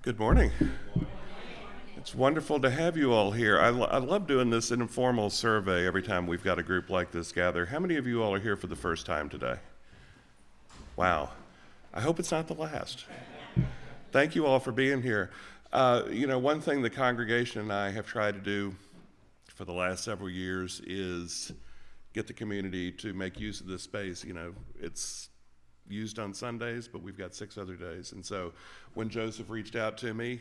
Good morning. It's wonderful to have you all here. I love doing this informal survey every time we've got a group like this gather. How many of you all are here for the first time today? Wow. I hope it's not the last. Thank you all for being here. One thing the congregation and I have tried to do for the last several years is get the community to make use of this space. It's used on Sundays, but we've got 6 other days. And so when Joseph reached out to me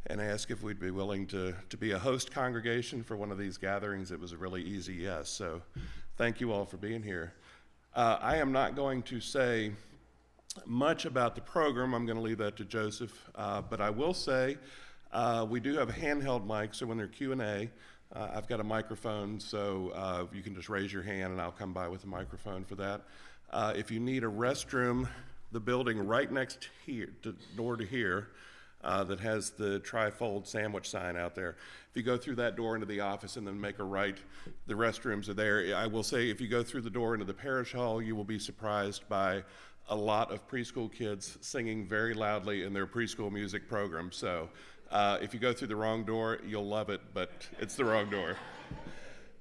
and asked if we'd be willing to be a host congregation for one of these gatherings, it was a really easy yes. So thank you all for being here. I am not going to say much about the program. I'm going to leave that to Joseph. But I will say we do have a handheld mic, so when they're Q&A, I've got a microphone, so you can just raise your hand and I'll come by with a microphone for that. If you need a restroom, the building right next here, door to here, that has the tri-fold sandwich sign out there. If you go through that door into the office and then make a right, the restrooms are there. I will say if you go through the door into the parish hall, you will be surprised by a lot of preschool kids singing very loudly in their preschool music program. So if you go through the wrong door, you'll love it, but it's the wrong door.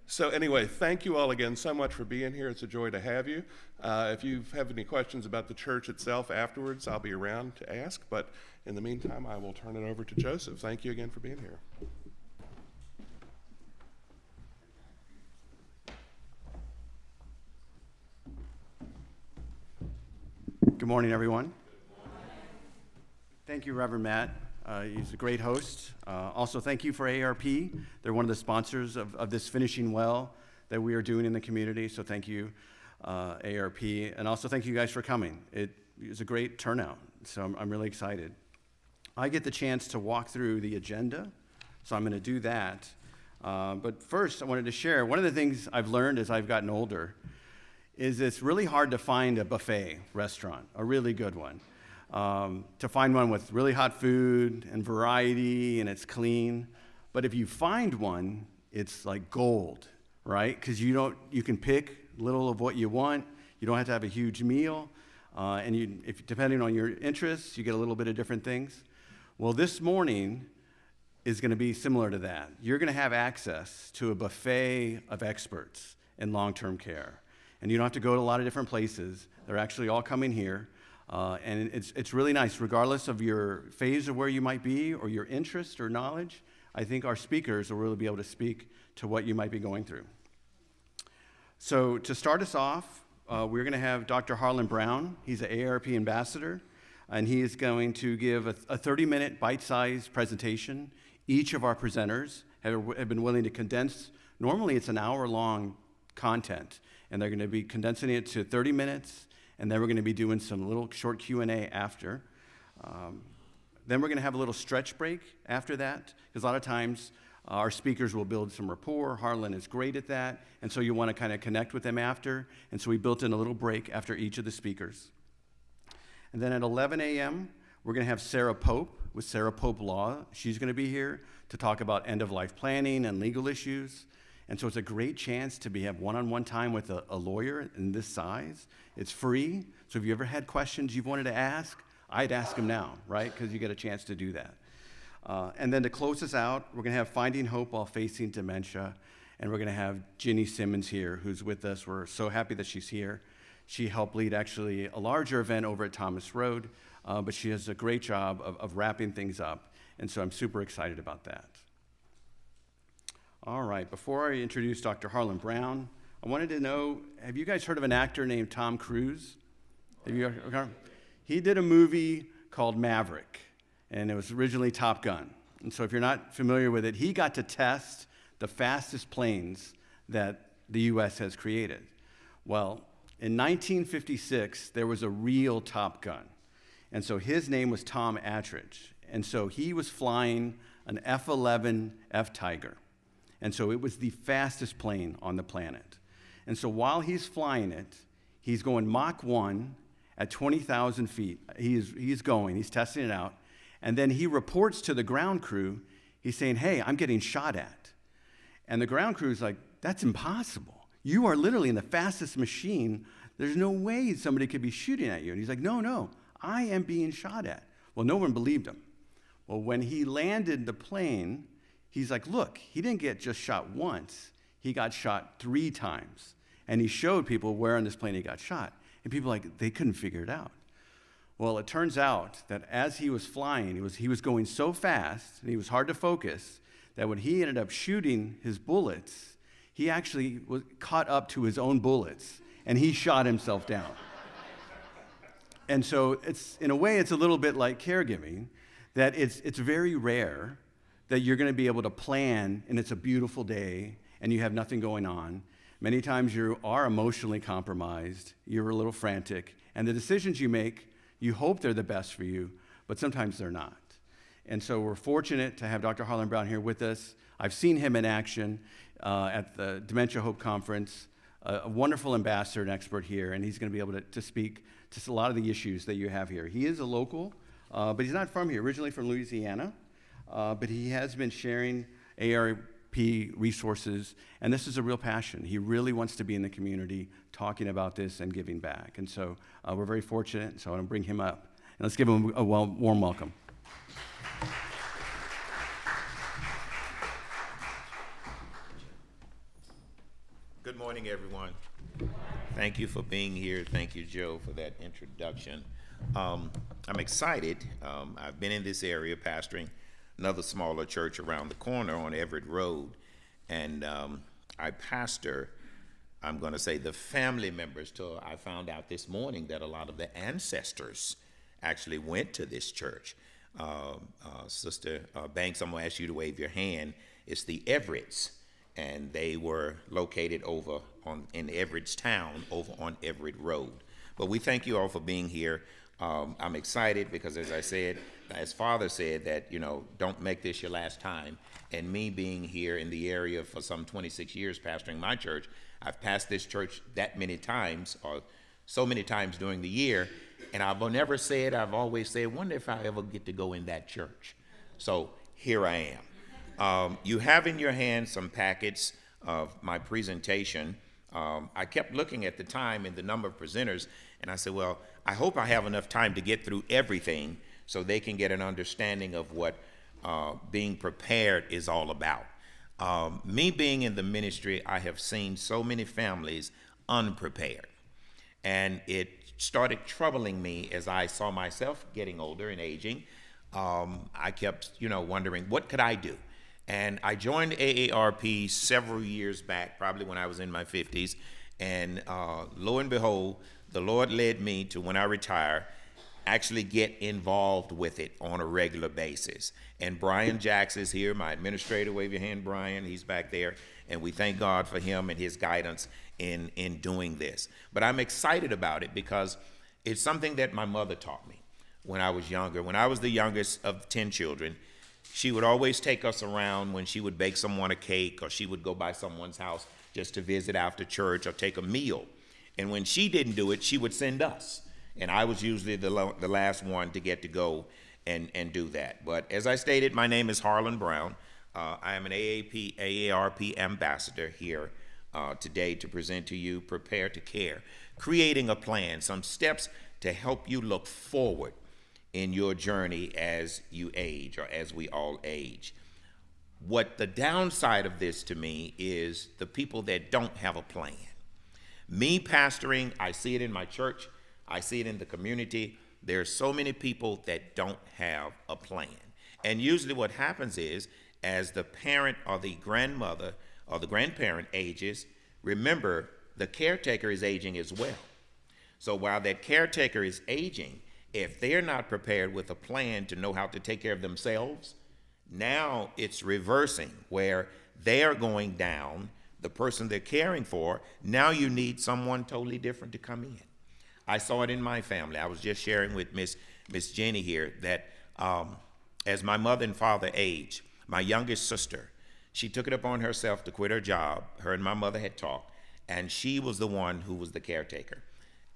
So anyway, thank you all again so much for being here. It's a joy to have you. If you have any questions about the church itself afterwards, I'll be around to ask. But in the meantime, I will turn it over to Joseph. Thank you again for being here. Good morning, everyone. Good morning. Thank you, Reverend Matt. He's a great host. Also, thank you for AARP. They're one of the sponsors of this Finishing Well that we are doing in the community, so thank you, AARP. And also, thank you guys for coming. It was a great turnout, so I'm really excited. I get the chance to walk through the agenda, so I'm going to do that. But first, I wanted to share, one of the things I've learned as I've gotten older is it's really hard to find a buffet restaurant, a really good one. To find one with really hot food and variety and it's clean. But if you find one, it's like gold, right? Because you can pick little of what you want. You don't have to have a huge meal. And depending on your interests, you get a little bit of different things. Well, this morning is going to be similar to that. You're going to have access to a buffet of experts in long-term care. And you don't have to go to a lot of different places. They're actually all coming here. And it's really nice, regardless of your phase of where you might be or your interest or knowledge. I think our speakers will really be able to speak to what you might be going through. So to start us off, we're going to have Dr. Harland Brown. He's an AARP Ambassador, and he is going to give a 30-minute bite-sized presentation. Each of our presenters have been willing to condense. Normally, it's an hour-long content, and they're going to be condensing it to 30 minutes. And then we're going to be doing some little short Q&A after. Then we're going to have a little stretch break after that, because a lot of times our speakers will build some rapport. Harlan is great at that, and so you want to kind of connect with them after. And so we built in a little break after each of the speakers. And then at 11 a.m., we're going to have Sara Pope with Sara Pope Law. She's going to be here to talk about end-of-life planning and legal issues. And so it's a great chance to have one-on-one time with a lawyer in this size. It's free, so if you ever had questions you've wanted to ask, I'd ask them now, right? Because you get a chance to do that. And then to close us out, we're going to have Finding Hope While Facing Dementia, and we're going to have Virginia Simmons here, who's with us. We're so happy that she's here. She helped lead actually a larger event over at Thomas Road, but she does a great job of wrapping things up, and so I'm super excited about that. All right, before I introduce Dr. Harland Brown, I wanted to know, have you guys heard of an actor named Tom Cruise? He did a movie called Maverick, and it was originally Top Gun. And so if you're not familiar with it, he got to test the fastest planes that the U.S. has created. Well, in 1956, there was a real Top Gun. And so his name was Tom Attridge. And so he was flying an F-11 F-Tiger. And so it was the fastest plane on the planet. And so while he's flying it, he's going Mach 1 at 20,000 feet. He's testing it out. And then he reports to the ground crew, he's saying, hey, I'm getting shot at. And the ground crew's like, that's impossible. You are literally in the fastest machine. There's no way somebody could be shooting at you. And he's like, no, I am being shot at. Well, no one believed him. Well, when he landed the plane, he's like, look, he didn't get just shot once. He got shot 3 times. And he showed people where on this plane he got shot. And people they couldn't figure it out. Well, it turns out that as he was flying, he was going so fast and he was hard to focus that when he ended up shooting his bullets, he actually was caught up to his own bullets and he shot himself down. And so in a way, it's a little bit like caregiving, that it's very rare that you're going to be able to plan and it's a beautiful day and you have nothing going on. Many times you are emotionally compromised, you're a little frantic, and the decisions you make, you hope they're the best for you, but sometimes they're not. And so we're fortunate to have Dr. Harland Brown here with us. I've seen him in action at the Dementia Hope Conference, a wonderful ambassador and expert here, and he's going to be able to speak to a lot of the issues that you have here. He is a local, but he's not from here, originally from Louisiana, but he has been sharing AARP resources, and this is a real passion. He really wants to be in the community talking about this and giving back. And so we're very fortunate, so I want to bring him up. And let's give him a warm welcome. Good morning, everyone. Thank you for being here. Thank you, Joe, for that introduction. I'm excited. I've been in this area pastoring another smaller church around the corner on Everett Road, and I pastor, I'm going to say, the family members till I found out this morning that a lot of the ancestors actually went to this church. Sister Banks, I'm going to ask you to wave your hand. It's the Everetts, and they were located over in Everettstown over on Everett Road. But we thank you all for being here. I'm excited because, as I said, as Father said, that, don't make this your last time. And me being here in the area for some 26 years pastoring my church, I've passed this church that many times, or so many times during the year, and I've always said, wonder if I ever get to go in that church. So here I am. You have in your hand some packets of my presentation. I kept looking at the time and the number of presenters, and I said, well, I hope I have enough time to get through everything so they can get an understanding of what being prepared is all about. Me being in the ministry, I have seen so many families unprepared, and it started troubling me as I saw myself getting older and aging. I kept, wondering, what could I do? And I joined AARP several years back, probably when I was in my 50s, and lo and behold, the Lord led me to, when I retire, actually get involved with it on a regular basis. And Brian Jacks is here, my administrator. Wave your hand, Brian. He's back there. And we thank God for him and his guidance in doing this. But I'm excited about it because it's something that my mother taught me when I was younger. When I was the youngest of 10 children, she would always take us around when she would bake someone a cake, or she would go by someone's house just to visit after church or take a meal. And when she didn't do it, she would send us. And I was usually the last one to get to go and do that. But as I stated, my name is Harland Brown. I am an AARP Ambassador here today to present to you Prepare to Care, creating a plan, some steps to help you look forward in your journey as you age, or as we all age. What the downside of this to me is the people that don't have a plan. Me pastoring, I see it in my church, I see it in the community. There's so many people that don't have a plan. And usually what happens is, as the parent or the grandmother or the grandparent ages, remember, the caretaker is aging as well. So while that caretaker is aging, if they're not prepared with a plan to know how to take care of themselves, now it's reversing, where they're going down, the person they're caring for, now you need someone totally different to come in. I saw it in my family. I was just sharing with Miss Jenny here that as my mother and father aged, my youngest sister, she took it upon herself to quit her job. Her and my mother had talked, and she was the one who was the caretaker.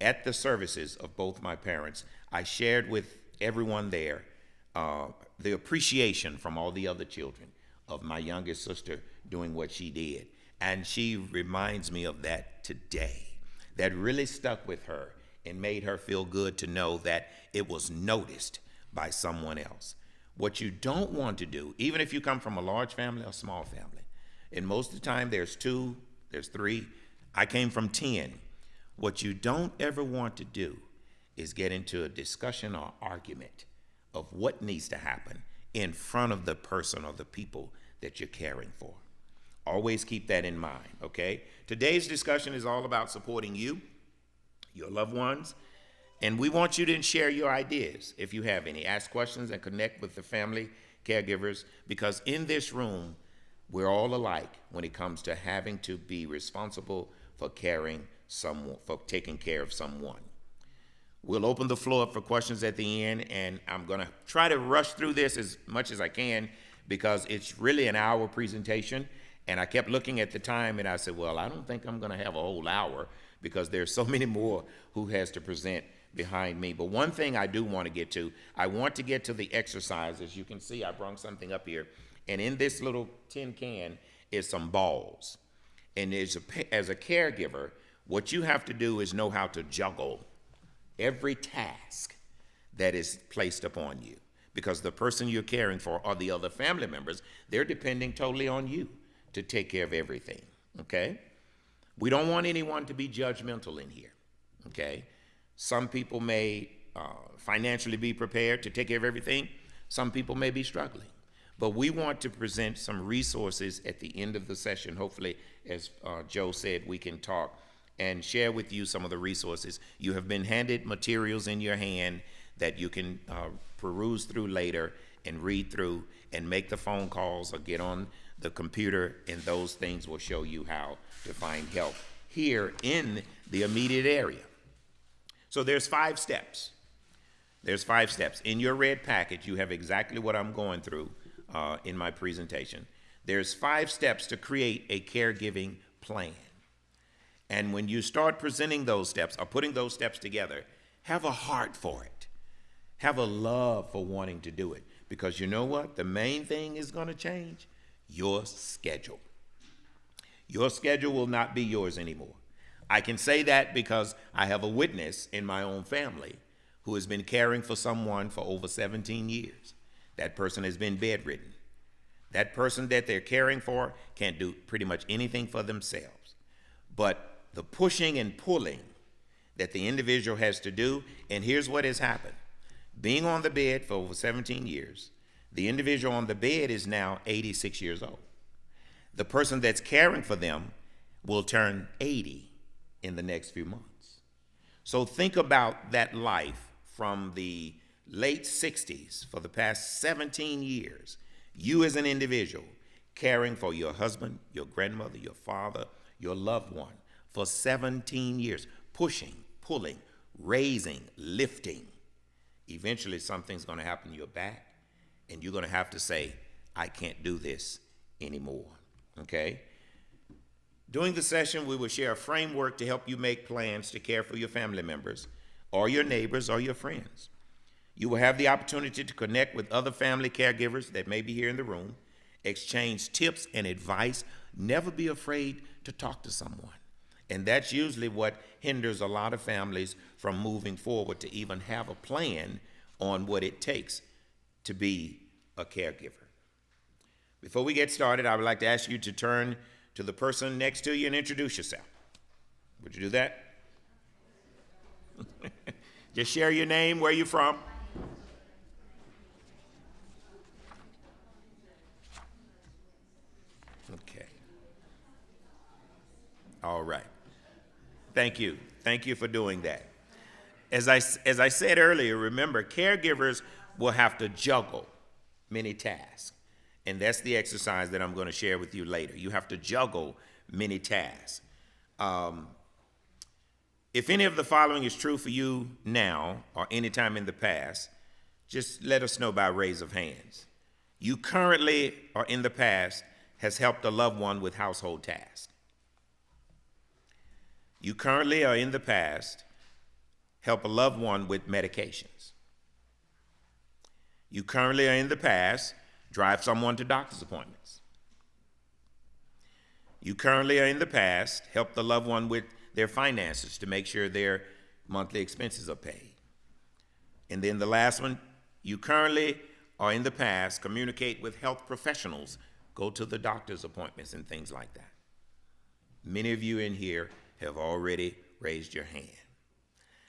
At the services of both my parents, I shared with everyone there the appreciation from all the other children of my youngest sister doing what she did. And she reminds me of that today. That really stuck with her and made her feel good to know that it was noticed by someone else. What you don't want to do, even if you come from a large family or small family, and most of the time there's 2, there's 3, I came from 10. What you don't ever want to do is get into a discussion or argument of what needs to happen in front of the person or the people that you're caring for. Always keep that in mind, okay? Today's discussion is all about supporting you, your loved ones, and we want you to share your ideas if you have any. Ask questions and connect with the family caregivers, because in this room, we're all alike when it comes to having to be responsible for taking care of someone. We'll open the floor up for questions at the end, and I'm going to try to rush through this as much as I can because it's really an hour presentation, and I kept looking at the time, and I said, well, I don't think I'm going to have a whole hour because there's so many more who has to present behind me. But one thing I do want to get to, I want to get to the exercise. As you can see, I brought something up here, and in this little tin can is some balls. And as a caregiver, what you have to do is know how to juggle every task that is placed upon you, because the person you're caring for or the other family members, they're depending totally on you to take care of everything, okay? We don't want anyone to be judgmental in here, okay? Some people may financially be prepared to take care of everything. Some people may be struggling. But we want to present some resources at the end of the session. Hopefully, as Joe said, we can talk and share with you some of the resources. You have been handed materials in your hand that you can peruse through later and read through and make the phone calls or get on the computer, and those things will show you how to find help here in the immediate area. So there's 5 steps. There's 5 steps. In your red package, you have exactly what I'm going through in my presentation. There's 5 steps to create a caregiving plan. And when you start presenting those steps or putting those steps together, have a heart for it. Have a love for wanting to do it. Because you know what? The main thing is going to change your schedule. Your schedule will not be yours anymore. I can say that because I have a witness in my own family who has been caring for someone for over 17 years. That person has been bedridden. That person that they're caring for can't do pretty much anything for themselves. But the pushing and pulling that the individual has to do, and here's what has happened. Being on the bed for over 17 years, the individual on the bed is now 86 years old. The person that's caring for them will turn 80 in the next few months. So think about that life from the late 60s for the past 17 years. You as an individual caring for your husband, your grandmother, your father, your loved one for 17 years, pushing, pulling, raising, lifting. Eventually something's going to happen to your back, and you're going to have to say, I can't do this anymore, okay? During the session, we will share a framework to help you make plans to care for your family members or your neighbors or your friends. You will have the opportunity to connect with other family caregivers that may be here in the room, exchange tips and advice. Never be afraid to talk to someone. And that's usually what hinders a lot of families from moving forward to even have a plan on what it takes to be a caregiver. Before we get started, I would like to ask you to turn to the person next to you and introduce yourself. Would you do that? Just share your name, where you're from. Okay. All right. Thank you. Thank you for doing that. As I said earlier, remember, caregivers will have to juggle many tasks. And that's the exercise that I'm going to share with you later. You have to juggle many tasks. If any of the following is true for you now or any time in the past, just let us know by raise of hands. You currently or in the past has helped a loved one with household tasks. You currently or in the past help a loved one with medications. You currently or in the past drive someone to doctor's appointments. You currently or in the past help the loved one with their finances to make sure their monthly expenses are paid. And then the last one, you currently or in the past communicate with health professionals, go to the doctor's appointments and things like that? Many of you in here have already raised your hand.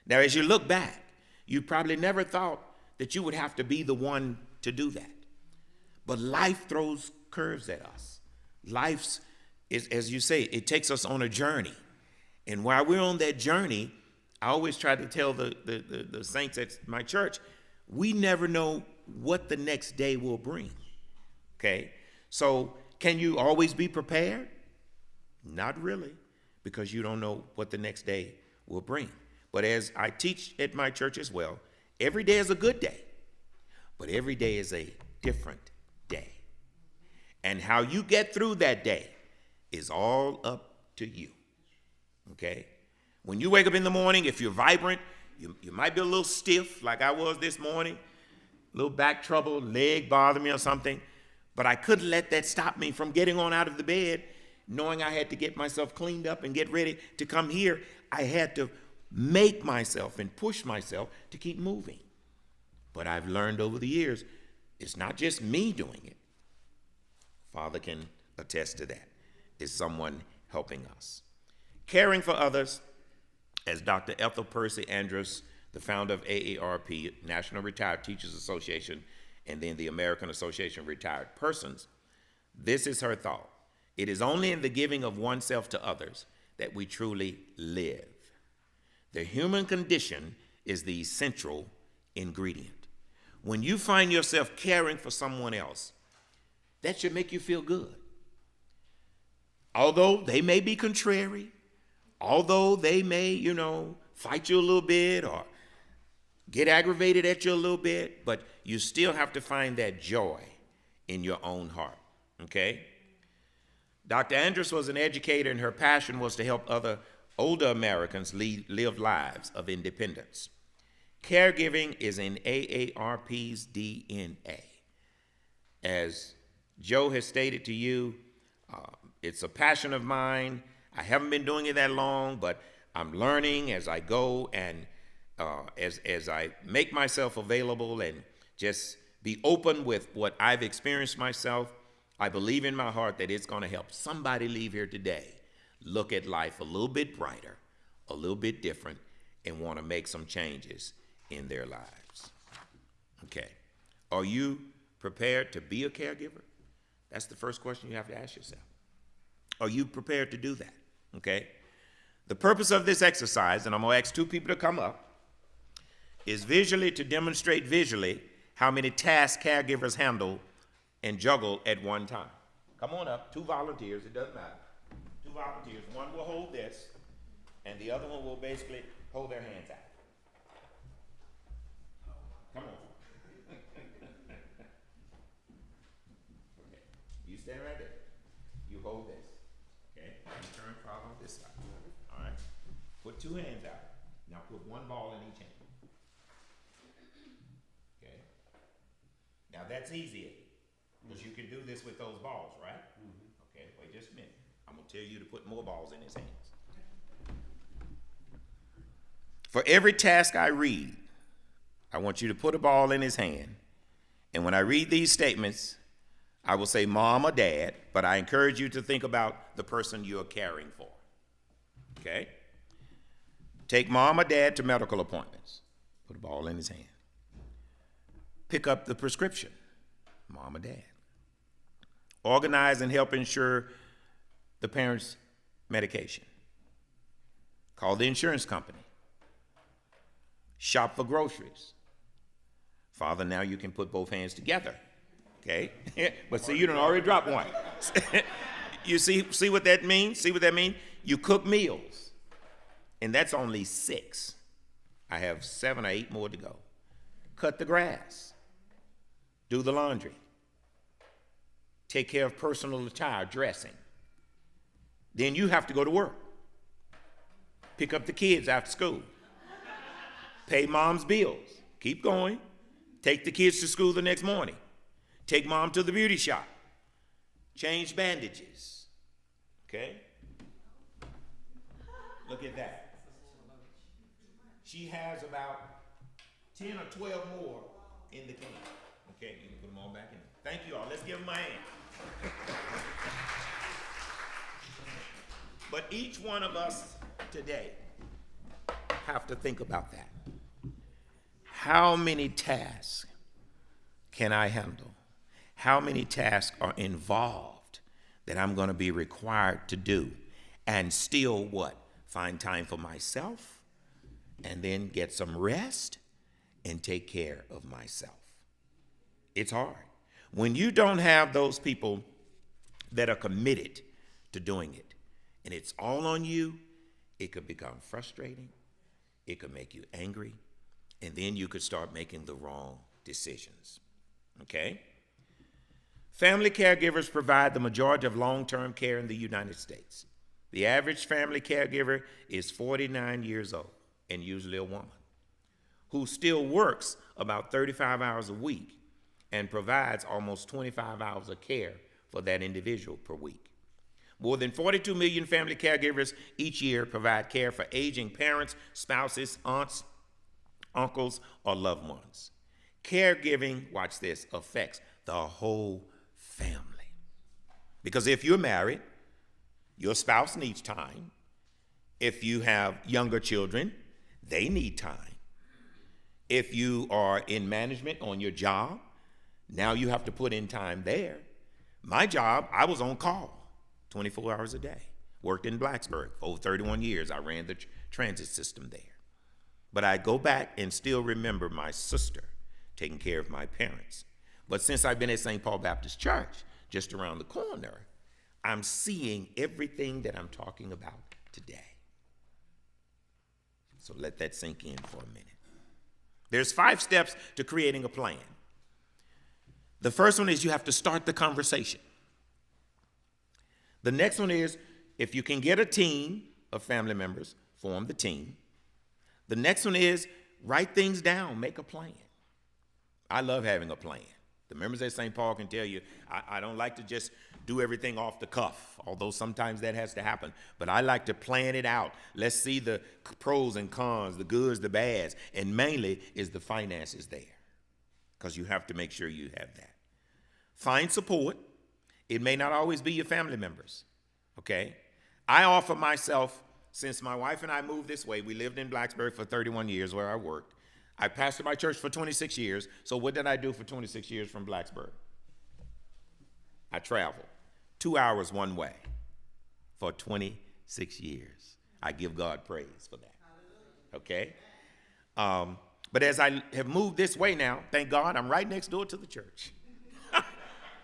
Now, as you look back, you probably never thought that you would have to be the one to do that. But life throws curves at us. Life's, as you say, it takes us on a journey. And while we're on that journey, I always try to tell the saints at my church, we never know what the next day will bring, okay? So can you always be prepared? Not really, because you don't know what the next day will bring. But as I teach at my church as well, every day is a good day, but every day is a different day. And how you get through that day is all up to you, okay? When you wake up in the morning, if you're vibrant, you might be a little stiff like I was this morning, a little back trouble, leg bothering me or something, but I couldn't let that stop me from getting on out of the bed, knowing I had to get myself cleaned up and get ready to come here. I had to make myself and push myself to keep moving. But I've learned over the years, it's not just me doing it. Father can attest to that. It's someone helping us. Caring for others, as Dr. Ethel Percy Andrus, the founder of AARP, National Retired Teachers Association, and then the American Association of Retired Persons, this is her thought. It is only in the giving of oneself to others that we truly live. The human condition is the essential ingredient. When you find yourself caring for someone else, that should make you feel good. Although they may be contrary, although they may, fight you a little bit or get aggravated at you a little bit, but you still have to find that joy in your own heart, okay? Dr. Andrus was an educator, and her passion was to help other older Americans live lives of independence. Caregiving is in AARP's DNA. As Joe has stated to you, it's a passion of mine. I haven't been doing it that long, but I'm learning as I go, and as I make myself available and just be open with what I've experienced myself, I believe in my heart that it's going to help somebody leave here today, look at life a little bit brighter, a little bit different, and want to make some changes in their lives. Okay. Are you prepared to be a caregiver? That's the first question you have to ask yourself. Are you prepared to do that? Okay. The purpose of this exercise, and I'm going to ask two people to come up, is visually to demonstrate visually how many tasks caregivers handle and juggle at one time. Come on up, 2 volunteers, it doesn't matter. 2 volunteers, one will hold this, and the other one will basically hold their hands out. Come on. Okay, you stand right there. You hold this. Okay, you turn, follow this side. All right, put 2 hands out. Now put 1 ball in each hand. Okay, now that's easy. Because you can do this with those balls, right? Mm-hmm. Okay, wait just a minute. I'm going to tell you to put more balls in his hands. For every task I read, I want you to put a ball in his hand. And when I read these statements, I will say mom or dad, but I encourage you to think about the person you're caring for. Okay? Take mom or dad to medical appointments. Put a ball in his hand. Pick up the prescription. Mom or dad. Organize and help ensure the parent's medication. Call the insurance company. Shop for groceries. Father, now you can put both hands together. Okay? But see, you done already dropped one. You see what that means? See what that means? You cook meals. And that's only 6. I have 7 or 8 more to go. Cut the grass. Do the laundry. Take care of personal attire, dressing. Then you have to go to work. Pick up the kids after school. Pay mom's bills. Keep going. Take the kids to school the next morning. Take mom to the beauty shop. Change bandages. Okay? Look at that. She has about 10 or 12 more in the can. Okay, you can put them all back in. Thank you all. Let's give them a hand. But each one of us today have to think about that. How many tasks can I handle? How many tasks are involved that I'm going to be required to do, and still what? Find time for myself, and then get some rest and take care of myself. It's hard. When you don't have those people that are committed to doing it, and it's all on you, it could become frustrating, it could make you angry, and then you could start making the wrong decisions. Okay? Family caregivers provide the majority of long-term care in the United States. The average family caregiver is 49 years old, and usually a woman, who still works about 35 hours a week and provides almost 25 hours of care for that individual per week. More than 42 million family caregivers each year provide care for aging parents, spouses, aunts, uncles, or loved ones. Caregiving, watch this, affects the whole family. Because if you're married, your spouse needs time. If you have younger children, they need time. If you are in management on your job, now you have to put in time there. My job, I was on call 24 hours a day. Worked in Blacksburg for over 31 years. I ran the transit system there. But I go back and still remember my sister taking care of my parents. But since I've been at St. Paul Baptist Church, just around the corner, I'm seeing everything that I'm talking about today. So let that sink in for a minute. There's 5 steps to creating a plan. The first one is you have to start the conversation. The next one is, if you can get a team of family members, form the team. The next one is, write things down, make a plan. I love having a plan. The members at St. Paul can tell you, I don't like to just do everything off the cuff, although sometimes that has to happen. But I like to plan it out. Let's see the pros and cons, the goods, the bads, and mainly is the finances there, because you have to make sure you have that. Find support. It may not always be your family members, okay? I offer myself, since my wife and I moved this way, we lived in Blacksburg for 31 years where I worked. I pastored my church for 26 years, so what did I do for 26 years from Blacksburg? I traveled 2 hours one way for 26 years. I give God praise for that, okay? But as I have moved this way now, thank God, I'm right next door to the church.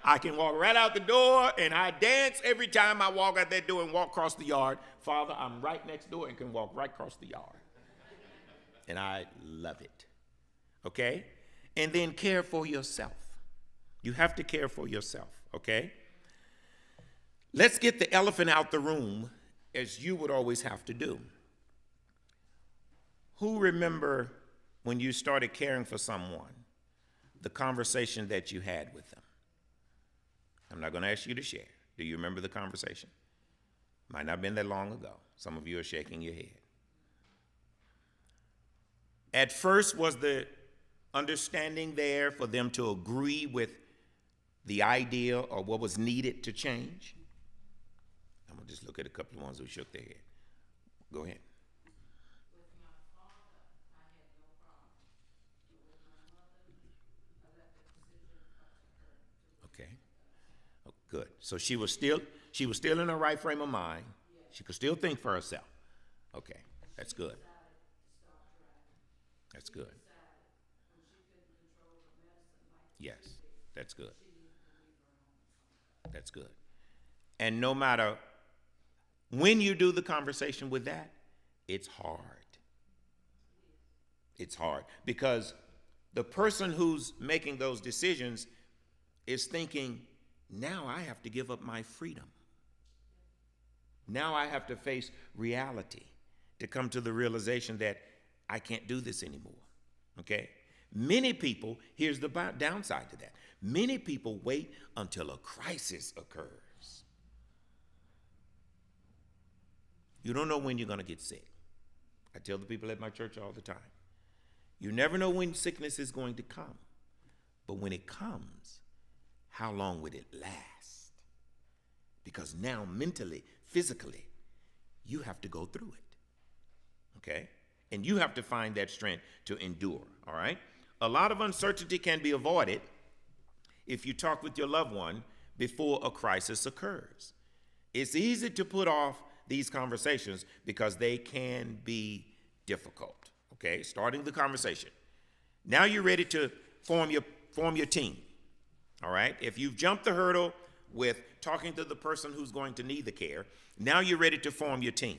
I can walk right out the door, and I dance every time I walk out that door and walk across the yard. Father, I'm right next door and can walk right across the yard. And I love it, okay? And then care for yourself. You have to care for yourself, okay? Let's get the elephant out the room, as you would always have to do. Who remember when you started caring for someone, the conversation that you had with them? I'm not going to ask you to share. Do you remember the conversation? Might not have been that long ago. Some of you are shaking your head. At first, was the understanding there for them to agree with the idea or what was needed to change? I'm going to just look at a couple of ones who shook their head. Go ahead. With my father, I had no problem. But with my mother, I let the decision up to her. Okay. Oh, good. So she was still in her right frame of mind. She could still think for herself. Okay. That's good. That's good. Yes. That's good. That's good. And no matter when you do the conversation with that, it's hard. It's hard because the person who's making those decisions is thinking, now I have to give up my freedom. Now I have to face reality to come to the realization that I can't do this anymore, okay? Many people, here's the downside to that. Many people wait until a crisis occurs. You don't know when you're going to get sick. I tell the people at my church all the time. You never know when sickness is going to come. But when it comes, how long would it last? Because now mentally, physically, you have to go through it, okay? And you have to find that strength to endure, all right? A lot of uncertainty can be avoided if you talk with your loved one before a crisis occurs. It's easy to put off these conversations because they can be difficult, okay? Starting the conversation. Now you're ready to form your team, all right? If you've jumped the hurdle with talking to the person who's going to need the care, now you're ready to form your team.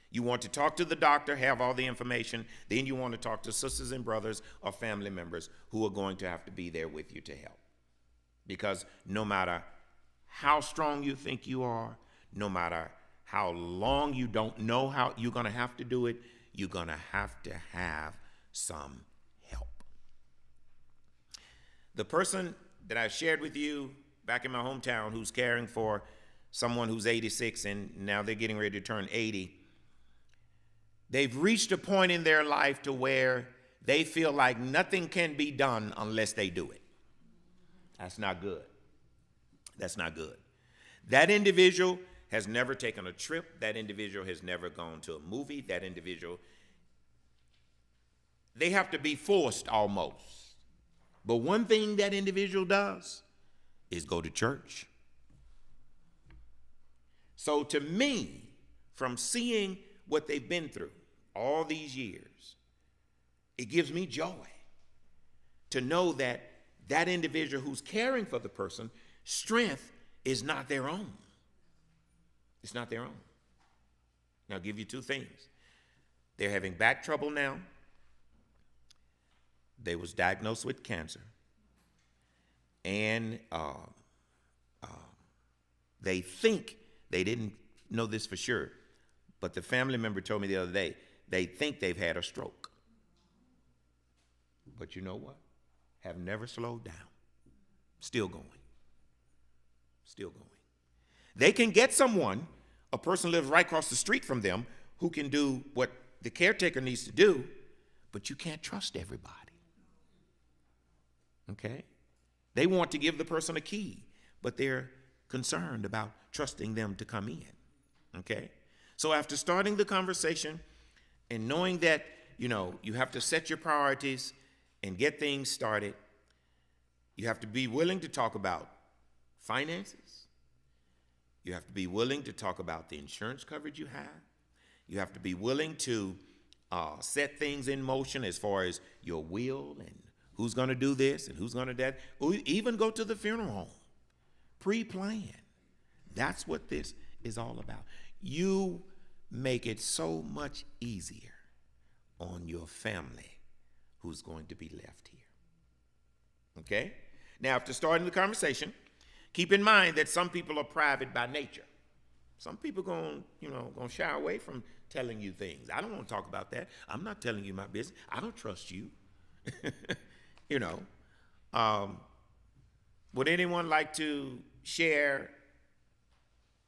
You want to talk to the doctor, have all the information, then you want to talk to sisters and brothers or family members who are going to have to be there with you to help. Because no matter how strong you think you are, no matter how long you don't know how you're going to have to do it, you're going to have some help. The person that I shared with you back in my hometown who's caring for someone who's 86 and now they're getting ready to turn 80, they've reached a point in their life to where they feel like nothing can be done unless they do it. That's not good. That's not good. That individual has never taken a trip. That individual has never gone to a movie. That individual, they have to be forced almost. But one thing that individual does is go to church. So to me, from seeing what they've been through all these years, it gives me joy to know that that individual who's caring for the person, strength is not their own. It's not their own. Now, I'll give you two things. They're having back trouble now. They was diagnosed with cancer. And they think, they didn't know this for sure, but the family member told me the other day, they think they've had a stroke. But you know what? Have never slowed down. Still going. Still going. They can get someone, a person lives right across the street from them, who can do what the caretaker needs to do, but you can't trust everybody. Okay? They want to give the person a key, but they're concerned about trusting them to come in. Okay? So after starting the conversation and knowing that, you have to set your priorities and get things started, you have to be willing to talk about finances. You have to be willing to talk about the insurance coverage you have. You have to be willing to set things in motion as far as your will and who's going to do this and who's going to do that. Or even go to the funeral home. Pre-plan. That's what this is all about. You make it so much easier on your family who's going to be left here. Okay? Now, after starting the conversation, keep in mind that some people are private by nature. Some people gonna shy away from telling you things. I don't want to talk about that. I'm not telling you my business. I don't trust you. Would anyone like to share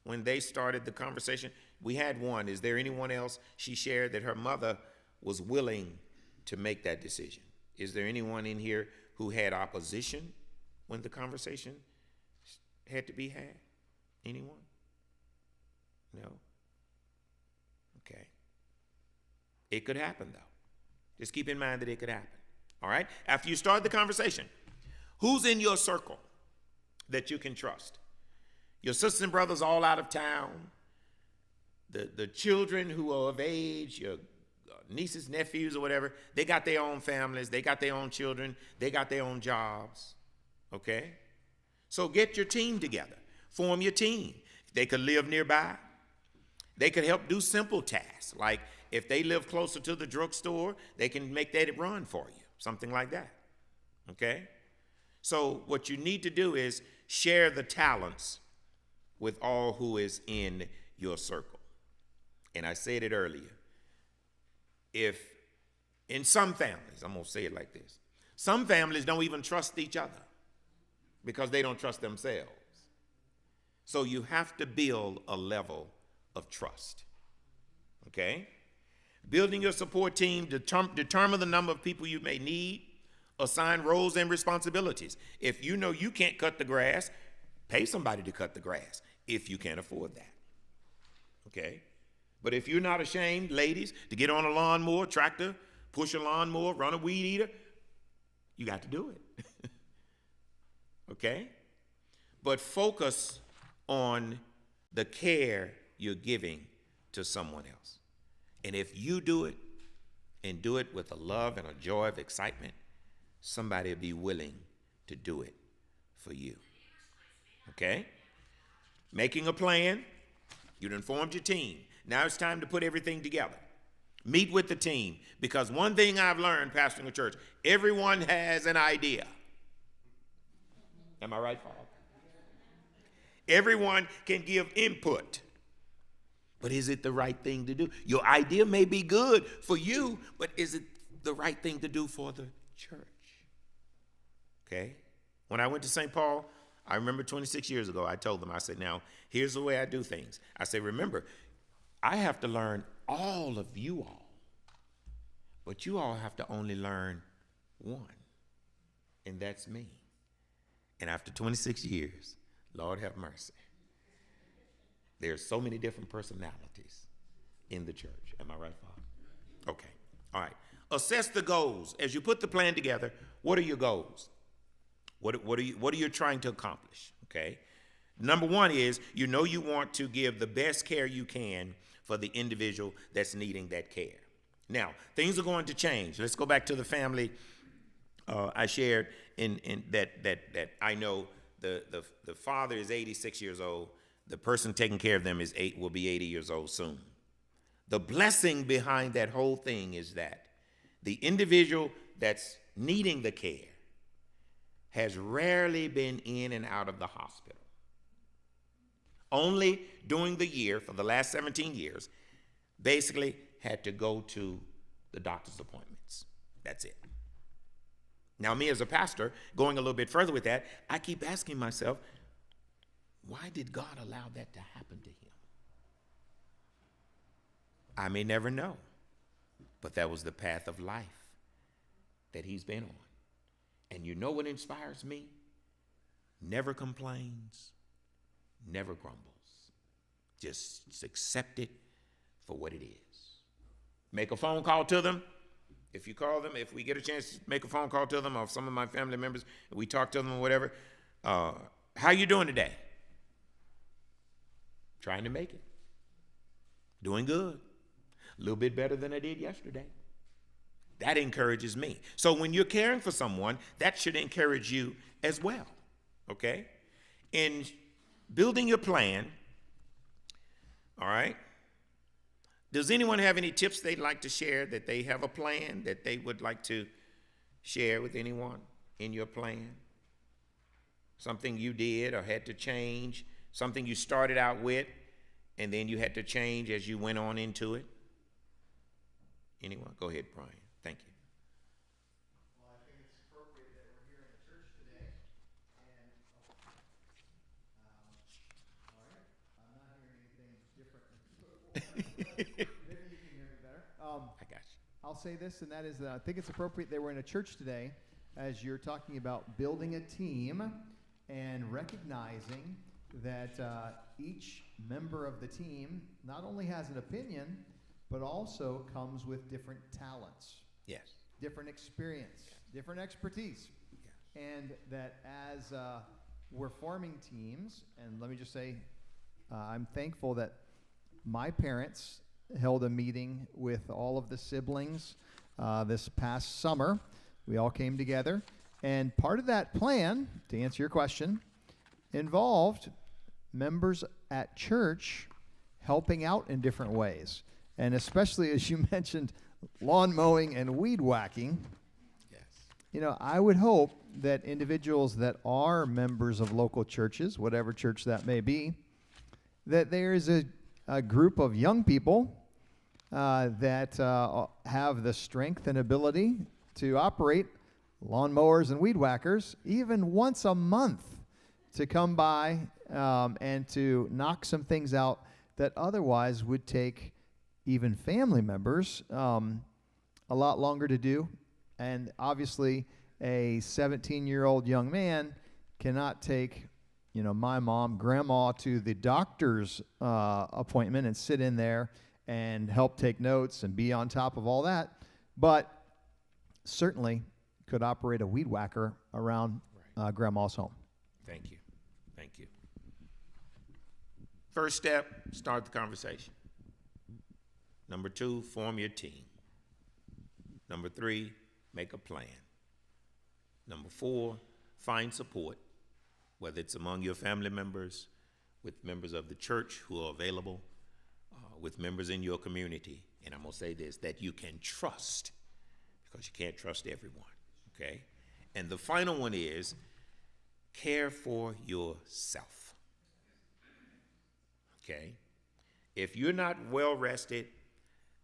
when they started the conversation? We had one. Is there anyone else? She shared that her mother was willing to make that decision. Is there anyone in here who had opposition when the conversation had to be had? Anyone? No? Okay. It could happen, though. Just keep in mind that it could happen. All right? After you start the conversation, who's in your circle that you can trust? Your sisters and brothers all out of town, the children who are of age, your nieces, nephews, or whatever, they got their own families, they got their own children, they got their own jobs. Okay? So get your team together. Form your team. They could live nearby. They could help do simple tasks. Like if they live closer to the drugstore, they can make that run for you. Something like that. Okay? So what you need to do is share the talents with all who is in your circle. And I said it earlier. If in some families, I'm going to say it like this, some families don't even trust each other because they don't trust themselves. So you have to build a level of trust. Okay? Building your support team, determine the number of people you may need. Assign roles and responsibilities. If you know you can't cut the grass, pay somebody to cut the grass if you can't afford that. Okay? But if you're not ashamed, ladies, to get on a lawnmower, tractor, push a lawnmower, run a weed eater, you got to do it. Okay? But focus on the care you're giving to someone else. And if you do it, and do it with a love and a joy of excitement, somebody will be willing to do it for you. Okay? Making a plan. You've informed your team. Now it's time to put everything together. Meet with the team. Because one thing I've learned pastoring a church, everyone has an idea. Am I right, Father? Everyone can give input. But is it the right thing to do? Your idea may be good for you, but is it the right thing to do for the church? Okay? When I went to St. Paul, I remember 26 years ago, I told them, I said, now, here's the way I do things. I said, remember, I have to learn all of you all, but you all have to only learn one, and that's me. And after 26 years, Lord have mercy, there's so many different personalities in the church. Am I right, Father? Okay. All right. Assess the goals. As you put the plan together, what are your goals? What are you trying to accomplish? Okay. Number one is, you know you want to give the best care you can for the individual that's needing that care. Now, things are going to change. Let's go back to the family I shared in that I know the father is 86 years old. The person taking care of them will be 80 years old soon. The blessing behind that whole thing is that the individual that's needing the care has rarely been in and out of the hospital. Only during the year, for the last 17 years, basically had to go to the doctor's appointments. That's it. Now, me as a pastor, going a little bit further with that, I keep asking myself, why did God allow that to happen to him? I may never know, but that was the path of life that he's been on. And you know what inspires me? Never complains, never grumbles. Just accept it for what it is. Make a phone call to them. If you call them, if we get a chance to make a phone call to them, or some of my family members, we talk to them or whatever, how you doing today? Trying to make it. Doing good. A little bit better than I did yesterday. That encourages me. So when you're caring for someone, that should encourage you as well. Okay? In building your plan, all right, does anyone have any tips they'd like to share, that they have a plan that they would like to share with anyone in your plan? Something you did or had to change, something you started out with and then you had to change as you went on into it? Anyone? Go ahead, Brian. Thank you. Well, I think it's appropriate that we're here in the church today, and all right, I'm not hearing anything different. Maybe you can hear me better. I got you. I'll say this, and that is that I think it's appropriate that we're in a church today, as you're talking about building a team and recognizing that each member of the team not only has an opinion, but also comes with different talents. Yes. Different experience, different expertise. Yes. And that as we're forming teams, and let me just say, I'm thankful that my parents held a meeting with all of the siblings this past summer. We all came together, and part of that plan, to answer your question, involved members at church helping out in different ways. And especially, as you mentioned, lawn mowing and weed whacking. Yes. You know, I would hope that individuals that are members of local churches, whatever church that may be, that there is a group of young people that have the strength and ability to operate lawn mowers and weed whackers even once a month, to come by and to knock some things out that otherwise would take even family members a lot longer to do. And obviously, a 17-year-old young man cannot take, my mom, grandma, to the doctor's appointment and sit in there and help take notes and be on top of all that, but certainly could operate a weed whacker around grandma's home. Thank you. Thank you. First step, start the conversation. Number 2, form your team. Number 3, make a plan. Number 4, find support, whether it's among your family members, with members of the church who are available, with members in your community. And I'm going to say this, that you can trust, because you can't trust everyone, okay? And the final one is care for yourself, okay? If you're not well rested,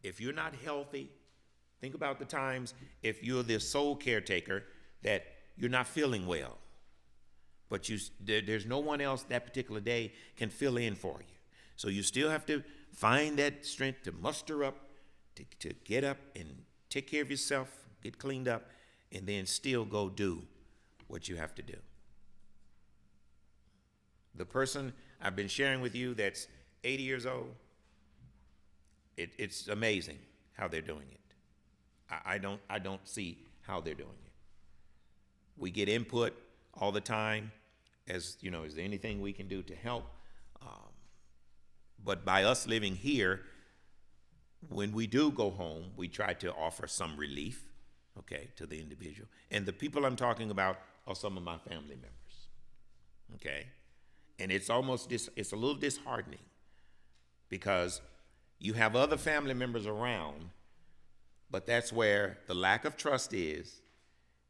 if you're not healthy, think about the times if you're the sole caretaker that you're not feeling well, but there's no one else that particular day can fill in for you. So you still have to find that strength to muster up, to get up and take care of yourself, get cleaned up, and then still go do what you have to do. The person I've been sharing with you that's 80 years old, it's amazing how they're doing it. I don't see how they're doing it. We get input all the time as, is there anything we can do to help? But by us living here, when we do go home, we try to offer some relief, okay, to the individual. And the people I'm talking about are some of my family members, okay? And it's it's a little disheartening because you have other family members around, but that's where the lack of trust is,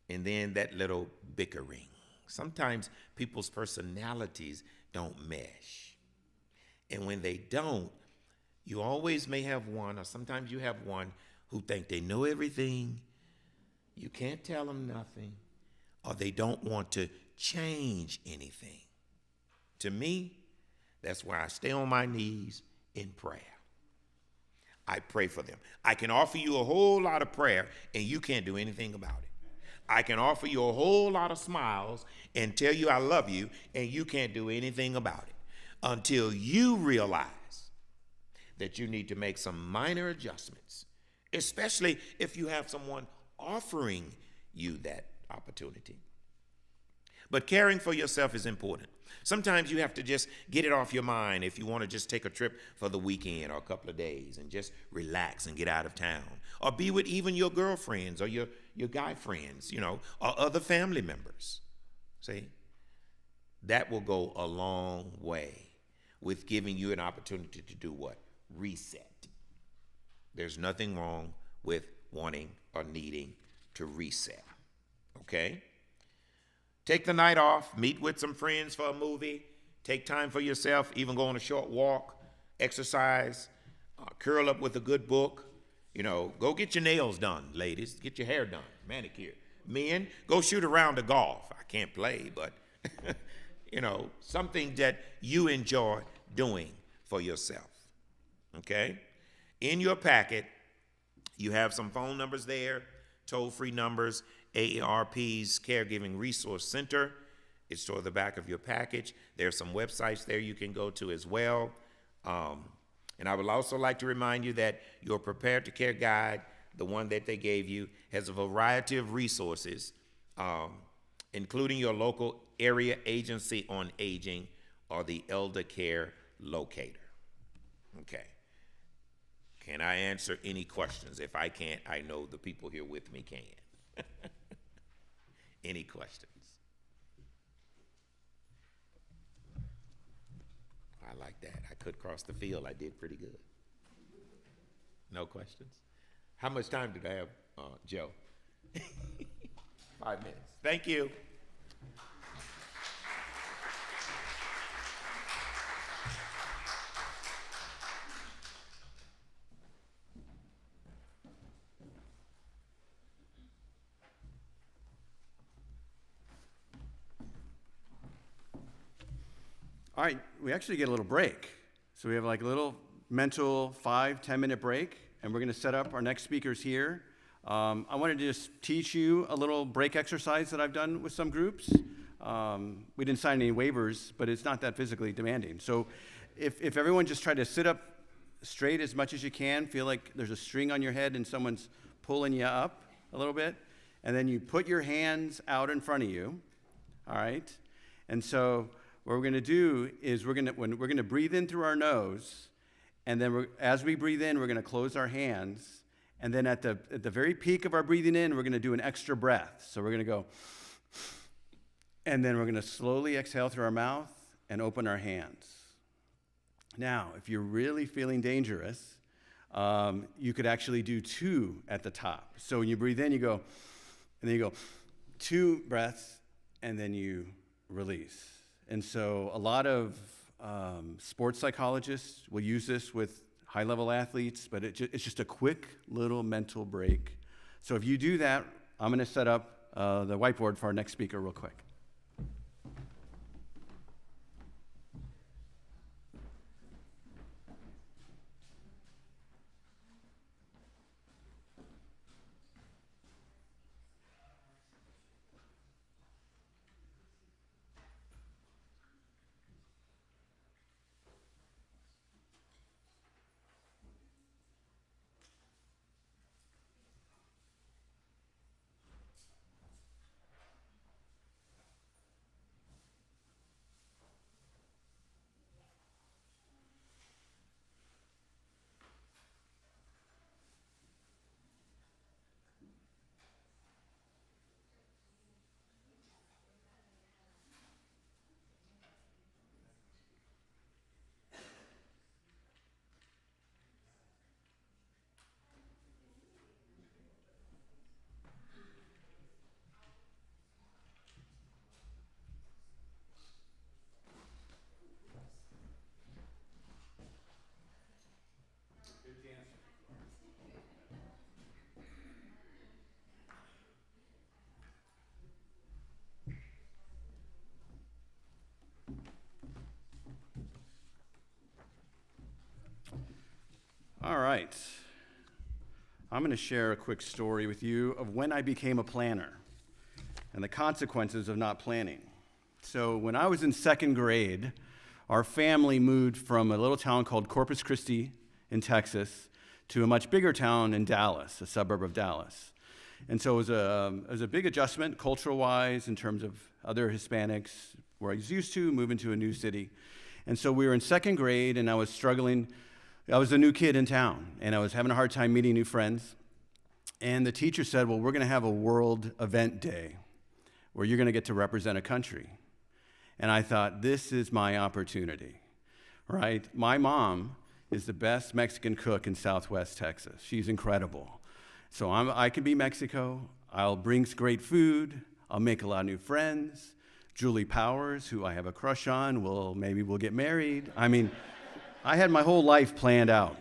and then that little bickering. Sometimes people's personalities don't mesh. And when they don't, you always may have one, or sometimes you have one who think they know everything, you can't tell them nothing, or they don't want to change anything. To me, that's why I stay on my knees in prayer. I pray for them. I can offer you a whole lot of prayer, and you can't do anything about it. I can offer you a whole lot of smiles and tell you I love you, and you can't do anything about it until you realize that you need to make some minor adjustments, especially if you have someone offering you that opportunity. But caring for yourself is important. Sometimes you have to just get it off your mind if you want to just take a trip for the weekend or a couple of days and just relax and get out of town, or be with even your girlfriends or your guy friends, or other family members. See, that will go a long way with giving you an opportunity to do what? Reset. There's nothing wrong with wanting or needing to reset, okay? Take the night off, meet with some friends for a movie, take time for yourself, even go on a short walk, exercise, curl up with a good book, go get your nails done, ladies, get your hair done, manicured. Men, go shoot a round of golf. I can't play, but, something that you enjoy doing for yourself, okay? In your packet, you have some phone numbers there, toll-free numbers, AARP's Caregiving Resource Center. It's toward the back of your package. There are some websites there you can go to as well. And I would also like to remind you that your Prepared to Care guide, the one that they gave you, has a variety of resources, including your local area agency on aging or the elder care locator. Okay. Can I answer any questions? If I can't, I know the people here with me can. Any questions? I like that. I could cross the field. I did pretty good. No questions? How much time did I have, Joe? 5 minutes. Thank you. All right, we actually get a little break. So we have like a little mental 5-10 minute break, and we're going to set up our next speakers here. I wanted to just teach you a little break exercise that I've done with some groups. We didn't sign any waivers, but it's not that physically demanding. So if everyone just try to sit up straight as much as you can, feel like there's a string on your head and someone's pulling you up a little bit, and then you put your hands out in front of you, all right? And so what we're going to do is we're going to breathe in through our nose, and then as we breathe in, we're going to close our hands, and then at the very peak of our breathing in, we're going to do an extra breath. So we're going to go, and then we're going to slowly exhale through our mouth and open our hands. Now, if you're really feeling dangerous, you could actually do 2 at the top. So when you breathe in, you go, and then you go 2 breaths, and then you release. And so a lot of sports psychologists will use this with high-level athletes, but it's just a quick little mental break. So if you do that, I'm going to set up the whiteboard for our next speaker real quick. All right. I'm going to share a quick story with you of when I became a planner and the consequences of not planning. So when I was in 2nd grade, our family moved from a little town called Corpus Christi in Texas to a much bigger town in Dallas, a suburb of Dallas. And so it was a big adjustment cultural-wise in terms of other Hispanics where I was used to, moving to a new city. And so we were in 2nd grade, and I was struggling. I was a new kid in town, and I was having a hard time meeting new friends. And the teacher said, well, we're going to have a world event day where you're going to get to represent a country. And I thought, this is my opportunity, right? My mom is the best Mexican cook in Southwest Texas. She's incredible. So I can be Mexico. I'll bring great food. I'll make a lot of new friends. Julie Powers, who I have a crush on, maybe we'll get married. I mean, I had my whole life planned out.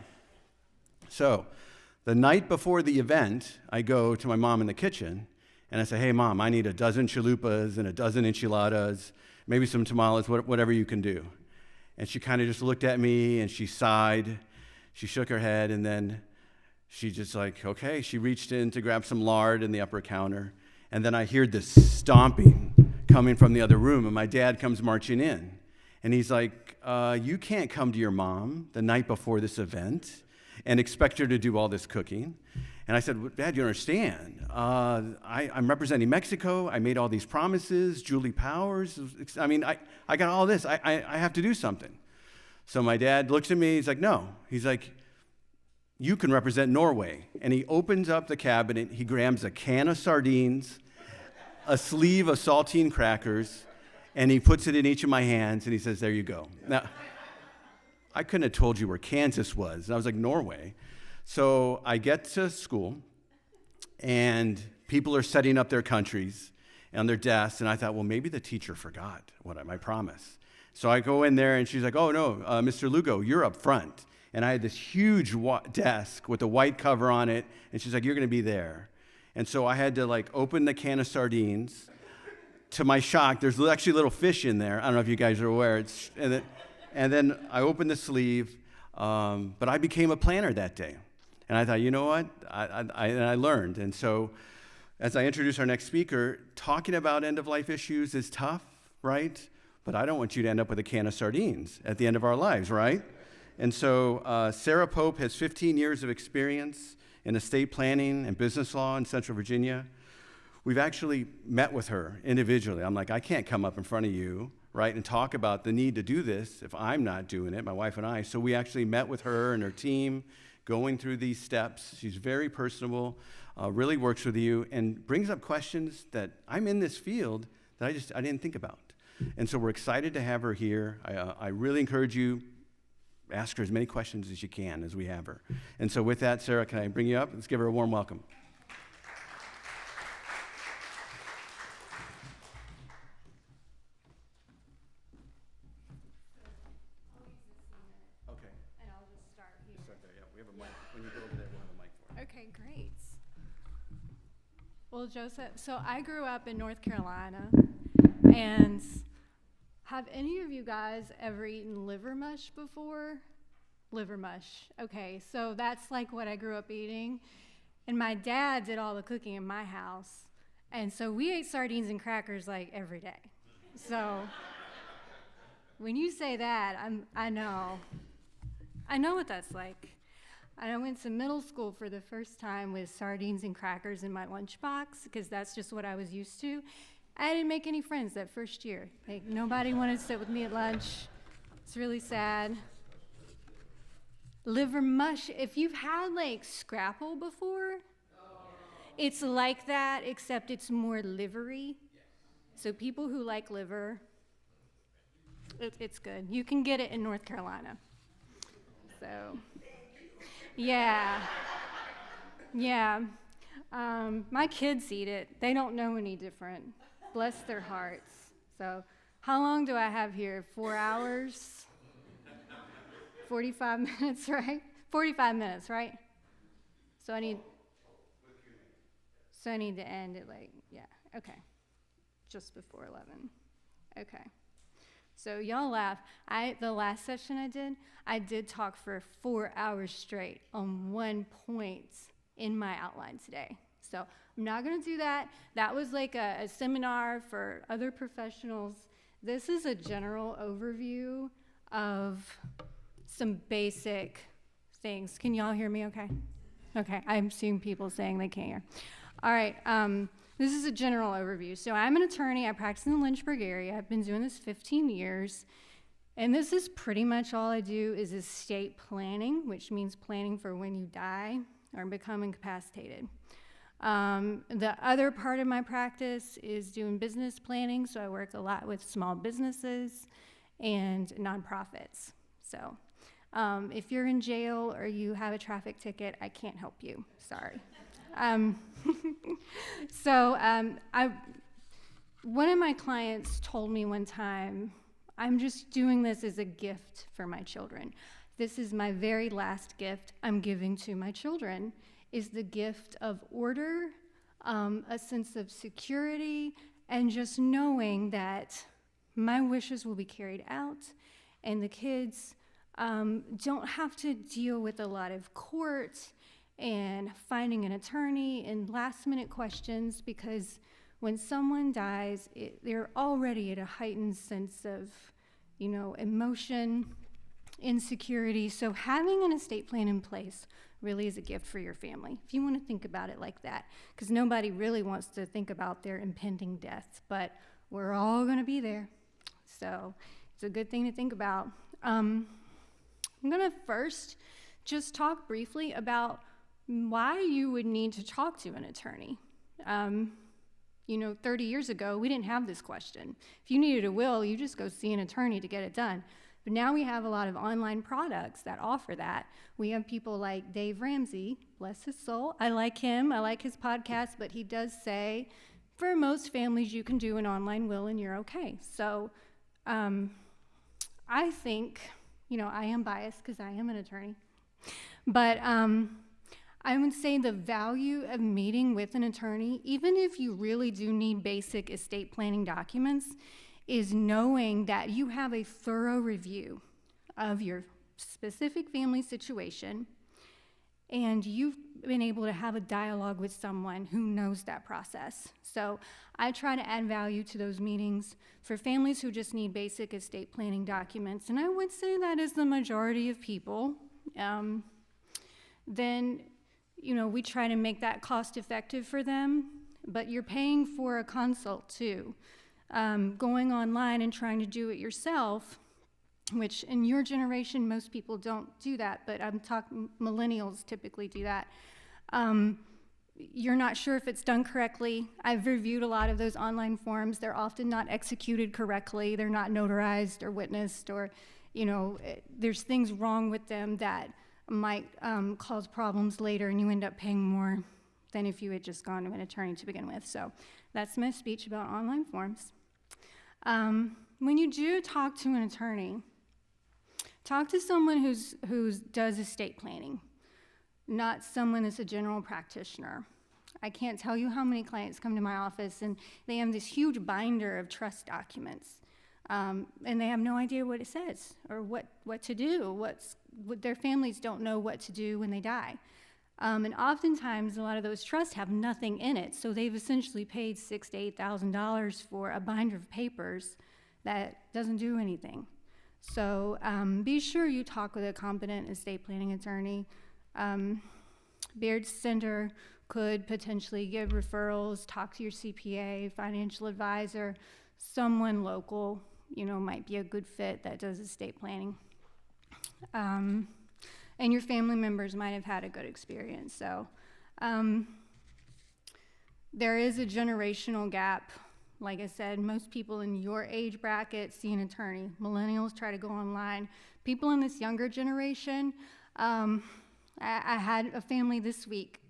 So the night before the event, I go to my mom in the kitchen, and I say, hey, Mom, I need a dozen chalupas and a dozen enchiladas, maybe some tamales, whatever you can do. And she kind of just looked at me, and she sighed. She shook her head, and then she just like, okay. She reached in to grab some lard in the upper counter, and then I hear this stomping coming from the other room, and my dad comes marching in. And he's like, you can't come to your mom the night before this event and expect her to do all this cooking. And I said, well, Dad, you understand. I'm representing Mexico. I made all these promises. Julie Powers. I mean, I got all this. I have to do something. So my dad looks at me. He's like, no. He's like, you can represent Norway. And he opens up the cabinet. He grabs a can of sardines, a sleeve of saltine crackers, and he puts it in each of my hands, and he says, there you go. Now, I couldn't have told you where Kansas was. And I was like, Norway. So I get to school, and people are setting up their countries on their desks, and I thought, well, maybe the teacher forgot my promise. So I go in there, and she's like, oh, no, Mr. Lugo, you're up front. And I had this huge desk with a white cover on it, and she's like, you're going to be there. And so I had to, open the can of sardines. To my shock, there's actually little fish in there. I don't know if you guys are aware. And then I opened the sleeve, but I became a planner that day. And I thought, you know what? And I learned. And so as I introduce our next speaker, talking about end-of-life issues is tough, right? But I don't want you to end up with a can of sardines at the end of our lives, right? And so Sara Pope has 15 years of experience in estate planning and business law in Central Virginia. We've actually met with her individually. I'm like, I can't come up in front of you, right, and talk about the need to do this if I'm not doing it, my wife and I. So we actually met with her and her team going through these steps. She's very personable, really works with you, and brings up questions that I'm in this field that I didn't think about. And so we're excited to have her here. I really encourage you, ask her as many questions as you can as we have her. And so with that, Sara, can I bring you up? Let's give her a warm welcome. Okay. And I'll just start here. Start there, yeah. We have a mic. When you go over there, we'll have a mic for you. Okay, great. Well, Joseph, so I grew up in North Carolina, and have any of you guys ever eaten liver mush before? Liver mush. Okay, so that's like what I grew up eating. And my dad did all the cooking in my house. And so we ate sardines and crackers like every day. So when you say that, I know what that's like. I went to middle school for the first time with sardines and crackers in my lunchbox because that's just what I was used to. I didn't make any friends that first year. Like, nobody wanted to sit with me at lunch. It's really sad. Liver mush, if you've had like scrapple before, it's like that, except it's more livery. So people who like liver, it's good. You can get it in North Carolina. So, yeah. My kids eat it. They don't know any different. Bless their hearts. So, how long do I have here? 4 hours? 45 minutes, right? 45 minutes, right? So I need to end it okay. Just before 11. Okay. So y'all laugh. The last session I did talk for 4 hours straight on one point in my outline today. So I'm not going to do that. That was like a seminar for other professionals. This is a general overview of some basic things. Can y'all hear me okay? Okay, I'm seeing people saying they can't hear. All right, this is a general overview. So I'm an attorney. I practice in the Lynchburg area. I've been doing this 15 years. And this is pretty much all I do is estate planning, which means planning for when you die or become incapacitated. The other part of my practice is doing business planning. So I work a lot with small businesses and nonprofits. So if you're in jail or you have a traffic ticket, I can't help you. Sorry. One of my clients told me one time, I'm just doing this as a gift for my children. This is my very last gift I'm giving to my children, is the gift of order, a sense of security, and just knowing that my wishes will be carried out, and the kids don't have to deal with a lot of court and finding an attorney and last-minute questions, because when someone dies, they're already at a heightened sense of, emotion, insecurity. So having an estate plan in place really is a gift for your family, if you want to think about it like that, because nobody really wants to think about their impending death, but we're all going to be there. So it's a good thing to think about. I'm going to first just talk briefly about why you would need to talk to an attorney. 30 years ago, we didn't have this question. If you needed a will, you just go see an attorney to get it done. But now we have a lot of online products that offer that. We have people like Dave Ramsey, bless his soul. I like him, I like his podcast, but he does say, for most families, you can do an online will and you're okay. So I think, I am biased because I am an attorney, but I would say the value of meeting with an attorney, even if you really do need basic estate planning documents, is knowing that you have a thorough review of your specific family situation and you've been able to have a dialogue with someone who knows that process. So I try to add value to those meetings for families who just need basic estate planning documents, and I would say that is the majority of people. Then, you know, we try to make that cost effective for them, but you're paying for a consult too. Going online and trying to do it yourself, which in your generation, most people don't do that, but I'm talking, millennials typically do that. You're not sure if it's done correctly. I've reviewed a lot of those online forms. They're often not executed correctly. They're not notarized or witnessed, or, you know, there's things wrong with them that might cause problems later, and you end up paying more than if you had just gone to an attorney to begin with. So that's my speech about online forms. When you do talk to an attorney, talk to someone who does estate planning, not someone that's a general practitioner. I can't tell you how many clients come to my office and they have this huge binder of trust documents, and they have no idea what it says or what to do. Their families don't know what to do when they die. And oftentimes, a lot of those trusts have nothing in it, so they've essentially paid $6,000 to $8,000 for a binder of papers that doesn't do anything. So be sure you talk with a competent estate planning attorney. Beard Center could potentially give referrals, talk to your CPA, financial advisor, someone local, you know, might be a good fit that does estate planning. And your family members might have had a good experience. So there is a generational gap. Like I said, most people in your age bracket see an attorney. Millennials try to go online. People in this younger generation, I had a family this week,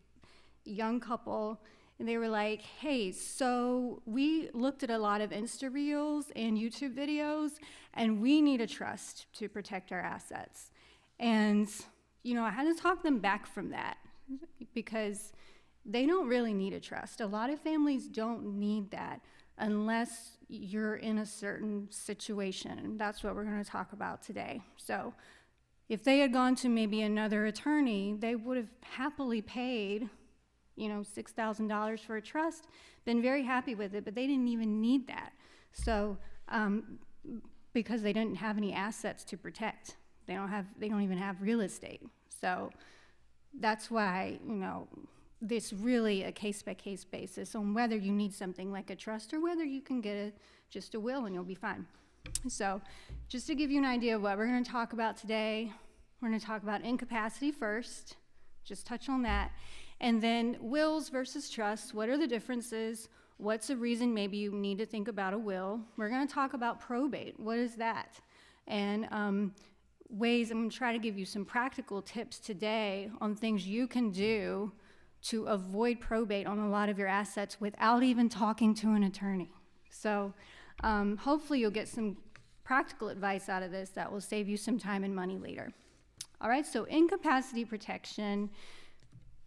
young couple, and they were like, hey, so we looked at a lot of Insta Reels and YouTube videos, and we need a trust to protect our assets. And, you know, I had to talk them back from that because they don't really need a trust. A lot of families don't need that unless you're in a certain situation. And that's what we're going to talk about today. So if they had gone to maybe another attorney, they would have happily paid, you know, $6,000 for a trust, been very happy with it, but they didn't even need that. So because they didn't have any assets to protect. They don't even have real estate. So that's why, you know, this really a case-by-case basis on whether you need something like a trust or whether you can get just a will and you'll be fine. So just to give you an idea of what we're going to talk about today, we're going to talk about incapacity first, just touch on that, and then wills versus trusts. What are the differences? What's the reason maybe you need to think about a will? We're going to talk about probate. What is that? And ways, I'm going to try to give you some practical tips today on things you can do to avoid probate on a lot of your assets without even talking to an attorney. So hopefully you'll get some practical advice out of this that will save you some time and money later. All right, so incapacity protection,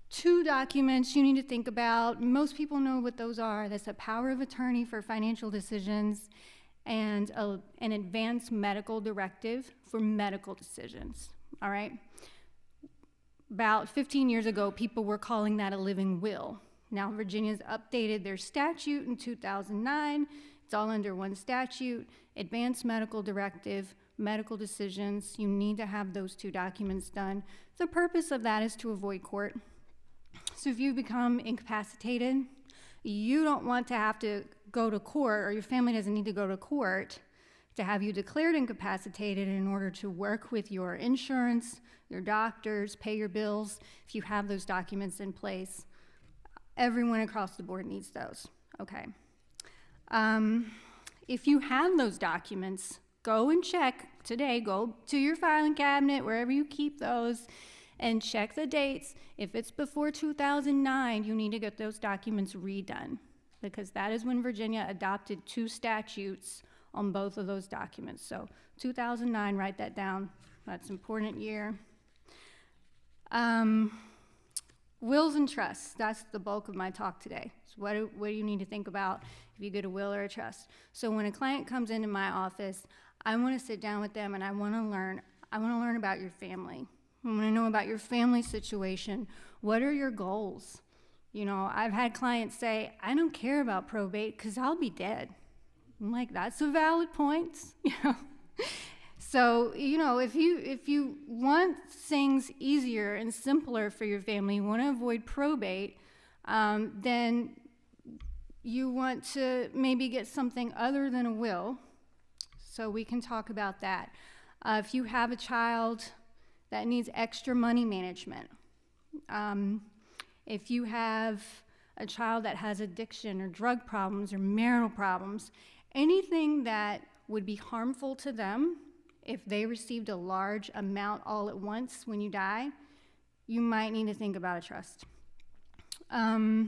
2 documents you need to think about. Most people know what those are. That's a power of attorney for financial decisions and an advanced medical directive for medical decisions, all right? About 15 years ago, people were calling that a living will. Now, Virginia's updated their statute in 2009. It's all under one statute, advanced medical directive, medical decisions. You need to have those 2 documents done. The purpose of that is to avoid court. So if you become incapacitated, you don't want to have to go to court, or your family doesn't need to go to court to have you declared incapacitated in order to work with your insurance, your doctors, pay your bills. If you have those documents in place, everyone across the board needs those, okay? If you have those documents, go and check today, go to your filing cabinet, wherever you keep those, and check the dates. If it's before 2009, you need to get those documents redone, because that is when Virginia adopted 2 statutes on both of those documents. So 2009, write that down. That's an important year. Wills and trusts, that's the bulk of my talk today. So what do you need to think about if you get a will or a trust? So when a client comes into my office, I want to sit down with them and I want to learn about your family. I want to know about your family situation. What are your goals? You know, I've had clients say, I don't care about probate because I'll be dead. I'm like, that's a valid point, you know. So, you know, if you want things easier and simpler for your family, you want to avoid probate, then you want to maybe get something other than a will. So we can talk about that. If you have a child that needs extra money management, if you have a child that has addiction or drug problems or marital problems, anything that would be harmful to them if they received a large amount all at once when you die, you might need to think about a trust. I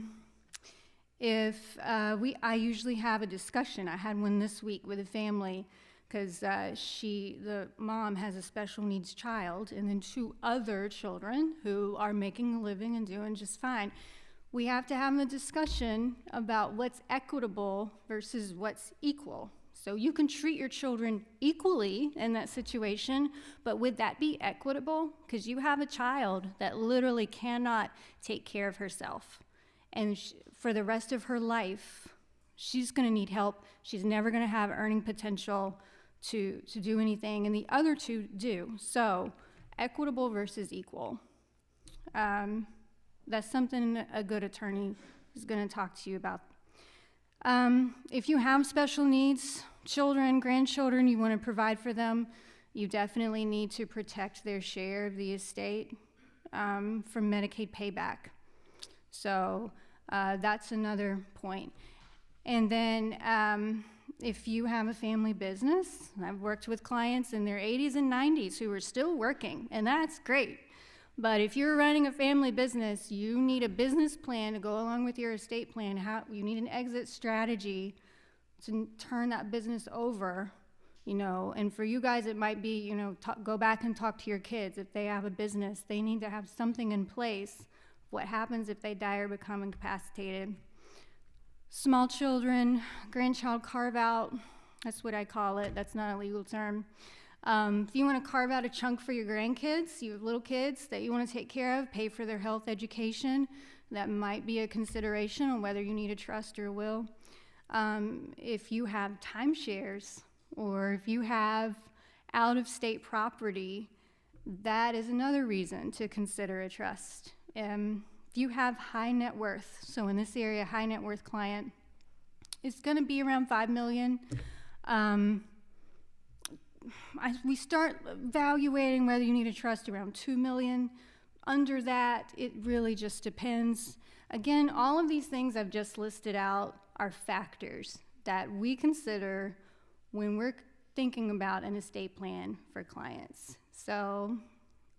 usually have a discussion. I had one this week with a family because the mom has a special needs child and then 2 other children who are making a living and doing just fine. We have to have a discussion about what's equitable versus what's equal. So you can treat your children equally in that situation, but would that be equitable? Because you have a child that literally cannot take care of herself. And for the rest of her life, she's going to need help. She's never going to have earning potential to do anything, and the other 2 do. So equitable versus equal. That's something a good attorney is going to talk to you about. If you have special needs, children, grandchildren, you want to provide for them, you definitely need to protect their share of the estate from Medicaid payback. So that's another point. And then if you have a family business, I've worked with clients in their 80s and 90s who are still working, and that's great. But if you're running a family business, you need a business plan to go along with your estate plan. You need an exit strategy to turn that business over, you know. And for you guys, it might be, you know, go back and talk to your kids. If they have a business, they need to have something in place. What happens if they die or become incapacitated? Small children, grandchild carve-out, that's what I call it. That's not a legal term. If you want to carve out a chunk for your grandkids, you have little kids that you want to take care of, pay for their health education, that might be a consideration on whether you need a trust or a will. If you have timeshares or if you have out-of-state property, that is another reason to consider a trust. If you have high net worth, so in this area, high net worth client, it's going to be around $5 million. We start evaluating whether you need a trust around $2 million. Under that, it really just depends. Again, all of these things I've just listed out are factors that we consider when we're thinking about an estate plan for clients. So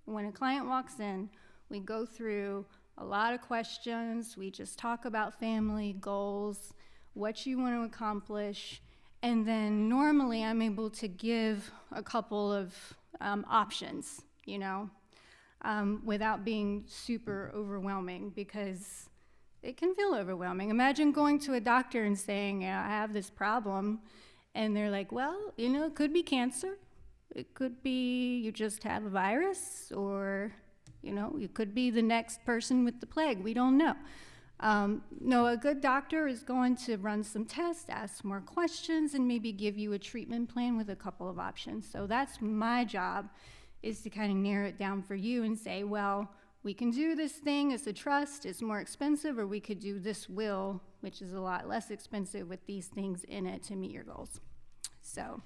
when a client walks in, we go through a lot of questions. We just talk about family goals, what you want to accomplish, and then normally I'm able to give a couple of options, you know, without being super overwhelming, because it can feel overwhelming. Imagine going to a doctor and saying, I have this problem, and they're like, well, you know, it could be cancer. It could be you just have a virus, or, you know, you could be the next person with the plague. We don't know. No, a good doctor is going to run some tests, ask more questions, and maybe give you a treatment plan with a couple of options. So that's my job, is to kind of narrow it down for you and say, well, we can do this thing as a trust, it's more expensive, or we could do this will, which is a lot less expensive with these things in it to meet your goals. So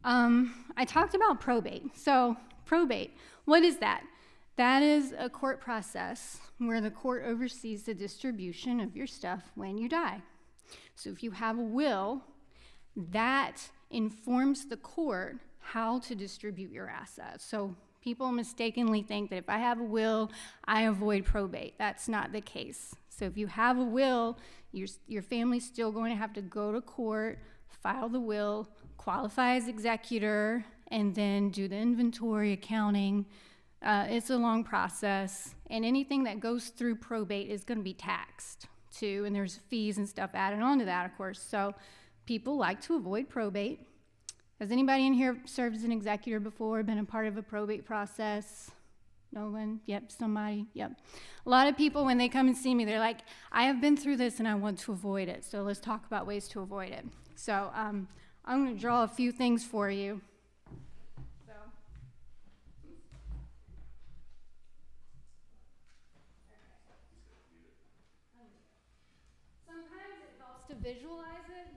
I talked about probate. So probate, what is that? That is a court process where the court oversees the distribution of your stuff when you die. So if you have a will, that informs the court how to distribute your assets. So people mistakenly think that if I have a will, I avoid probate. That's not the case. So if you have a will, your family's still going to have to go to court, file the will, qualify as executor, and then do the inventory, accounting. It's a long process, and anything that goes through probate is going to be taxed too, and there's fees and stuff added on to that, of course. So people like to avoid probate. Has anybody in here served as an executor before, been a part of a probate process? No one? Yep, somebody, yep. A lot of people, when they come and see me, they're like, I have been through this and I want to avoid it. So let's talk about ways to avoid it. So I'm going to draw a few things for you. So. Sometimes it helps to visualize it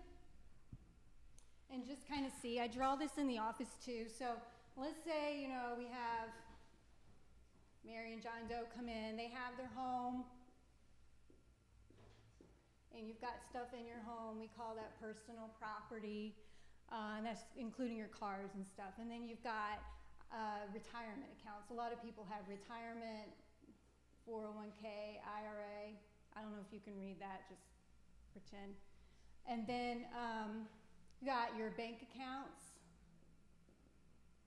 and just kind of see. I draw this in the office too. So let's say, you know, we have Mary and John Doe come in, they have their home, and you've got stuff in your home, we call that personal property, and that's including your cars and stuff. And then you've got retirement accounts. A lot of people have retirement, 401k, IRA. I don't know if you can read that, just pretend. And then you got your bank accounts.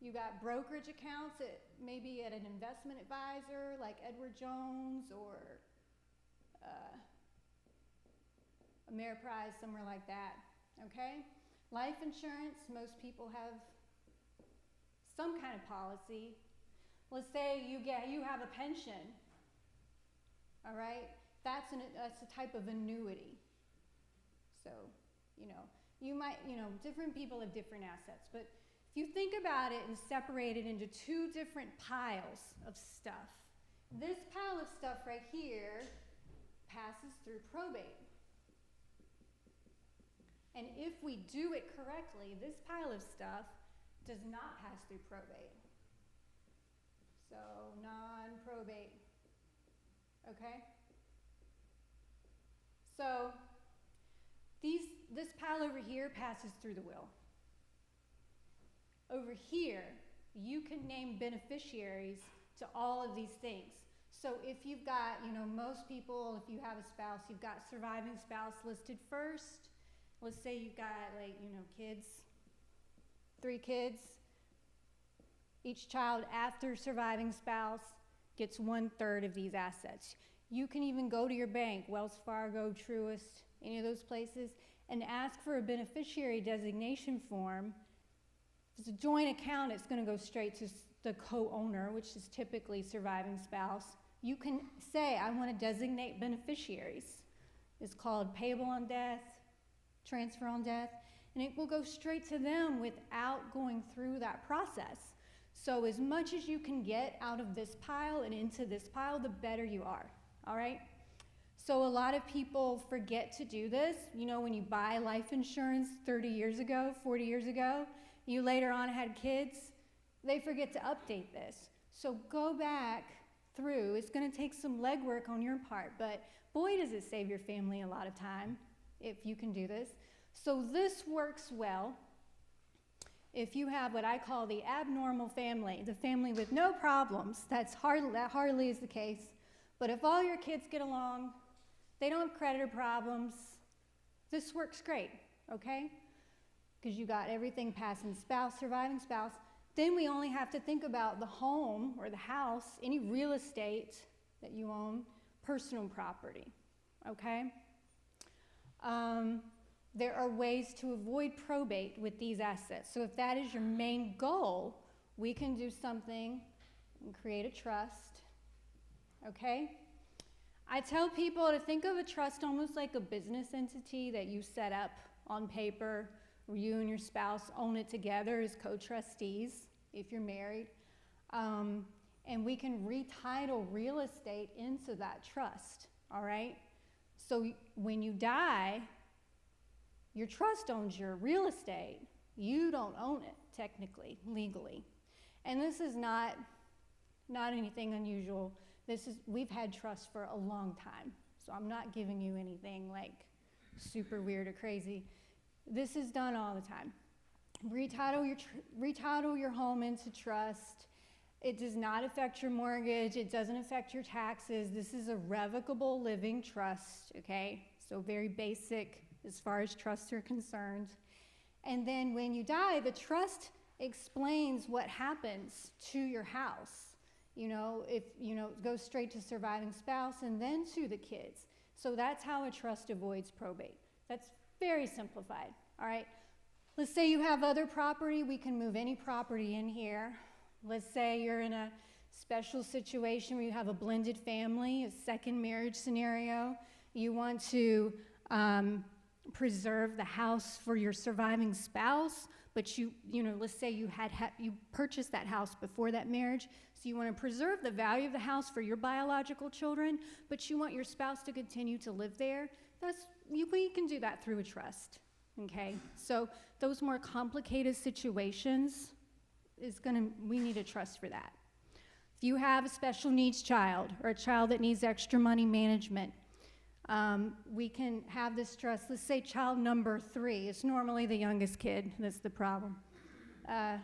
You got brokerage accounts maybe at an investment advisor like Edward Jones or Ameriprise, somewhere like that, okay? Life insurance, most people have some kind of policy. Let's say you have a pension, all right? That's a type of annuity. So, you know, different people have different assets, but if you think about it and separate it into two different piles of stuff, this pile of stuff right here passes through probate. And if we do it correctly, this pile of stuff does not pass through probate. So non-probate, okay? So this pile over here passes through the will. Over here, you can name beneficiaries to all of these things. So if you've got, you know, most people, if you have a spouse, you've got surviving spouse listed first. Let's say you've got, like, you know, kids, 3 kids. Each child after surviving spouse gets 1/3 of these assets. You can even go to your bank, Wells Fargo, Truist, any of those places, and ask for a beneficiary designation form. If it's a joint account, it's going to go straight to the co-owner, which is typically surviving spouse. You can say, I want to designate beneficiaries. It's called payable on death, transfer on death, and it will go straight to them without going through that process. So as much as you can get out of this pile and into this pile, the better you are, all right? So a lot of people forget to do this. You know, when you buy life insurance 30 years ago, 40 years ago, you later on had kids, they forget to update this. So go back through. It's going to take some legwork on your part, but boy, does it save your family a lot of time if you can do this. So this works well if you have what I call the abnormal family, the family with no problems. That hardly is the case. But if all your kids get along, they don't have creditor problems, this works great, okay? Because you got everything passing spouse, surviving spouse. Then we only have to think about the home or the house, any real estate that you own, personal property, okay? There are ways to avoid probate with these assets. So if that is your main goal, we can do something and create a trust, okay? I tell people to think of a trust almost like a business entity that you set up on paper, where you and your spouse own it together as co-trustees if you're married. And we can retitle real estate into that trust, all right? So when you die, your trust owns your real estate. You don't own it, technically, legally. And this is not anything unusual. We've had trust for a long time, so I'm not giving you anything like super weird or crazy. This is done all the time. Retitle your home into trust. It does not affect your mortgage. It doesn't affect your taxes. This is a revocable living trust, okay? So very basic as far as trusts are concerned. And then when you die, the trust explains what happens to your house. You know, if, you know, it goes straight to surviving spouse and then to the kids. So that's how a trust avoids probate. That's very simplified, all right? Let's say you have other property, we can move any property in here. Let's say you're in a special situation where you have a blended family, a second marriage scenario. You want to preserve the house for your surviving spouse, but you know, let's say you you purchased that house before that marriage, so you want to preserve the value of the house for your biological children, but you want your spouse to continue to live there. We can do that through a trust, okay? So those more complicated situations we need a trust for that. If you have a special needs child or a child that needs extra money management, we can have this trust. Let's say child number 3. It's normally the youngest kid that's the problem. 1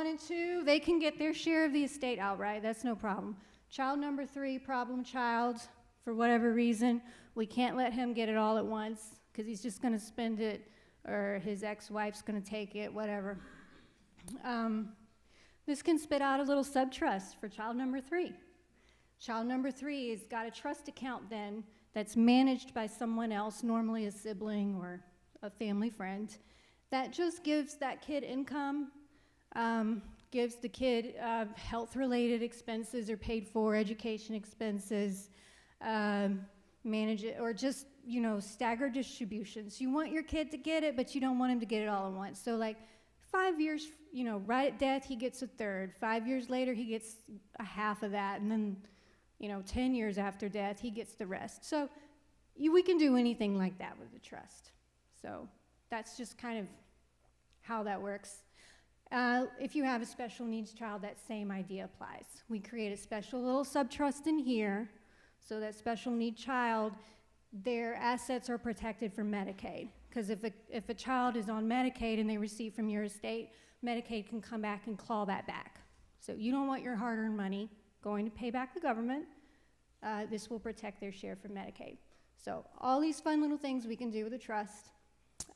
and 2, they can get their share of the estate outright. That's no problem. Child number 3, problem child, for whatever reason, we can't let him get it all at once because he's just going to spend it, or his ex-wife's going to take it, whatever. This can spit out a little sub-trust for child number 3. Child number 3 has got a trust account then that's managed by someone else, normally a sibling or a family friend, that just gives that kid income, gives the kid health-related expenses are paid for, education expenses, manage it, or just, you know, staggered distributions. You want your kid to get it, but you don't want him to get it all at once. So like 5 years, you know, right at death, he gets a third. 5 years later, he gets a half of that, and then, you know, 10 years after death, he gets the rest. So we can do anything like that with the trust. So that's just kind of how that works. If you have a special needs child, that same idea applies. We create a special little sub-trust in here, so that special need child, their assets are protected from Medicaid. Because if a child is on Medicaid and they receive from your estate, Medicaid can come back and claw that back. So you don't want your hard-earned money going to pay back the government. This will protect their share from Medicaid. So all these fun little things we can do with a trust.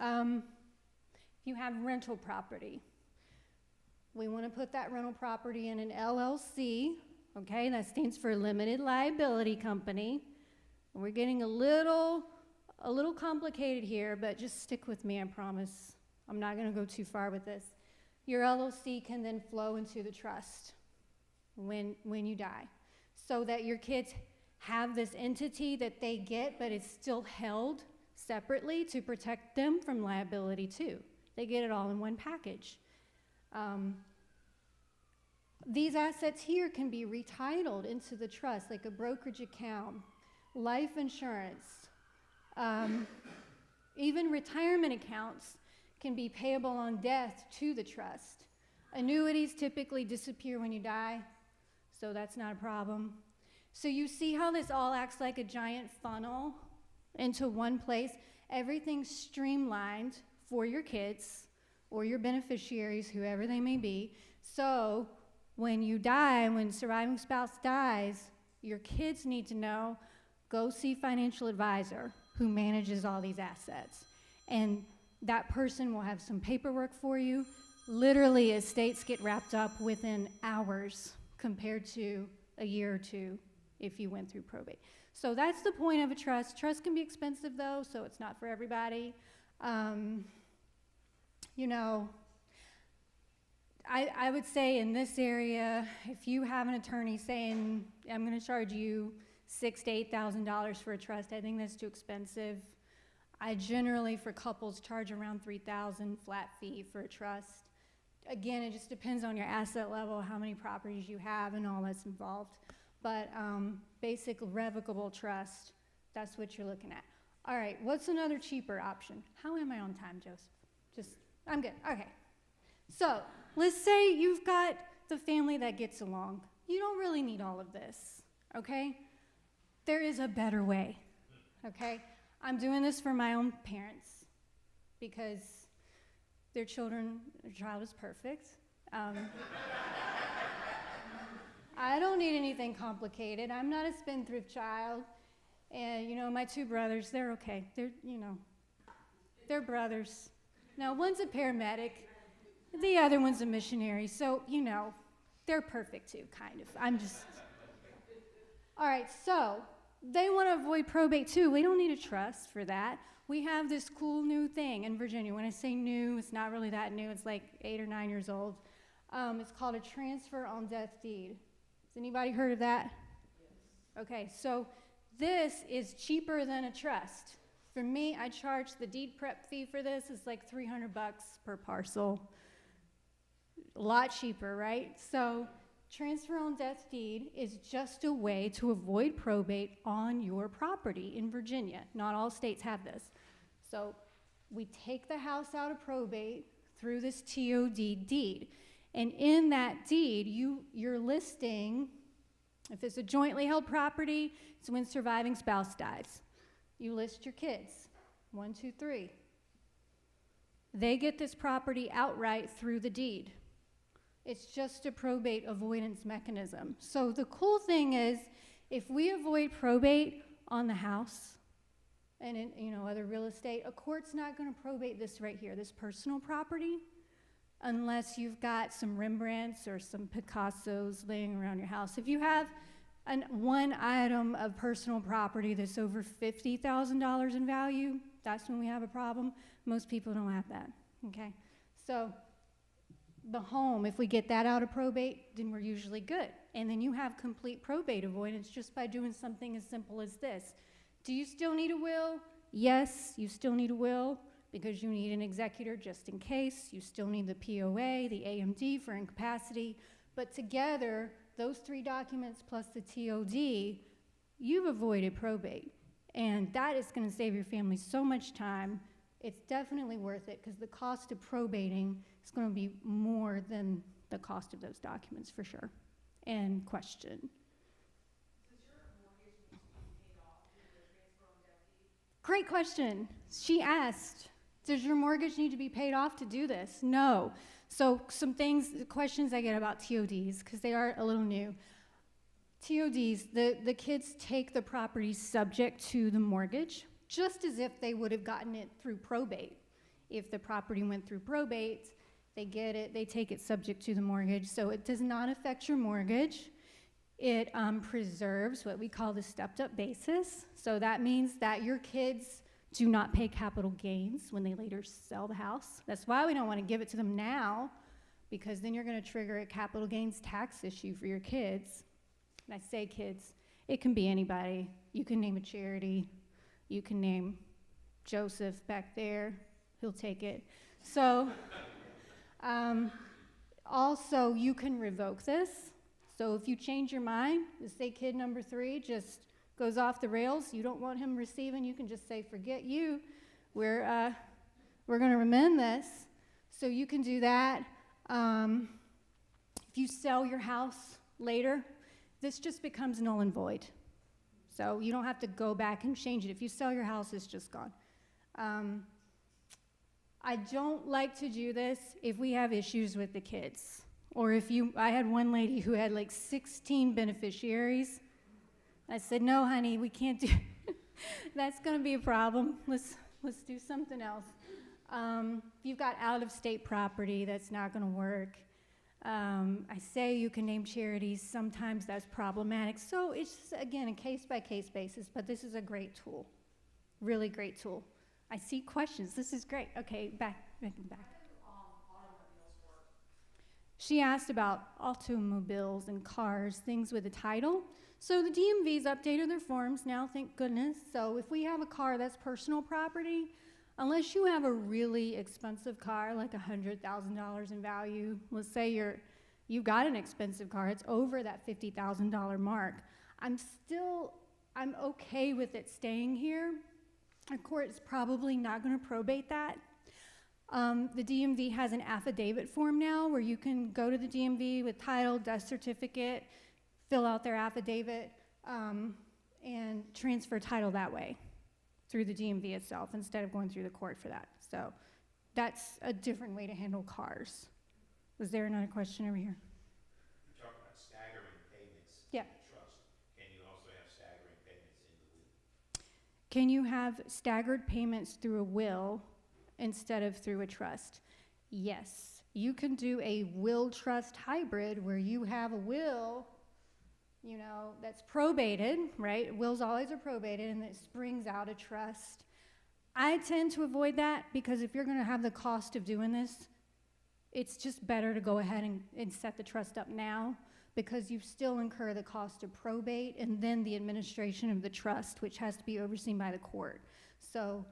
You have rental property. We want to put that rental property in an LLC, okay? That stands for Limited Liability Company. We're getting a little complicated here, but just stick with me, I promise. I'm not going to go too far with this. Your LLC can then flow into the trust when you die, so that your kids have this entity that they get, but it's still held separately to protect them from liability too. They get it all in one package. These assets here can be retitled into the trust, like a brokerage account, life insurance, even retirement accounts can be payable on death to the trust. Annuities typically disappear when you die, so that's not a problem. So you see how this all acts like a giant funnel into one place? Everything's streamlined for your kids or your beneficiaries, whoever they may be. So when you die, when surviving spouse dies, your kids need to know, go see financial advisor who manages all these assets. And that person will have some paperwork for you. Literally, estates get wrapped up within hours compared to a year or two if you went through probate. So that's the point of a trust. Trust can be expensive though, so it's not for everybody. You know, I would say in this area, if you have an attorney saying, I'm going to charge you $6,000 to $8,000 for a trust, I think that's too expensive. I generally, for couples, charge around $3,000 flat fee for a trust. Again, it just depends on your asset level, how many properties you have, and all that's involved. But basic revocable trust, that's what you're looking at. All right, what's another cheaper option? How am I on time, Joseph? I'm good, okay. So, let's say you've got the family that gets along. You don't really need all of this, okay? There is a better way, okay? I'm doing this for my own parents because their child is perfect. I don't need anything complicated. I'm not a spendthrift child. And, you know, my 2 brothers, they're okay. They're brothers. Now, one's a paramedic. The other one's a missionary. So, you know, they're perfect too, kind of. All right, so they want to avoid probate too. We don't need a trust for that. We have this cool new thing in Virginia. When I say new, it's not really that new. It's like 8 or 9 years old. It's called a transfer on death deed. Has anybody heard of that? Yes. Okay, so this is cheaper than a trust. For me, I charge the deed prep fee for this. It's like $300 per parcel. A lot cheaper, right? So transfer on death deed is just a way to avoid probate on your property in Virginia. Not all states have this. So we take the house out of probate through this TOD deed. And in that deed, you're listing, if it's a jointly held property, it's when surviving spouse dies. You list your kids, 1, 2, 3. They get this property outright through the deed. It's just a probate avoidance mechanism. So the cool thing is, if we avoid probate on the house and in other real estate, a court's not going to probate this right here, this personal property, unless you've got some Rembrandts or some Picassos laying around your house. If you have one item of personal property that's over $50,000 in value, that's when we have a problem. Most people don't have that, okay? So the home, if we get that out of probate, then we're usually good. And then you have complete probate avoidance just by doing something as simple as this. Do you still need a will? Yes, you still need a will because you need an executor just in case. You still need the POA, the AMD for incapacity. But together, those 3 documents plus the TOD, you've avoided probate. And that is going to save your family so much time. It's definitely worth it because the cost of probating is going to be more than the cost of those documents for sure. And question. Does your mortgage need to be paid off through the transfer on death deed? Great question. She asked, does your mortgage need to be paid off to do this? No. So some questions I get about TODs, because they are a little new. TODs, the kids take the property subject to the mortgage, just as if they would have gotten it through probate. If the property went through probate, they get it, they take it subject to the mortgage, so it does not affect your mortgage. It preserves what we call the stepped-up basis, so that means that your kids do not pay capital gains when they later sell the house. That's why we don't want to give it to them now, because then you're going to trigger a capital gains tax issue for your kids. And I say kids, it can be anybody. You can name a charity. You can name Joseph back there. He'll take it. So also, you can revoke this. So if you change your mind, say kid number 3 just goes off the rails, you don't want him receiving, you can just say, forget you, we're going to amend this. So you can do that. If you sell your house later, this just becomes null and void. So you don't have to go back and change it. If you sell your house, it's just gone. I don't like to do this if we have issues with the kids. Or I had one lady who had like 16 beneficiaries. I said, no, honey, we can't do that's going to be a problem. Let's do something else. If you've got out-of-state property, that's not going to work. I say you can name charities. Sometimes that's problematic. So it's just, again, a case-by-case basis, but this is a great tool, really great tool. I see questions. This is great. Okay, back. She asked about automobiles and cars, things with a title. So the DMV's updated their forms now, thank goodness. So if we have a car that's personal property, unless you have a really expensive car, like $100,000 in value, let's say you've got an expensive car, it's over that $50,000 mark, I'm okay with it staying here. A court is probably not going to probate that. The DMV has an affidavit form now where you can go to the DMV with title, death certificate, fill out their affidavit, and transfer title that way through the DMV itself instead of going through the court for that. So that's a different way to handle cars. Was there another question over here? You're talking about staggering payments Yeah. in the trust. Can you also have staggering payments in the will? Can you have staggered payments through a will instead of through a trust? Yes. You can do a will trust hybrid where you have a will you know, that's probated, right? Wills always are probated, and it springs out a trust. I tend to avoid that because if you're going to have the cost of doing this, it's just better to go ahead and set the trust up now, because you still incur the cost of probate and then the administration of the trust, which has to be overseen by the court. So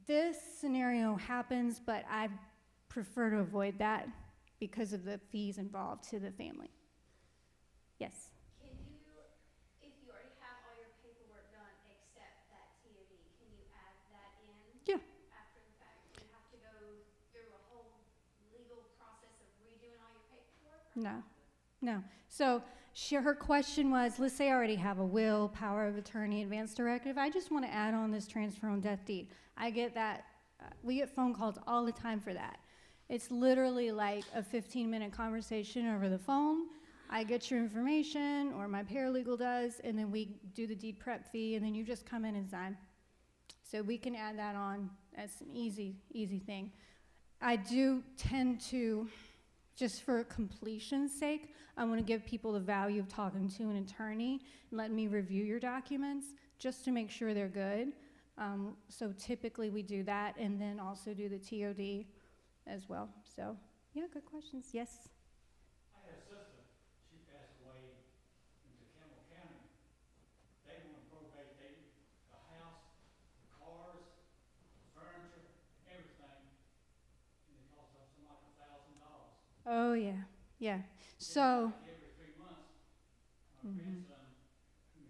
this scenario happens, but I prefer to avoid that because of the fees involved to the family. Yes? Can you, if you already have all your paperwork done except that TOD, can you add that in? Yeah. After the fact? Do you have to go through a whole legal process of redoing all your paperwork? No, no. So her question was, let's say I already have a will, power of attorney, advance directive. I just want to add on this transfer on death deed. I get that. We get phone calls all the time for that. It's literally like a 15-minute conversation over the phone. I get your information, or my paralegal does, and then we do the deed prep fee, and then you just come in and sign. So we can add that on. That's an easy thing. I do tend to, just for completion's sake, I want to give people the value of talking to an attorney and letting me review your documents just to make sure they're good. So typically we do that, and then also do the TOD as well. So, yeah, good questions. Yes? I had a sister, she passed away into Campbell County. They want to probate the house, the cars, the furniture, everything, and it cost us something like $1,000. Oh, yeah, yeah. So, Every 3 months, my grandson,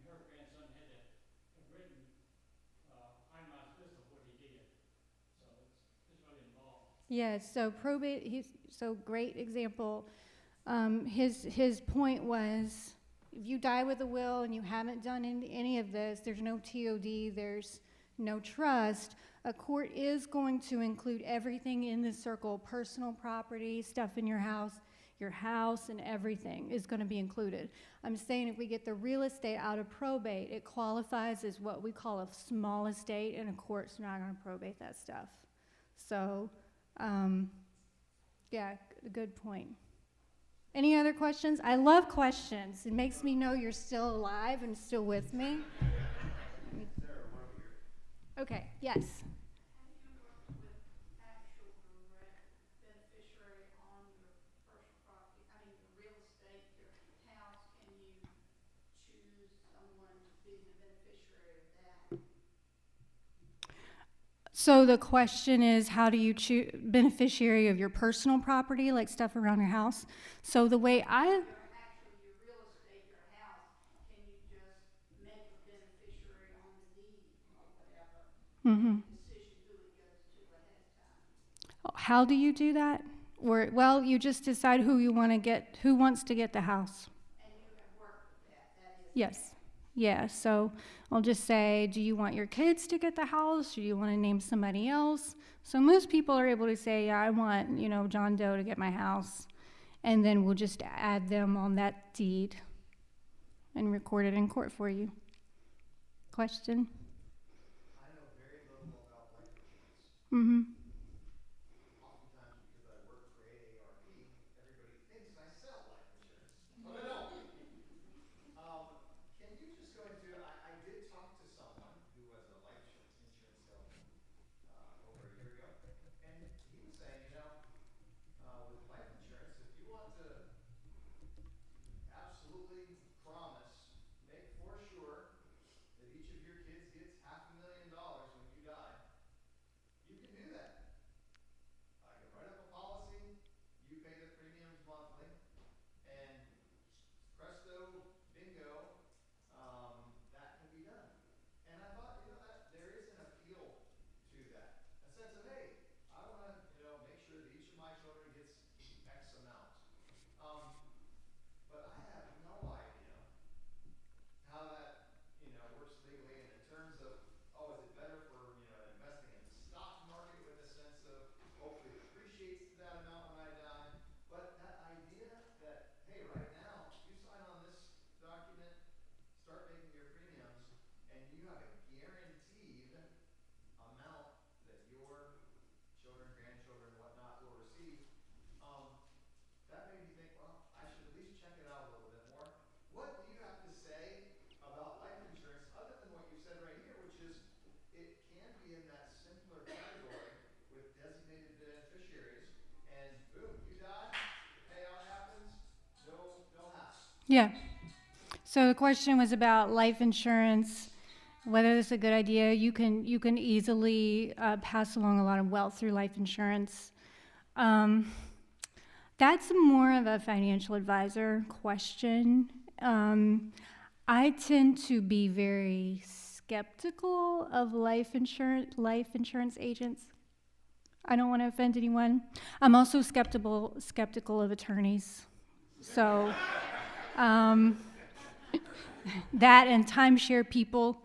her grandson had to have written itemized list of what he did. So it's really involved. yeah, so probate, so great example. His point was, if you die with a will and you haven't done any of this, there's no TOD, there's no trust, a court is going to include everything in this circle, personal property, stuff in your house and everything is going to be included. I'm saying if we get the real estate out of probate, it qualifies as what we call a small estate, and a court's not going to probate that stuff. So, yeah, good point. Any other questions? I love questions. It makes me know you're still alive and still with me. Okay, yes. Have you worked with actual direct beneficiary on your personal property, I mean, your real estate, your house? Can you choose someone to be the beneficiary of that? So the question is, how do you choose beneficiary of your personal property, like stuff around your house? So the way Your real estate, your house, can you just make a beneficiary on the deed or whatever? Decision who it goes to ahead of time. how do you do that? Or, well, you just decide who you want to get, who wants to get the house. And you have worked with that is. Yes. Yeah, so I'll just say, do you want your kids to get the house? Or do you want to name somebody else? So most people are able to say, yeah, I want, John Doe to get my house. And then we'll just add them on that deed and record it in court for you. Question? I know very little about life insurance. Oftentimes, because I work for AARP, everybody thinks I sell life insurance, but I don't. Can you just go into, I did talk to someone who was a life insurance salesman over a year ago, and he was saying, with life insurance, if you want to absolutely promise, make for sure that each of your kids gets $500,000 when you die, you can do that. I can write up a policy, you pay the premiums monthly, and presto, bingo, that can be done. And I thought, that there is an appeal to that. A sense of, hey, I want to, make sure that each of my children gets X amount. But I have no idea how that, works legally, and in terms of, is it better for, investing in the stock market with a sense of hopefully it appreciates to that amount when I die. But that idea that, hey, right now, you sign on this document, start making your premiums, and you have a guaranteed amount that your children, grandchildren, whatnot will receive, that made me think, well, I should at least check it out a little bit more. What do you have to say Yeah. So the question was about life insurance, whether this is a good idea. You can easily pass along a lot of wealth through life insurance. That's more of a financial advisor question. I tend to be very skeptical of life insurance agents. I don't want to offend anyone. I'm also skeptical of attorneys. So that and timeshare people,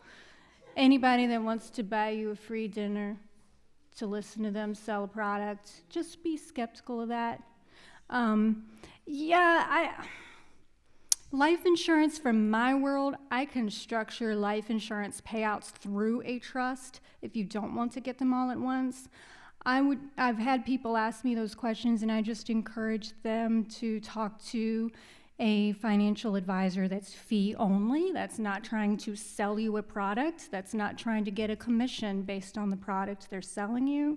anybody that wants to buy you a free dinner to listen to them sell a product, just be skeptical of that. Life insurance from my world, I can structure life insurance payouts through a trust if you don't want to get them all at once. I've had people ask me those questions, and I just encourage them to talk to a financial advisor that's fee only, that's not trying to sell you a product, that's not trying to get a commission based on the product they're selling you.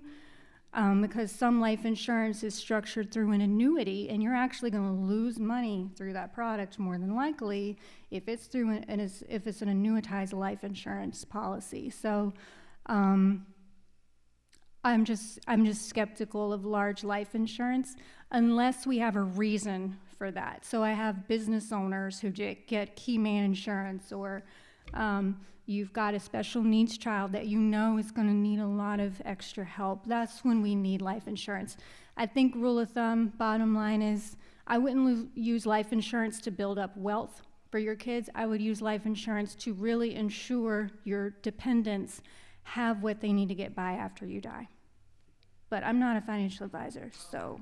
Because some life insurance is structured through an annuity, and you're actually going to lose money through that product more than likely if it's through if it's an annuitized life insurance policy. So I'm just skeptical of large life insurance unless we have a reason for that. So I have business owners who get key man insurance, or you've got a special needs child that you know is going to need a lot of extra help. That's when we need life insurance. I think rule of thumb, bottom line is, I wouldn't use life insurance to build up wealth for your kids. I would use life insurance to really ensure your dependents have what they need to get by after you die. But I'm not a financial advisor, so.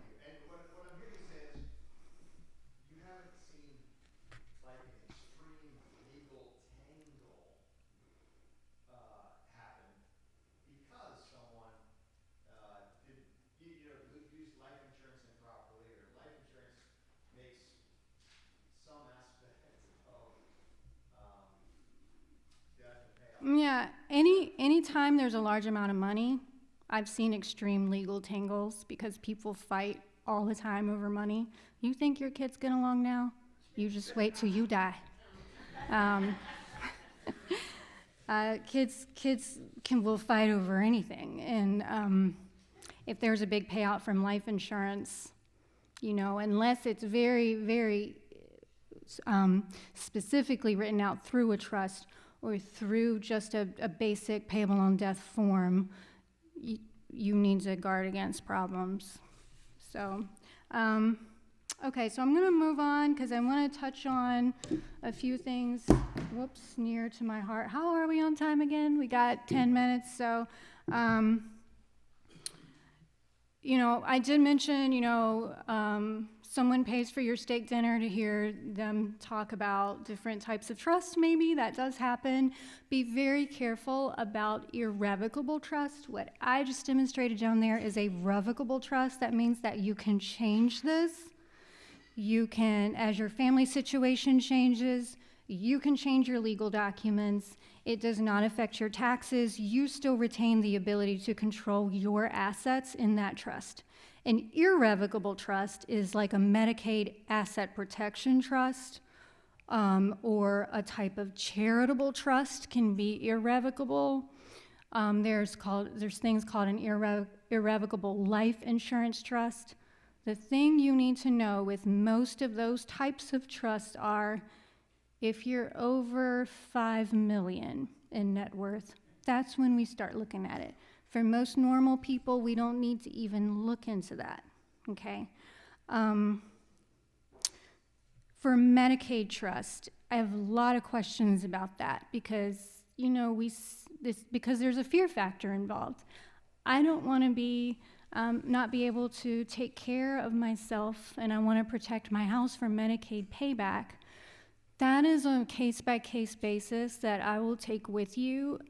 Yeah, anytime there's a large amount of money, I've seen extreme legal tangles because people fight all the time over money. You think your kids get along now? You just wait till you die. Kids will fight over anything, and if there's a big payout from life insurance, unless it's very, very specifically written out through a trust or through just a basic payable on death form, you need to guard against problems. So, okay, so I'm going to move on because I want to touch on a few things, near to my heart. How are we on time again? We got 10 minutes, so, I did mention, someone pays for your steak dinner to hear them talk about different types of trust. Maybe that does happen. Be very careful about irrevocable trust. What I just demonstrated down there is a revocable trust. That means that you can change this. You can, as your family situation changes, you can change your legal documents. It does not affect your taxes. You still retain the ability to control your assets in that trust. An irrevocable trust is like a Medicaid asset protection trust, or a type of charitable trust can be irrevocable. There's things called an irrevocable life insurance trust. The thing you need to know with most of those types of trusts are, if you're over $5 million in net worth, that's when we start looking at it. For most normal people, we don't need to even look into that, okay? For Medicaid trust, I have a lot of questions about that because, because there's a fear factor involved. I don't want to be, not be able to take care of myself, and I want to protect my house from Medicaid payback. That is a case-by-case basis that I will take with you.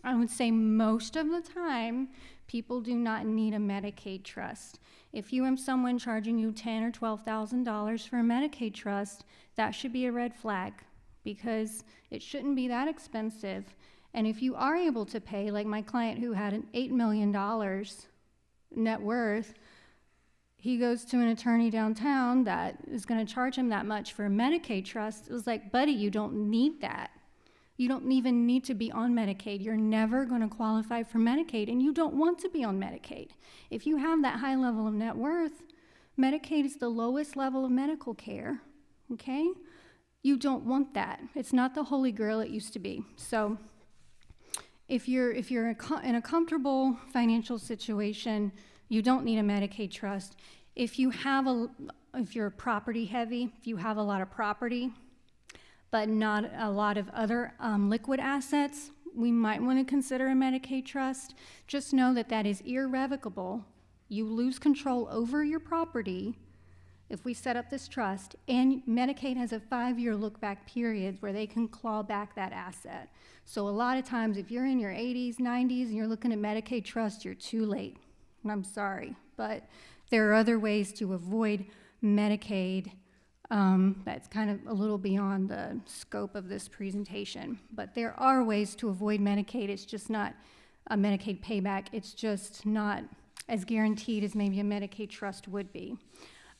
I would say most of the time, people do not need a Medicaid trust. If you have someone charging you $10,000 or $12,000 for a Medicaid trust, that should be a red flag because it shouldn't be that expensive. And if you are able to pay, like my client who had an $8 million net worth, he goes to an attorney downtown that is going to charge him that much for a Medicaid trust. It was like, buddy, you don't need that. You don't even need to be on Medicaid. You're never going to qualify for Medicaid, and you don't want to be on Medicaid. If you have that high level of net worth, Medicaid is the lowest level of medical care, okay? You don't want that. It's not the holy grail it used to be. So if you're in a comfortable financial situation, you don't need a Medicaid trust. If you're property heavy, if you have a lot of property, but not a lot of other liquid assets, we might want to consider a Medicaid trust. Just know that that is irrevocable. You lose control over your property if we set up this trust, and Medicaid has a 5-year look-back period where they can claw back that asset. So a lot of times, if you're in your 80s, 90s, and you're looking at Medicaid trust, you're too late. And I'm sorry, but there are other ways to avoid Medicaid. That's kind of a little beyond the scope of this presentation. But there are ways to avoid Medicaid. It's just not a Medicaid payback. It's just not as guaranteed as maybe a Medicaid trust would be.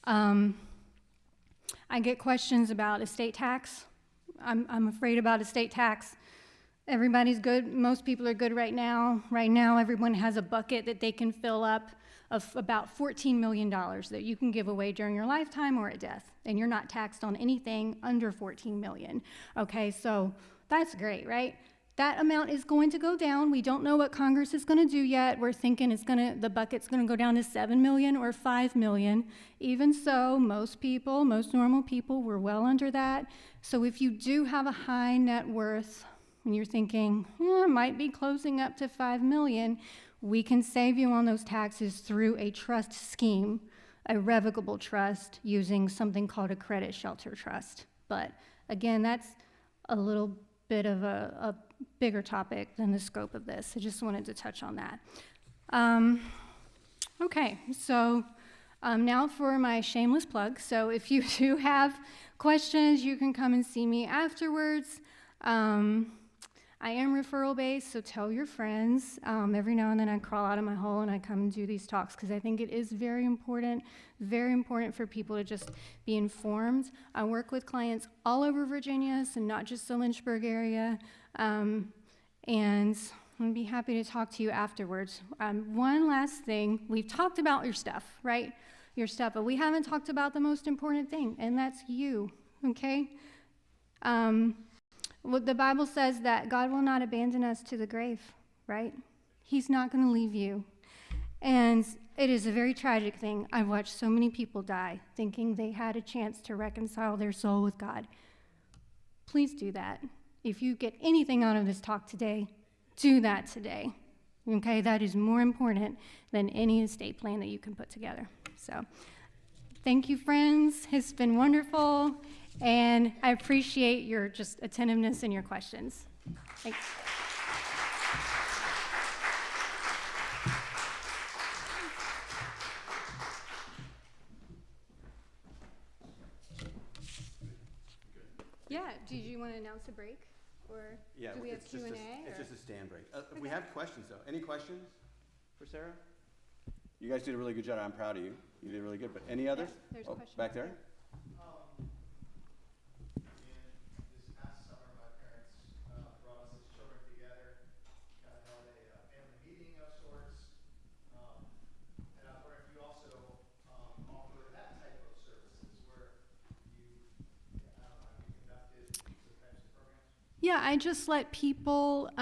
I get questions about estate tax. I'm afraid about estate tax. Everybody's good. Most people are good right now. Right now, everyone has a bucket that they can fill up of about $14 million that you can give away during your lifetime or at death, and you're not taxed on anything under $14 million. Okay, so that's great, right? That amount is going to go down. We don't know what Congress is going to do yet. We're thinking the bucket's going to go down to 7 million or 5 million. Even so, most normal people, were well under that. So if you do have a high net worth, and you're thinking, it might be closing up to 5 million, we can save you on those taxes through a trust scheme, a revocable trust, using something called a credit shelter trust. But again, that's a little bit of a bigger topic than the scope of this. I just wanted to touch on that. Okay, so now for my shameless plug. So if you do have questions, you can come and see me afterwards. I am referral based, so tell your friends. Every now and then I crawl out of my hole and I come and do these talks because I think it is very important for people to just be informed. I work with clients all over Virginia, so not just the Lynchburg area, and I'd be happy to talk to you afterwards. One last thing, we've talked about your stuff, right? Your stuff, but we haven't talked about the most important thing, and that's you, okay? Well, the Bible says that God will not abandon us to the grave, right? He's not going to leave you. And it is a very tragic thing. I've watched so many people die thinking they had a chance to reconcile their soul with God. Please do that. If you get anything out of this talk today, do that today. Okay, that is more important than any estate plan that you can put together. So, thank you, friends. It's been wonderful. And I appreciate your just attentiveness and your questions. Thanks. Yeah, did you want to announce a break? Or Yeah, do we have it's Q&A? It's just a stand break. We have questions, though. Any questions for Sara? You guys did a really good job. I'm proud of you. You did really good. But any others? Yeah, there's a question back there? This past summer, my parents brought us as children together, kind of held a family meeting of sorts. And I was wondering if you also offer that type of services where you, I don't know, have you conducted these types of programs? Yeah, I just let people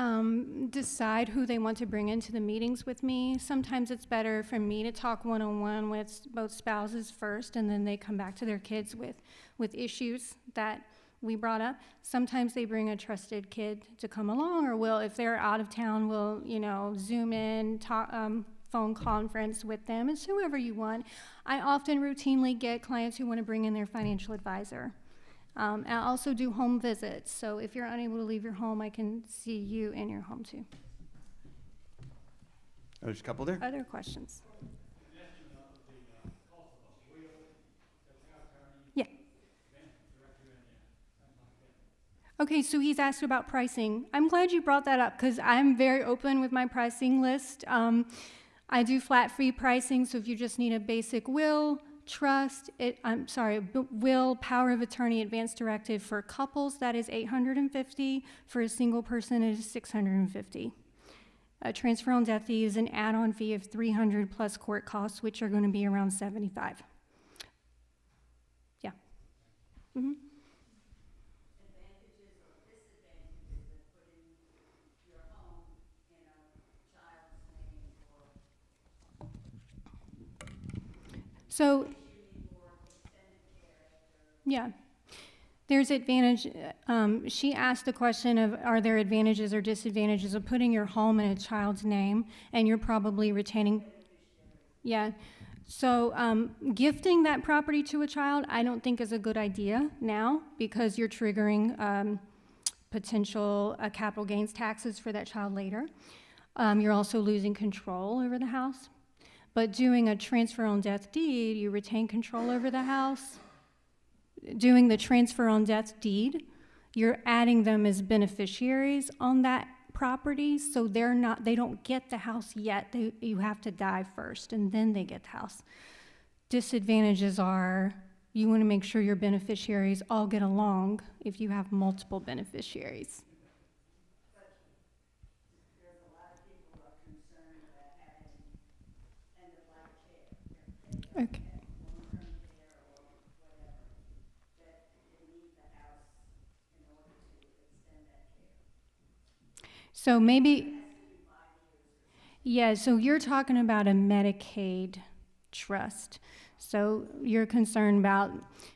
decide who they want to bring into the meetings with me. Sometimes it's better for me to talk one-on-one with both spouses first, and then they come back to their kids with issues that we brought up. Sometimes they bring a trusted kid to come along, or if they're out of town, we'll, Zoom in, talk, phone conference with them. It's whoever you want. I often routinely get clients who want to bring in their financial advisor. I also do home visits, so if you're unable to leave your home, I can see you in your home too. There's a couple there. Other questions? Yeah. Okay, so he's asked about pricing. I'm glad you brought that up because I'm very open with my pricing list. I do flat fee pricing, so if you just need a basic will, trust, will, power of attorney, advance directive for couples, that is $850. For a single person, it is $650. A transfer on death deed is an add-on fee of $300 plus court costs, which are going to be around $75. Yeah. Mm-hmm. Advantages or disadvantages of putting your home in a child's name, or So, you need more extended care after? yeah. There's advantage, she asked the question of, are there advantages or disadvantages of putting your home in a child's name, and you're probably retaining, yeah. So gifting that property to a child, I don't think is a good idea now, because you're triggering potential capital gains taxes for that child later. You're also losing control over the house. But doing a transfer on death deed, you retain control over the house. Doing the transfer on death deed, you're adding them as beneficiaries on that property, so they don't get the house yet. You have to die first, and then they get the house. Disadvantages are you want to make sure your beneficiaries all get along if you have multiple beneficiaries. But there's a lot of people who are concerned about having end-of-life care. Okay. Long-term care or whatever, that they need the house in order to extend that care. So maybe, yeah, so you're talking about a Medicaid trust. So you're concerned about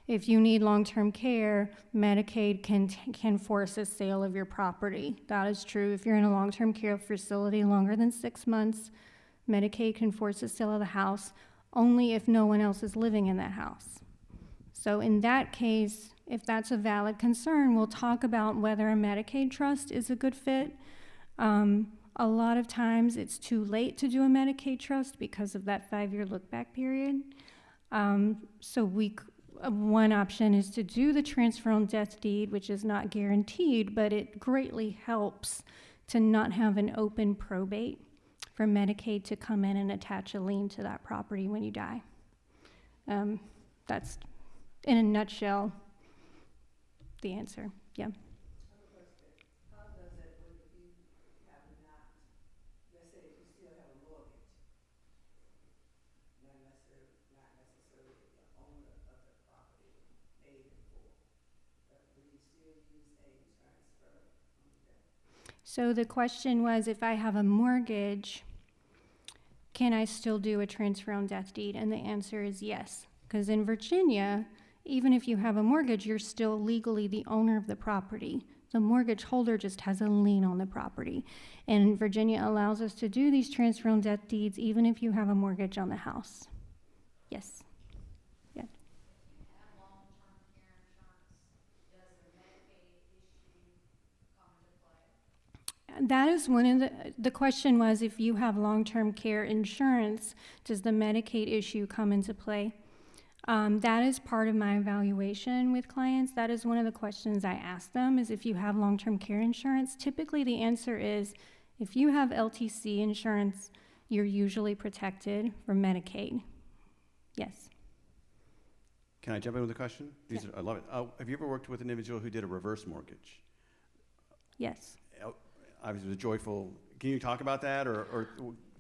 if you need long-term care, Medicaid can force a sale of your property. That is true. If you're in a long-term care facility longer than 6 months, Medicaid can force a sale of the house only if no one else is living in that house. So in that case, if that's a valid concern, we'll talk about whether a Medicaid trust is a good fit. A lot of times it's too late to do a Medicaid trust because of that 5-year look-back period. So one option is to do the transfer on death deed, which is not guaranteed, but it greatly helps to not have an open probate for Medicaid to come in and attach a lien to that property when you die. That's, in a nutshell, the answer. Yeah. How does it when you have not, let's say if you still have a mortgage, not necessarily the owner of the property paid in full, but will you still use a transfer on death? So the question was, if I have a mortgage, can I still do a transfer on death deed? And the answer is yes. Because in Virginia, even if you have a mortgage, you're still legally the owner of the property. The mortgage holder just has a lien on the property. And Virginia allows us to do these transfer on death deeds even if you have a mortgage on the house. Yes. Yeah. Have long-term care insurance, does the Medicaid issue come into play? That is one of the question was, if you have long-term care insurance, does the Medicaid issue come into play? That is part of my evaluation with clients. That is one of the questions I ask them, is if you have long-term care insurance. Typically the answer is, if you have LTC insurance, you're usually protected from Medicaid. Yes. Can I jump in with a question? Yeah. I love it. Have you ever worked with an individual who did a reverse mortgage? Yes. I was joyful. Can you talk about that, or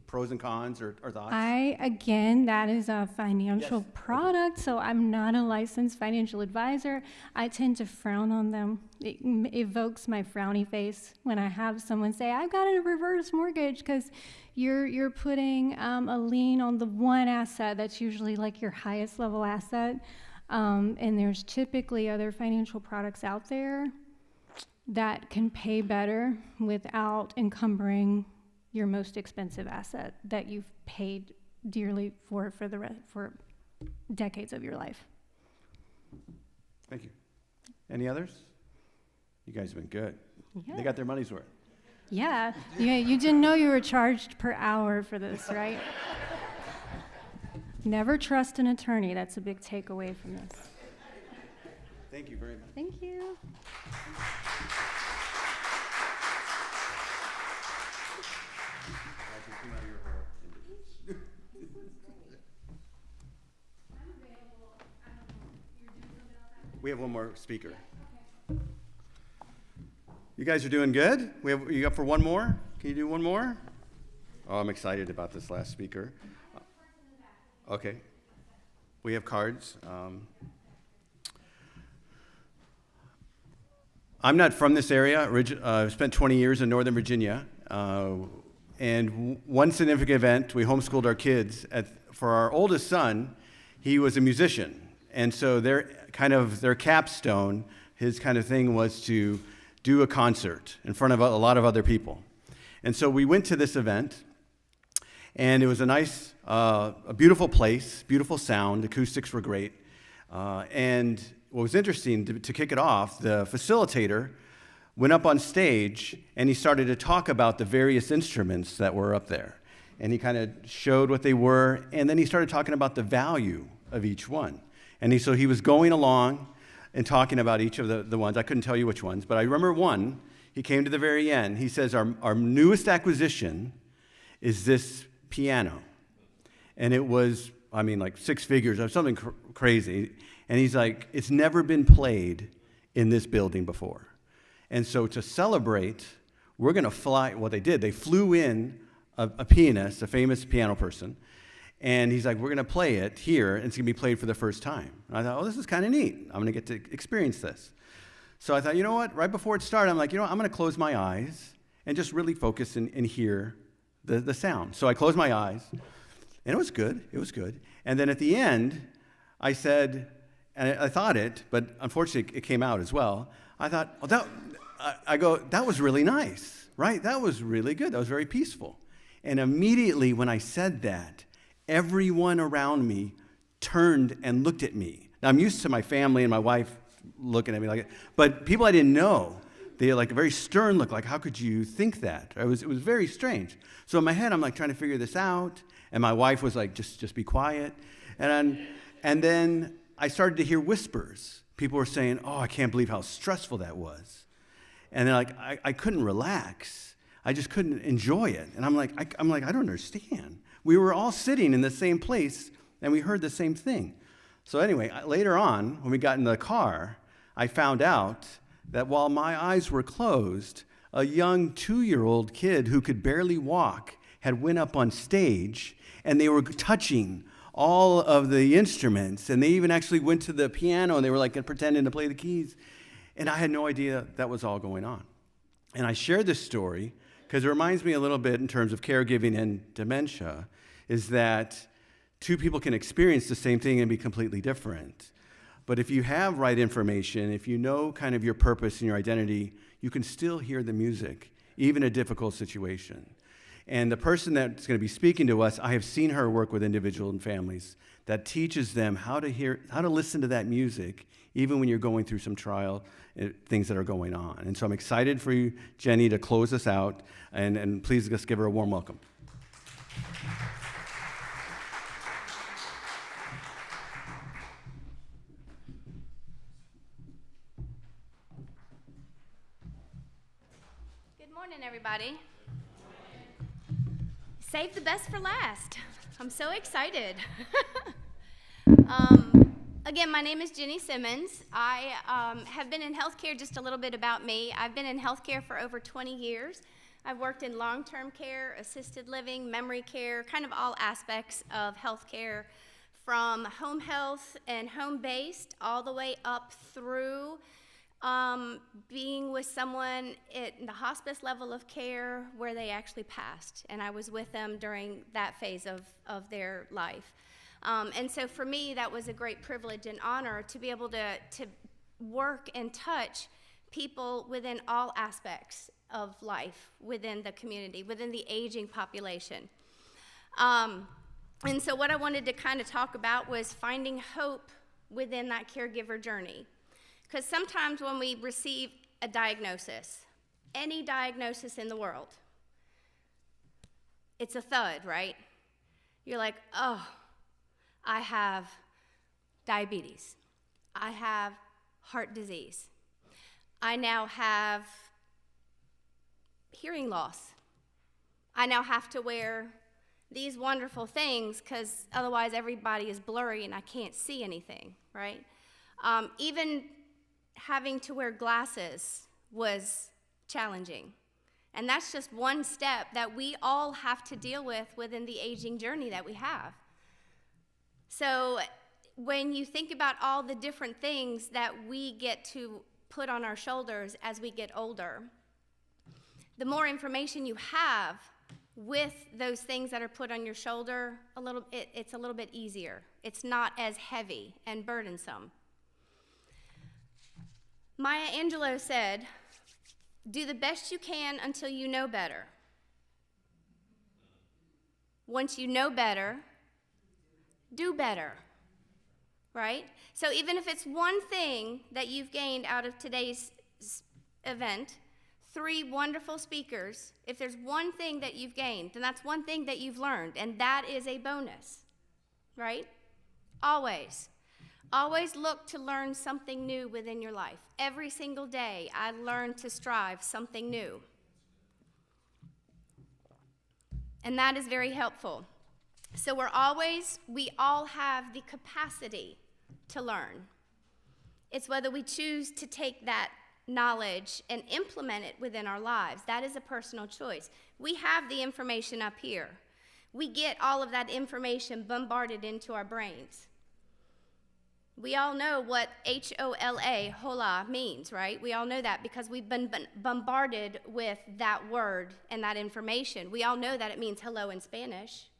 pros and cons, or thoughts? Again, that is a financial Yes. product, so I'm not a licensed financial advisor. I tend to frown on them. It evokes my frowny face when I have someone say, I've got a reverse mortgage, because you're putting a lien on the one asset that's usually like your highest level asset. And there's typically other financial products out there that can pay better without encumbering your most expensive asset that you've paid dearly for decades of your life. Thank you. Any others? You guys have been good. Yeah. They got their money's worth. Yeah, you didn't know you were charged per hour for this, right? Never trust an attorney. That's a big takeaway from this. Thank you very much. Thank you. Glad you came out of your hole. We have one more speaker. You guys are doing good? You up for one more? Can you do one more? Oh, I'm excited about this last speaker. Okay. We have cards. I'm not from this area. I've spent 20 years in Northern Virginia. And one significant event, we homeschooled our kids. For our oldest son, he was a musician. And so their capstone, his kind of thing was to do a concert in front of a lot of other people. And so we went to this event, and it was a nice, a beautiful place, beautiful sound, acoustics were great. And what was interesting, to kick it off, the facilitator went up on stage, and he started to talk about the various instruments that were up there. And he kind of showed what they were, and then he started talking about the value of each one. And so he was going along and talking about each of the ones. I couldn't tell you which ones, but I remember one. He came to the very end. He says, our newest acquisition is this piano. And it was, like 6 figures or something crazy. And he's like, it's never been played in this building before. And so to celebrate, we're going to fly. What they did, they flew in a pianist, a famous piano person, and he's like, we're going to play it here, and it's going to be played for the first time. And I thought, oh, this is kind of neat. I'm going to get to experience this. So I thought, you know what? Right before it started, I'm like, I'm going to close my eyes and just really focus and hear the sound. So I closed my eyes, and it was good. It was good. And then at the end, I said, and I thought it, but unfortunately it came out as well. I thought, that was really nice, right? That was really good. That was very peaceful. And immediately when I said that, everyone around me turned and looked at me. Now, I'm used to my family and my wife looking at me like that, but people I didn't know, they had like a very stern look, like, how could you think that? It was very strange. So in my head, I'm like trying to figure this out, and my wife was like, just be quiet. And then I started to hear whispers. People were saying, oh, I can't believe how stressful that was. And then I couldn't relax. I just couldn't enjoy it. And I'm like, I don't understand. We were all sitting in the same place, and we heard the same thing. So anyway, later on, when we got in the car, I found out that while my eyes were closed, a young 2-year-old kid who could barely walk had went up on stage, and they were touching all of the instruments, and they even actually went to the piano, and they were like pretending to play the keys. And I had no idea that was all going on. And I share this story because it reminds me a little bit in terms of caregiving and dementia, is that two people can experience the same thing and be completely different. But if you have right information, if you know kind of your purpose and your identity, you can still hear the music, even in a difficult situation. And the person that's going to be speaking to us, I have seen her work with individuals and families that teaches them how to listen to that music, even when you're going through some trial, things that are going on. And so I'm excited for you, Jenny, to close us out, and please just give her a warm welcome. Good morning, everybody. Save the best for last. I'm so excited. Again, my name is Virginia Simmons. I have been in healthcare. Just a little bit about me. I've been in healthcare for over 20 years. I've worked in long-term care, assisted living, memory care, kind of all aspects of healthcare, from home health and home-based all the way up through being with someone at the hospice level of care where they actually passed, and I was with them during that phase of their life. And so for me, that was a great privilege and honor to be able to work and touch people within all aspects of life, within the community, within the aging population. And so what I wanted to kind of talk about was finding hope within that caregiver journey. Because sometimes when we receive a diagnosis, any diagnosis in the world, it's a thud, right? You're like, oh, I have diabetes. I have heart disease. I now have hearing loss. I now have to wear these wonderful things because otherwise everybody is blurry and I can't see anything, right? Even having to wear glasses was challenging. And that's just one step that we all have to deal with within the aging journey that we have. So when you think about all the different things that we get to put on our shoulders as we get older, the more information you have with those things that are put on your shoulder, it's a little bit easier. It's not as heavy and burdensome. Maya Angelou said, "Do the best you can until you know better. Once you know better, do better." Right? So even if it's one thing that you've gained out of today's event, 3 wonderful speakers, if there's one thing that you've gained, then that's one thing that you've learned, and that is a bonus. Right? Always. Always look to learn something new within your life. Every single day, I learn to strive something new. And that is very helpful. So we all have the capacity to learn. It's whether we choose to take that knowledge and implement it within our lives. That is a personal choice. We have the information up here. We get all of that information bombarded into our brains. We all know what HOLA, hola, means, right? We all know that because we've been bombarded with that word and that information. We all know that it means hello in Spanish.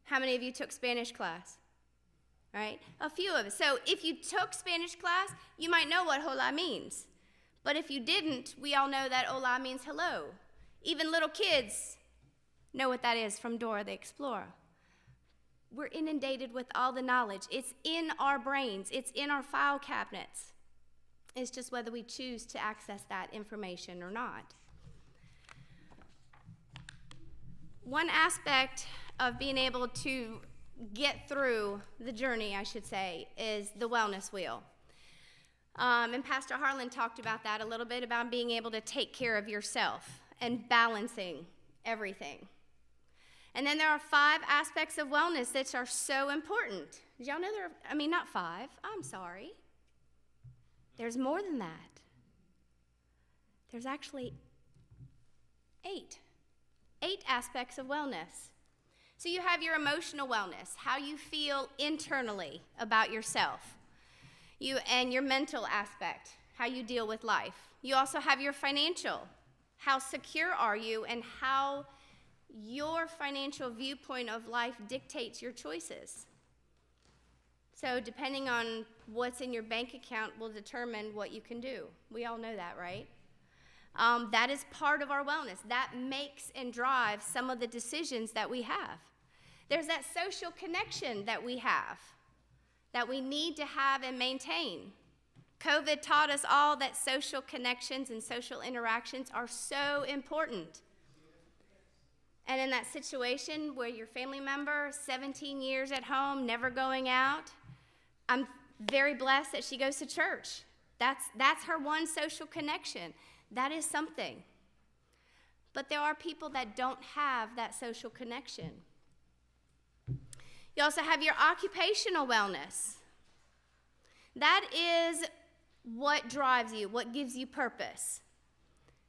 How many of you took Spanish class? Right? A few of us. So if you took Spanish class, you might know what hola means. But if you didn't, we all know that hola means hello. Even little kids know what that is from Dora the Explorer. We're inundated with all the knowledge. It's in our brains. It's in our file cabinets. It's just whether we choose to access that information or not. One aspect of being able to get through the journey, I should say, is the wellness wheel. And Pastor Harland talked about that a little bit, about being able to take care of yourself and balancing everything. And then there are 5 aspects of wellness that are so important. Did y'all know not 5, I'm sorry. There's more than that. There's actually 8. 8 aspects of wellness. So you have your emotional wellness, how you feel internally about yourself. And your mental aspect, how you deal with life. You also have your financial, how secure are you, and how your financial viewpoint of life dictates your choices. So depending on what's in your bank account will determine what you can do. We all know that, right? That is part of our wellness. That makes and drives some of the decisions that we have. There's that social connection that we have, that we need to have and maintain. COVID taught us all that social connections and social interactions are so important. And in that situation where your family member, 17 years at home, never going out, I'm very blessed that she goes to church. That's her one social connection. That is something. But there are people that don't have that social connection. You also have your occupational wellness. That is what drives you, what gives you purpose.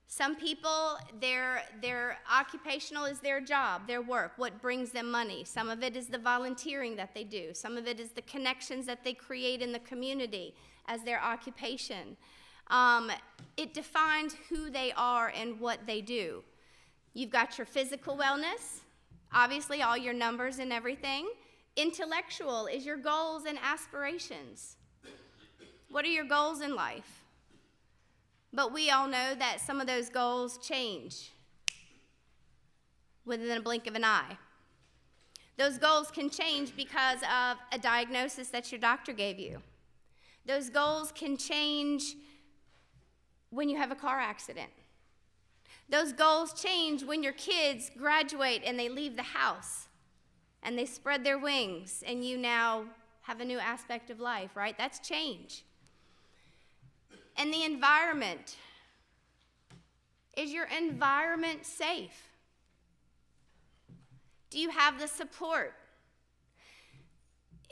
Some people, their occupational is their job, their work, what brings them money. Some of it is the volunteering that they do. Some of it is the connections that they create in the community as their occupation. It defines who they are and what they do. You've got your physical wellness, obviously all your numbers and everything. Intellectual is your goals and aspirations. What are your goals in life? But we all know that some of those goals change within a blink of an eye. Those goals can change because of a diagnosis that your doctor gave you. Those goals can change when you have a car accident. Those goals change when your kids graduate and they leave the house and they spread their wings and you now have a new aspect of life, right? That's change. And the environment. Is your environment safe? Do you have the support?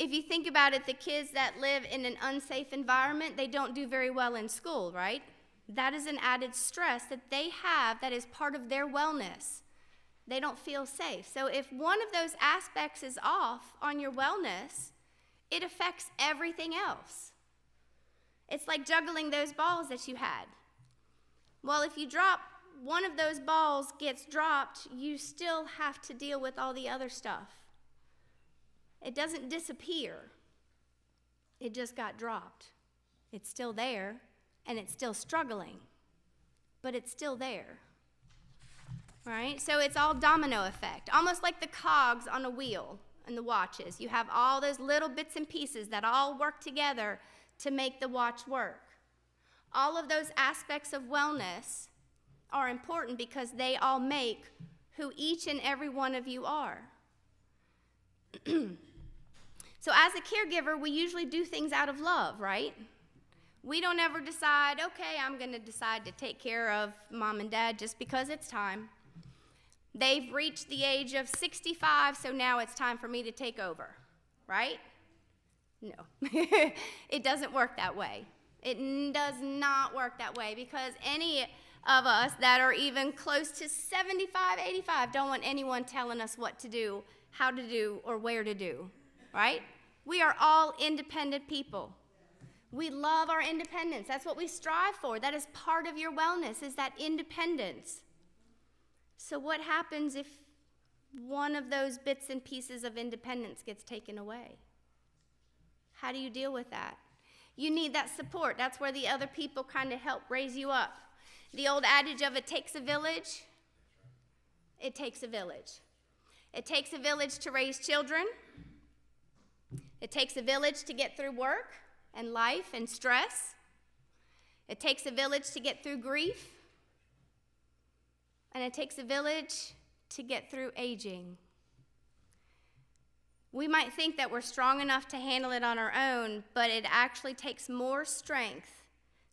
if you think about it, the kids that live in an unsafe environment, they don't do very well in school, right? That is an added stress that they have that is part of their wellness. They don't feel safe. So if one of those aspects is off on your wellness, it affects everything else. It's like juggling those balls that you had. Well, if you drop one of those balls gets dropped, you still have to deal with all the other stuff. It doesn't disappear. It just got dropped. It's still there, and it's still struggling, but it's still there. Right? So it's all domino effect, almost like the cogs on a wheel in the watches. You have all those little bits and pieces that all work together to make the watch work. All of those aspects of wellness are important because they all make who each and every one of you are. So as a caregiver, we usually do things out of love, right? We don't ever decide, okay, I'm going to decide to take care of mom and dad just because it's time. They've reached the age of 65, so now it's time for me to take over, right? No, it doesn't work that way. It does not work that way because any of us that are even close to 75, 85 don't want anyone telling us what to do, how to do, or where to do, right? We are all independent people. We love our independence. That's what we strive for. That is part of your wellness, is that independence. So what happens if one of those bits and pieces of independence gets taken away? How do you deal with that? You need that support. That's where the other people kind of help raise you up. The old adage of it takes a village. It takes a village. It takes a village to raise children. It takes a village to get through work and life and stress. It takes a village to get through grief. And it takes a village to get through aging. We might think that we're strong enough to handle it on our own, but it actually takes more strength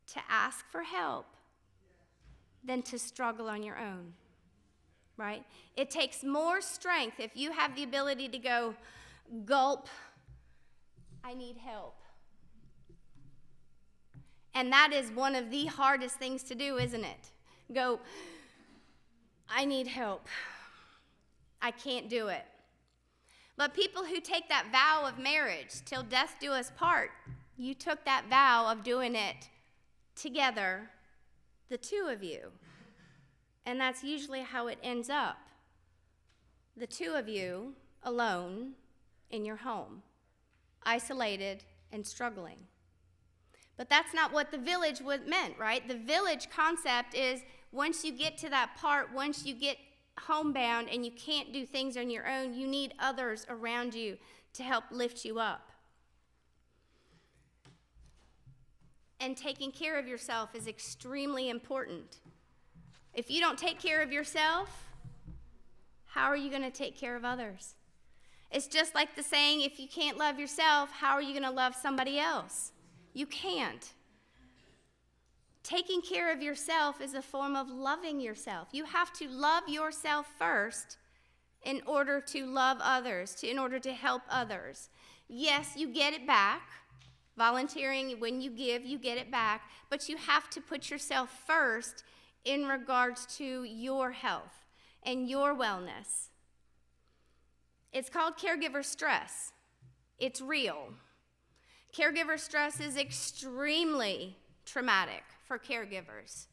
to ask for help than to struggle on your own, right? It takes more strength if you have the ability to go, gulp, I need help. And that is one of the hardest things to do, isn't it? Go, I need help. I can't do it. But people who take that vow of marriage, till death do us part, you took that vow of doing it together, the two of you. And that's usually how it ends up. The two of you alone in your home, isolated and struggling. But that's not what the village meant, right? The village concept is once you get to that part, once you get homebound and you can't do things on your own, you need others around you to help lift you up. And taking care of yourself is extremely important. If you don't take care of yourself, how are you going to take care of others? It's just like the saying, if you can't love yourself, how are you going to love somebody else? You can't. Taking care of yourself is a form of loving yourself. You have to love yourself first in order to love others, in order to help others. Yes, you get it back. Volunteering, when you give, you get it back. But you have to put yourself first in regards to your health and your wellness. It's called caregiver stress. It's real. Caregiver stress is extremely traumatic for caregivers.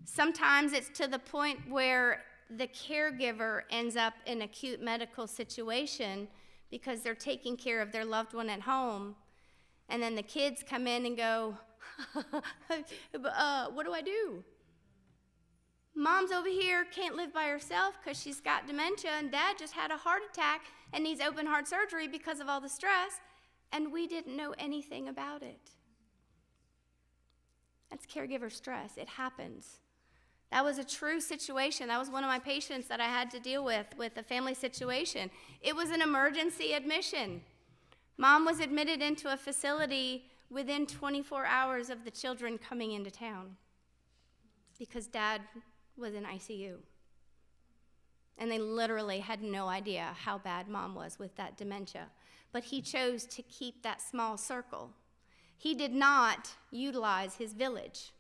Sometimes it's to the point where the caregiver ends up in acute medical situation because they're taking care of their loved one at home, and then the kids come in and go, what do I do? Mom's over here can't live by herself because she's got dementia, and Dad just had a heart attack and needs open heart surgery because of all the stress, and we didn't know anything about it. That's caregiver stress. It happens. That was a true situation. That was one of my patients that I had to deal with a family situation. It was an emergency admission. Mom was admitted into a facility within 24 hours of the children coming into town because Dad was in ICU. And they literally had no idea how bad Mom was with that dementia. but he chose to keep that small circle. He did not utilize his village.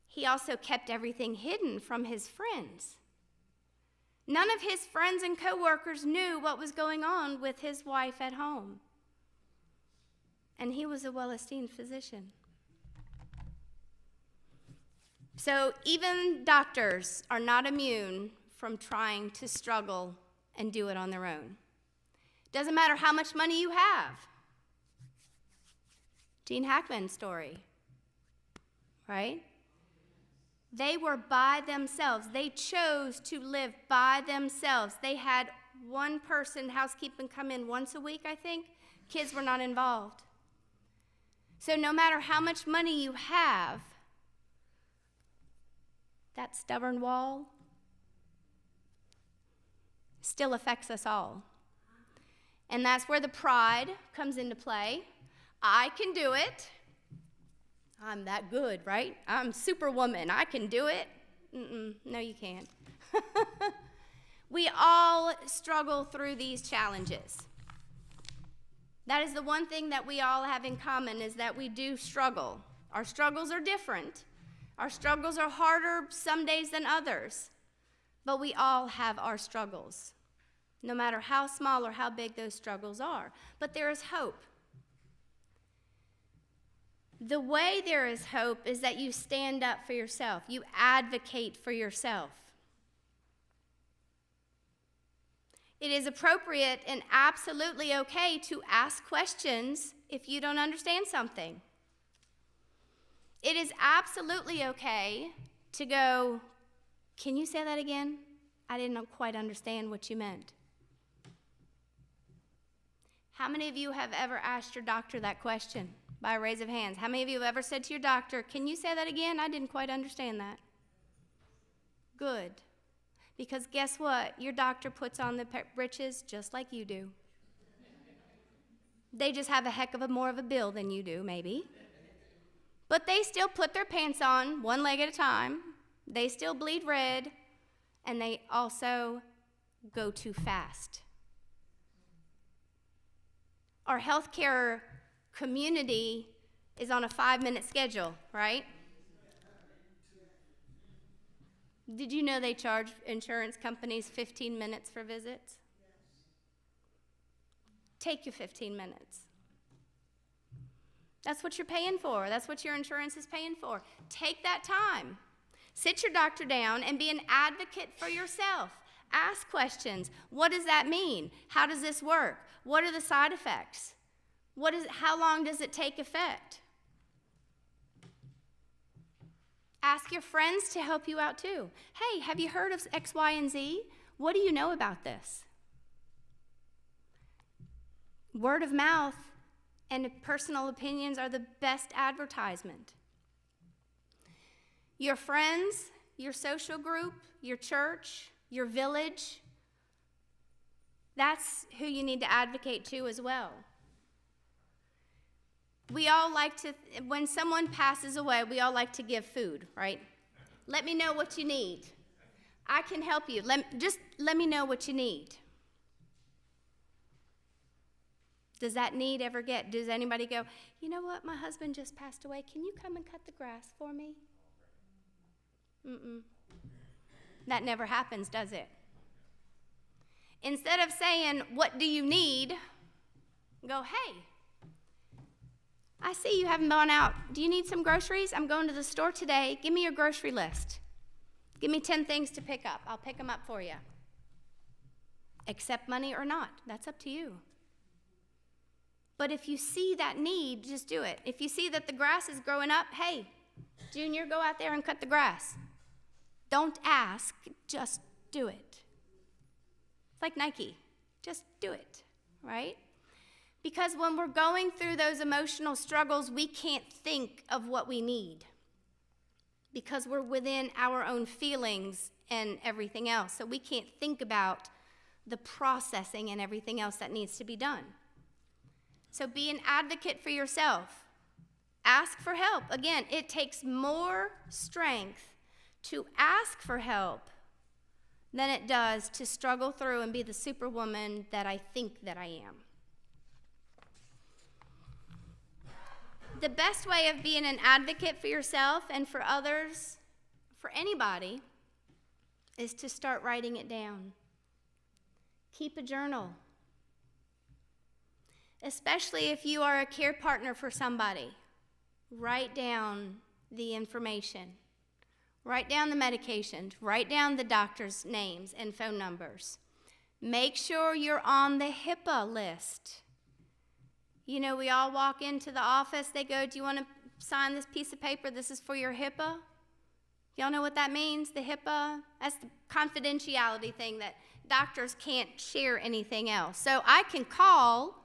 He also kept everything hidden from his friends. None of his friends and coworkers knew what was going on with his wife at home. And he was a well-esteemed physician. So even doctors are not immune from trying to struggle and do it on their own. Doesn't matter how much money you have. Gene Hackman's story, right? They were by themselves. They chose to live by themselves. They had one person, housekeeping, come in once a week, I think. Kids were not involved. So no matter how much money you have, that stubborn wall still affects us all. And that's where the pride comes into play. I can do it. I'm that good, right? I'm Superwoman. I can do it. No, you can't. We all struggle through these challenges. That is the one thing that we all have in common, is that we do struggle. Our struggles are different. Our struggles are harder some days than others. But we all have our struggles, no matter how small or how big those struggles are. But there is hope. The way there is hope is that you stand up for yourself. You advocate for yourself. It is appropriate and absolutely okay to ask questions if you don't understand something. It is absolutely okay to go, "Can you say that again? I didn't quite understand what you meant." How many of you have ever asked your doctor that question? By a raise of hands. How many of you have ever said to your doctor, "Can you say that again? I didn't quite understand that." Good. Because guess what? Your doctor puts on the britches just like you do. They just have a heck of a more of a bill than you do, maybe. But they still put their pants on one leg at a time. They still bleed red. And they also go too fast. Our healthcare community is on a 5-minute schedule, right? Did you know they charge insurance companies 15 minutes for visits? Take your 15 minutes. That's what you're paying for. That's what your insurance is paying for. Take that time. Sit your doctor down and be an advocate for yourself. Ask questions. What does that mean? How does this work? What are the side effects? How long does it take effect? Ask your friends to help you out too. Hey, have you heard of X, Y, and Z? What do you know about this? Word of mouth and personal opinions are the best advertisement. Your friends, your social group, your church, your village, that's who you need to advocate to as well. We all like to, when someone passes away, we all like to give food, right? Let me know what you need. I can help you. Just let me know what you need. Does that need ever does anybody go, "You know what, my husband just passed away. Can you come and cut the grass for me?" That never happens, does it? Instead of saying, "What do you need?" go, "Hey, I see you haven't gone out. Do you need some groceries? I'm going to the store today. Give me your grocery list. Give me 10 things to pick up. I'll pick them up for you. Accept money or not, that's up to you. But if you see that need, just do it. If you see that the grass is growing up, hey, Junior, go out there and cut the grass. Don't ask, just do it. It's like Nike, just do it, right? Because when we're going through those emotional struggles, we can't think of what we need because we're within our own feelings and everything else. So we can't think about the processing and everything else that needs to be done. So be an advocate for yourself. Ask for help. Again, it takes more strength to ask for help than it does to struggle through and be the superwoman that I think that I am. The best way of being an advocate for yourself and for others, for anybody, is to start writing it down. Keep a journal. Especially if you are a care partner for somebody. Write down the information. Write down the medications. Write down the doctor's names and phone numbers. Make sure you're on the HIPAA list. You know, we all walk into the office, they go, do you want to sign this piece of paper? This is for your HIPAA. Y'all know what that means, the HIPAA? That's the confidentiality thing that doctors can't share anything else. So I can call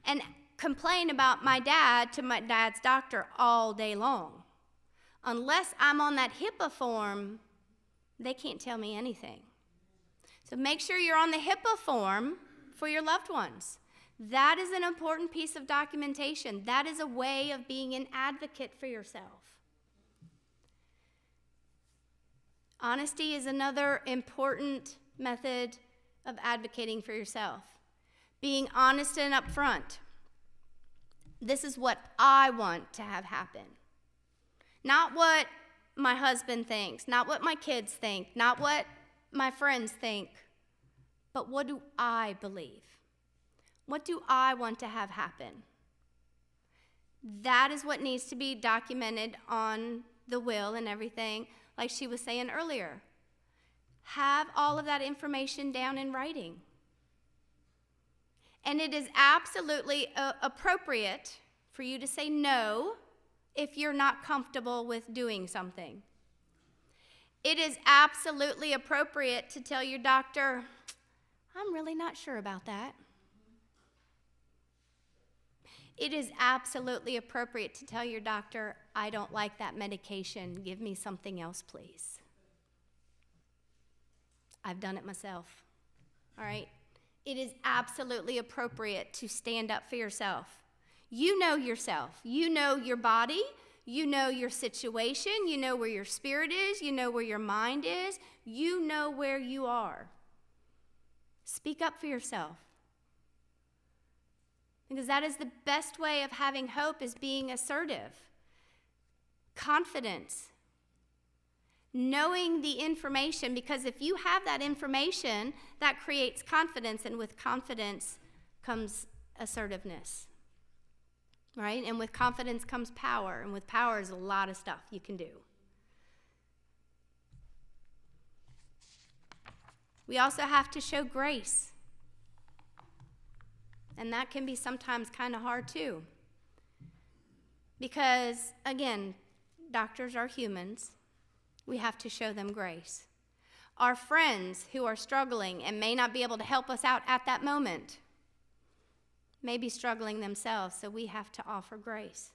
and complain about my dad to my dad's doctor all day long. Unless I'm on that HIPAA form, they can't tell me anything. So make sure you're on the HIPAA form for your loved ones. That is an important piece of documentation. That is a way of being an advocate for yourself. Honesty is another important method of advocating for yourself. Being honest and upfront. This is what I want to have happen. Not what my husband thinks, not what my kids think, not what my friends think, but what do I believe? What do I want to have happen? That is what needs to be documented on the will and everything, like she was saying earlier. Have all of that information down in writing. And it is absolutely appropriate for you to say no if you're not comfortable with doing something. It is absolutely appropriate to tell your doctor, I'm really not sure about that. It is absolutely appropriate to tell your doctor, I don't like that medication. Give me something else, please. I've done it myself. All right? It is absolutely appropriate to stand up for yourself. You know yourself. You know your body. You know your situation. You know where your spirit is. You know where your mind is. You know where you are. Speak up for yourself. Because that is the best way of having hope, is being assertive. Confidence. Knowing the information, because if you have that information, that creates confidence, and with confidence comes assertiveness. Right? And with confidence comes power, and with power is a lot of stuff you can do. We also have to show grace. And that can be sometimes kind of hard too. Because, again, doctors are humans. We have to show them grace. Our friends who are struggling and may not be able to help us out at that moment may be struggling themselves, so we have to offer grace.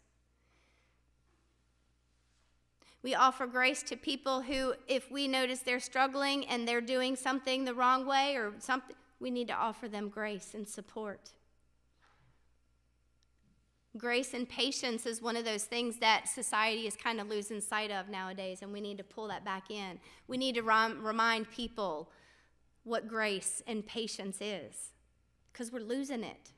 We offer grace to people who, if we notice they're struggling and they're doing something the wrong way or something, we need to offer them grace and support. Grace and patience is one of those things that society is kind of losing sight of nowadays, and we need to pull that back in. We need to remind people what grace and patience is, because we're losing it.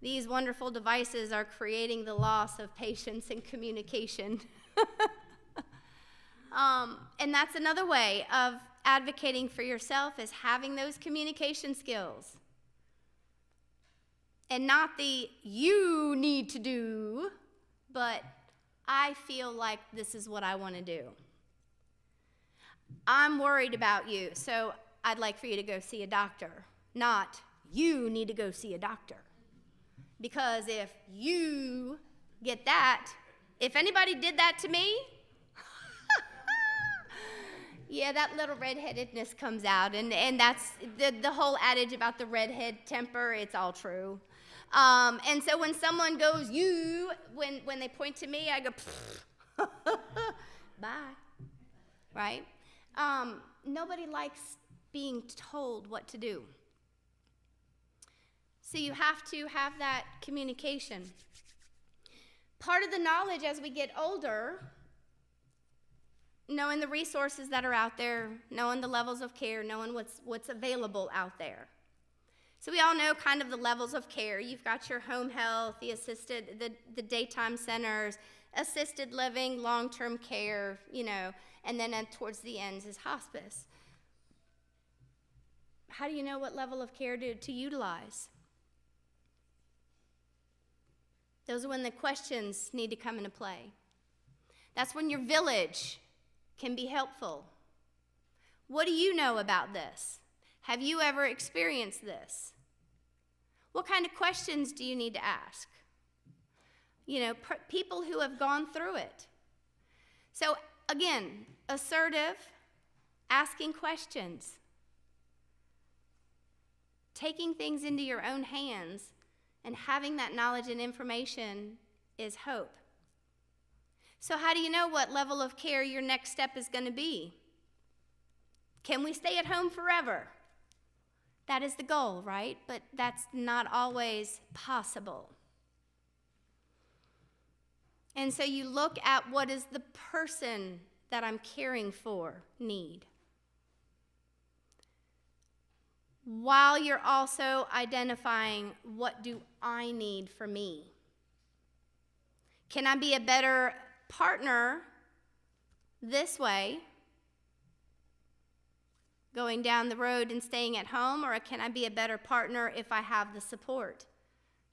These wonderful devices are creating the loss of patience and communication. And that's another way of advocating for yourself, is having those communication skills. And not the you need to do, but I feel like this is what I want to do. I'm worried about you, so I'd like for you to go see a doctor. Not you need to go see a doctor. Because if you get that, if anybody did that to me, yeah, that little redheadedness comes out. And that's the whole adage about the redhead temper, it's all true. And so when someone goes, you, when they point to me, I go, bye, right? Nobody likes being told what to do. So you have to have that communication. Part of the knowledge as we get older knowing the resources that are out there, knowing the levels of care, knowing what's available out there. So we all know kind of the levels of care. You've got your home health, the daytime centers, assisted living, long-term care, and then towards the ends is hospice. How do you know what level of care to utilize? Those are when the questions need to come into play. That's when your village can be helpful. What do you know about this? Have you ever experienced this? What kind of questions do you need to ask? People who have gone through it. So again, assertive, asking questions, taking things into your own hands, and having that knowledge and information is hope. So how do you know what level of care your next step is going to be? Can we stay at home forever? That is the goal, right? But that's not always possible. And so you look at what does the person that I'm caring for need, while you're also identifying what do I need for me. Can I be a better partner this way, going down the road and staying at home, or can I be a better partner if I have the support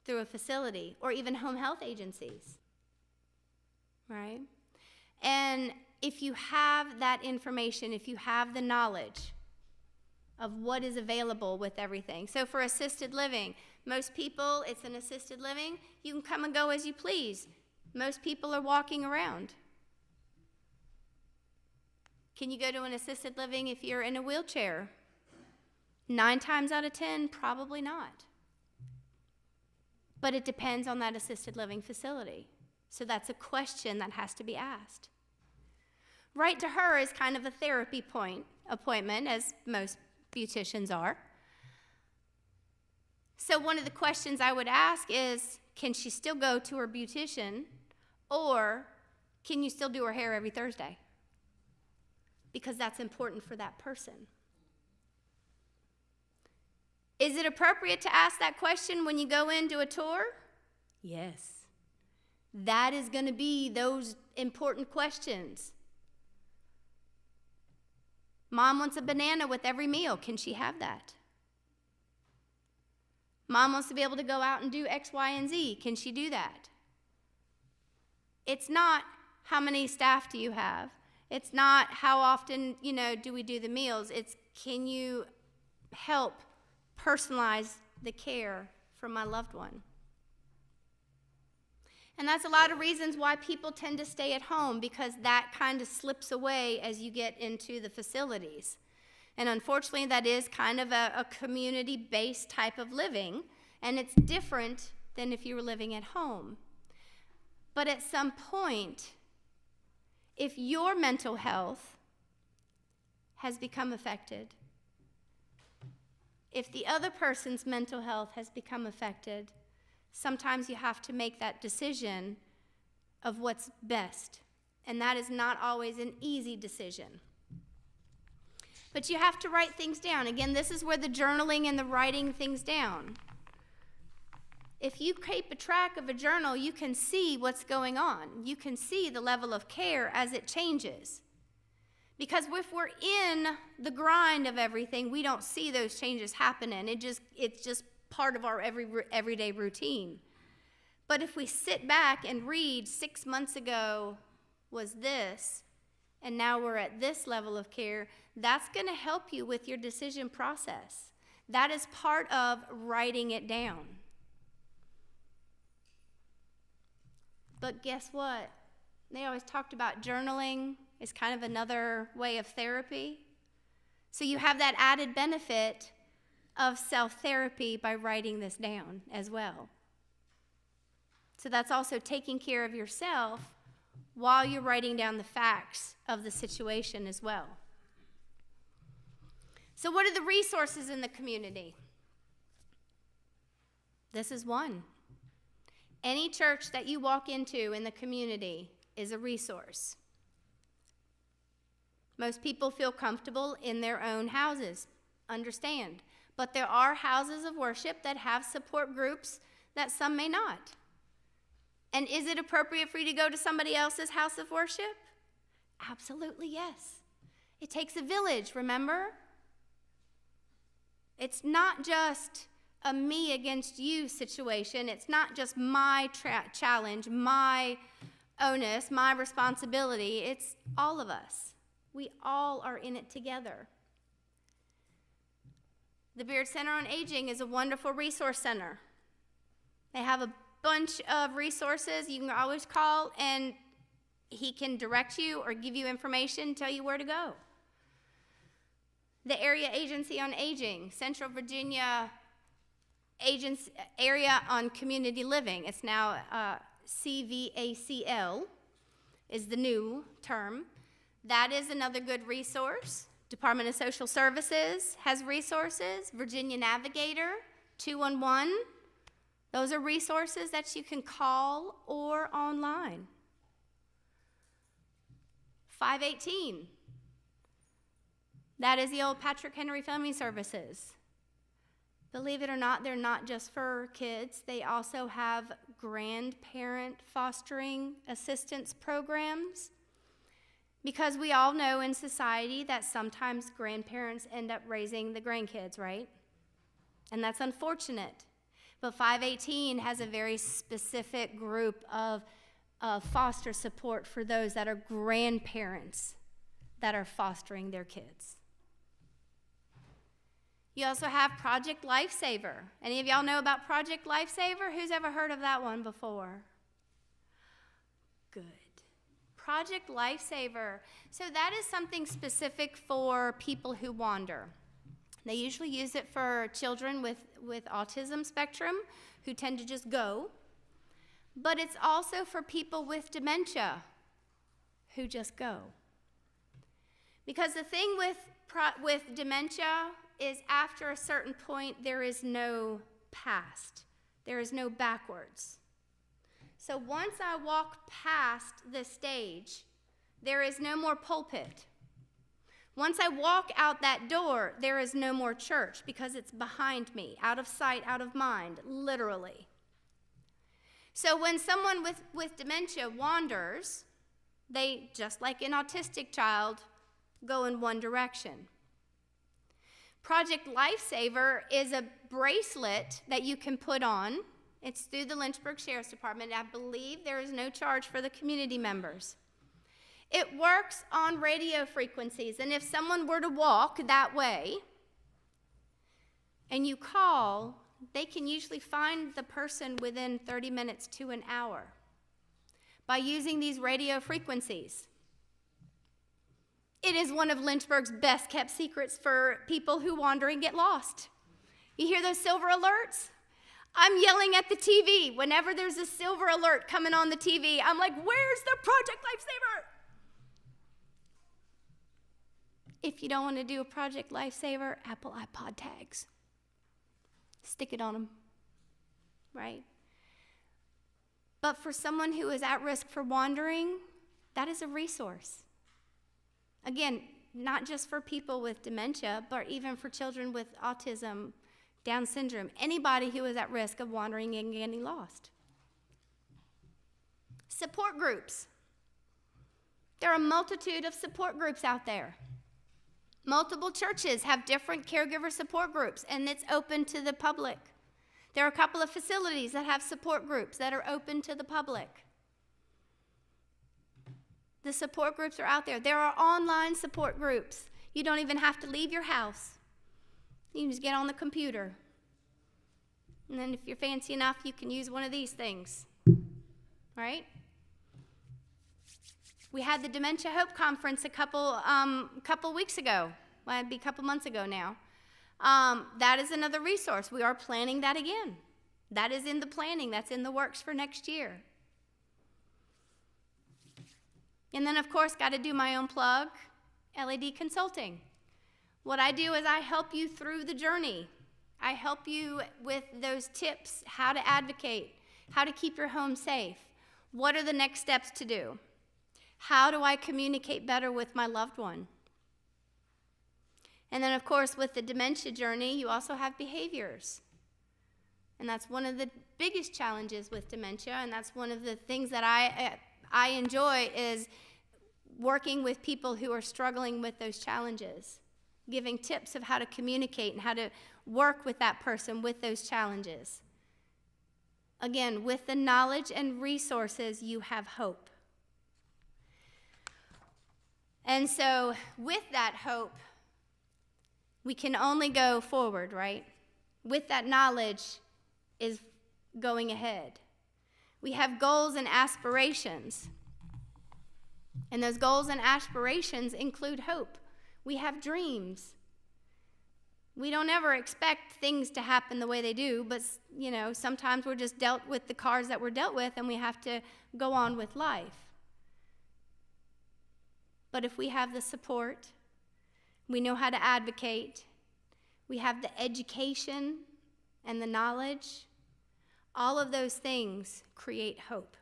through a facility or even home health agencies, right? And if you have that information, if you have the knowledge of what is available with everything. So for assisted living, most people, it's an assisted living, you can come and go as you please. Most people are walking around. Can you go to an assisted living if you're in a wheelchair? 9 times out of 10, probably not. But it depends on that assisted living facility. So that's a question that has to be asked. Right to Her is kind of a therapy appointment, as most beauticians are. So one of the questions I would ask is, can she still go to her beautician, or can you still do her hair every Thursday? Because that's important for that person. Is it appropriate to ask that question when you go into a tour? Yes. That is going to be those important questions. Mom wants a banana with every meal. Can she have that? Mom wants to be able to go out and do X, Y, and Z. Can she do that? It's not how many staff do you have. It's not how often, do we do the meals. It's can you help personalize the care for my loved one? And that's a lot of reasons why people tend to stay at home, because that kind of slips away as you get into the facilities. And unfortunately, that is kind of a community-based type of living, and it's different than if you were living at home. But at some point, if your mental health has become affected, if the other person's mental health has become affected, sometimes you have to make that decision of what's best. And that is not always an easy decision. But you have to write things down. Again, this is where the journaling and the writing things down. If you keep a track of a journal, you can see what's going on. You can see the level of care as it changes. Because if we're in the grind of everything, we don't see those changes happening. It's just part of our everyday routine. But if we sit back and read 6 months ago was this, and now we're at this level of care, that's going to help you with your decision process. That is part of writing it down. But guess what? They always talked about journaling is kind of another way of therapy. So you have that added benefit of self-therapy by writing this down as well. So that's also taking care of yourself while you're writing down the facts of the situation as well. So what are the resources in the community? This is one. Any church that you walk into in the community is a resource. Most people feel comfortable in their own houses, understand. But there are houses of worship that have support groups that some may not. And is it appropriate for you to go to somebody else's house of worship? Absolutely yes. It takes a village, remember? It's not just a me against you situation. It's not just my challenge, my onus, my responsibility. It's all of us. We all are in it together. The Beard Center on Aging is a wonderful resource center. They have a bunch of resources you can always call, and he can direct you or give you information, tell you where to go. The Area Agency on Aging, Central Virginia Area on Community Living. It's now CVACL is the new term. That is another good resource. Department of Social Services has resources. Virginia Navigator, 211. Those are resources that you can call or online. 518. That is the old Patrick Henry Family Services. Believe it or not, they're not just for kids. They also have grandparent fostering assistance programs. Because we all know in society that sometimes grandparents end up raising the grandkids, right? And that's unfortunate. But 518 has a very specific group of foster support for those that are grandparents that are fostering their kids. You also have Project Lifesaver. Any of y'all know about Project Lifesaver? Who's ever heard of that one before? Good. Project Lifesaver. So that is something specific for people who wander. They usually use it for children with autism spectrum who tend to just go. But it's also for people with dementia who just go. Because the thing with dementia is after a certain point, there is no past. There is no backwards. So once I walk past the stage, there is no more pulpit. Once I walk out that door, there is no more church because it's behind me, out of sight, out of mind, literally. So when someone with dementia wanders, they, just like an autistic child, go in one direction. Project Lifesaver is a bracelet that you can put on. It's through the Lynchburg Sheriff's Department. I believe there is no charge for the community members. It works on radio frequencies, and if someone were to walk that way and you call, they can usually find the person within 30 minutes to an hour by using these radio frequencies. It is one of Lynchburg's best kept secrets for people who wander and get lost. You hear those silver alerts? I'm yelling at the TV. Whenever there's a silver alert coming on the TV, I'm like, where's the Project Lifesaver? If you don't want to do a Project Lifesaver, Apple iPod tags. Stick it on them, right? But for someone who is at risk for wandering, that is a resource. Again, not just for people with dementia, but even for children with autism, Down syndrome, anybody who is at risk of wandering and getting lost. Support groups. There are a multitude of support groups out there. Multiple churches have different caregiver support groups, and it's open to the public. There are a couple of facilities that have support groups that are open to the public. The support groups are out there. There are online support groups. You don't even have to leave your house. You can just get on the computer. And then if you're fancy enough, you can use one of these things, right? We had the Dementia Hope Conference a couple weeks ago. Well, it'd be a couple months ago now. That is another resource. We are planning that again. That is in the planning. That's in the works for next year. And then, of course, got to do my own plug, LED Consulting. What I do is I help you through the journey. I help you with those tips, how to advocate, how to keep your home safe. What are the next steps to do? How do I communicate better with my loved one? And then, of course, with the dementia journey, you also have behaviors. And that's one of the biggest challenges with dementia, and that's one of the things that I enjoy is working with people who are struggling with those challenges, giving tips of how to communicate and how to work with that person with those challenges. Again, with the knowledge and resources, you have hope. And so with that hope, we can only go forward, right? With that knowledge is going ahead. We have goals and aspirations. And those goals and aspirations include hope. We have dreams. We don't ever expect things to happen the way they do, but sometimes we're just dealt with the cards that we're dealt with and we have to go on with life. But if we have the support, we know how to advocate, we have the education and the knowledge, all of those things create hope.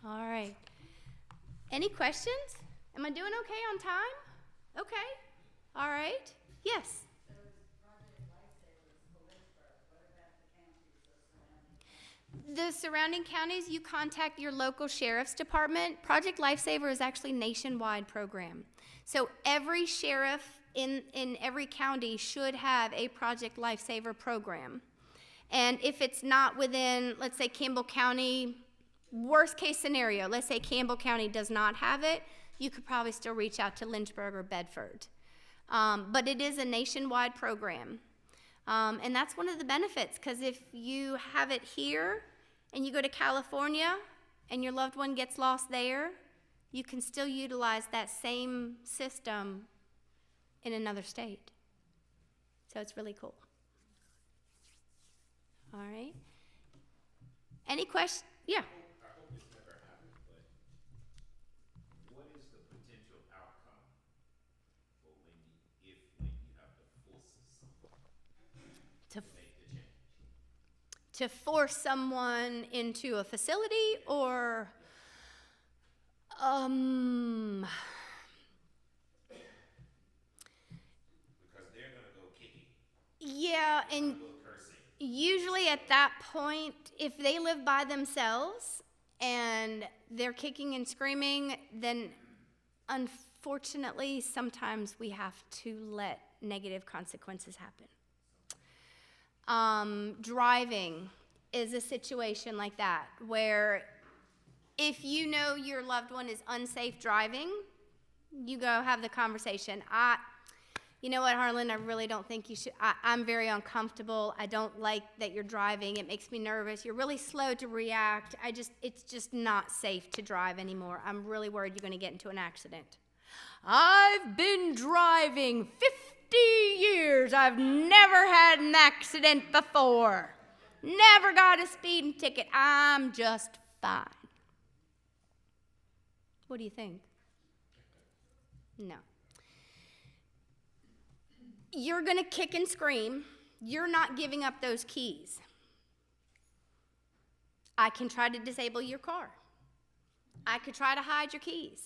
All right. Any questions? Am I doing okay on time? Okay. All right. Yes. The surrounding counties, you contact your local sheriff's department. Project Lifesaver is actually a nationwide program. So every sheriff in every county should have a Project Lifesaver program. And if it's not within, let's say, Campbell County, worst case scenario, let's say Campbell County does not have it, you could probably still reach out to Lynchburg or Bedford. But it is a nationwide program. And that's one of the benefits, because if you have it here and you go to California and your loved one gets lost there, you can still utilize that same system in another state. So it's really cool. All right. Any questions? Yeah. I hope this never happens, but what is the potential outcome for when you have to force someone to make the change? To force someone into a facility or Because they're gonna go kicking. yeah, and usually at that point, if they live by themselves and they're kicking and screaming, then unfortunately, sometimes we have to let negative consequences happen. Driving is a situation like that, where if you know your loved one is unsafe driving, you go have the conversation. You know what, Harlan, I really don't think you should. I'm very uncomfortable. I don't like that you're driving. It makes me nervous. You're really slow to react. It's just not safe to drive anymore. I'm really worried you're going to get into an accident. I've been driving 50 years. I've never had an accident before. Never got a speeding ticket. I'm just fine. What do you think? No. You're going to kick and scream. You're not giving up those keys. I can try to disable your car. I could try to hide your keys.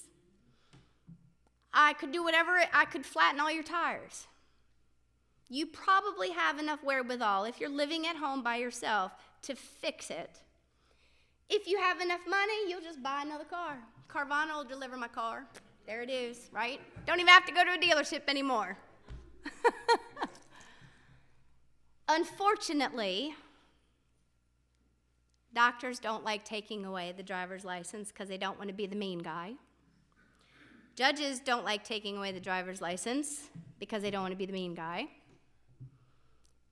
I could do whatever. I could flatten all your tires. You probably have enough wherewithal, if you're living at home by yourself, to fix it. If you have enough money, you'll just buy another car. Carvana will deliver my car. There it is, right? Don't even have to go to a dealership anymore. Unfortunately, doctors don't like taking away the driver's license because they don't want to be the mean guy. Judges don't like taking away the driver's license because they don't want to be the mean guy.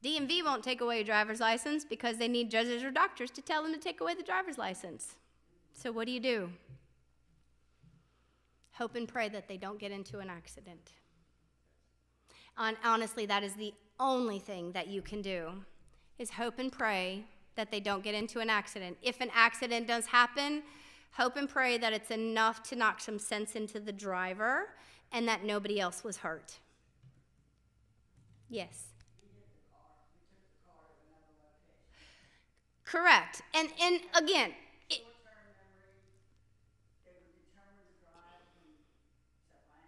DMV won't take away your driver's license because they need judges or doctors to tell them to take away the driver's license. So what do? Hope and pray that they don't get into an accident. Honestly, that is the only thing that you can do, is hope and pray that they don't get into an accident. If an accident does happen, hope and pray that it's enough to knock some sense into the driver and that nobody else was hurt. Yes? Correct. And again, Short-term memory, they would determine the drive from, is that right?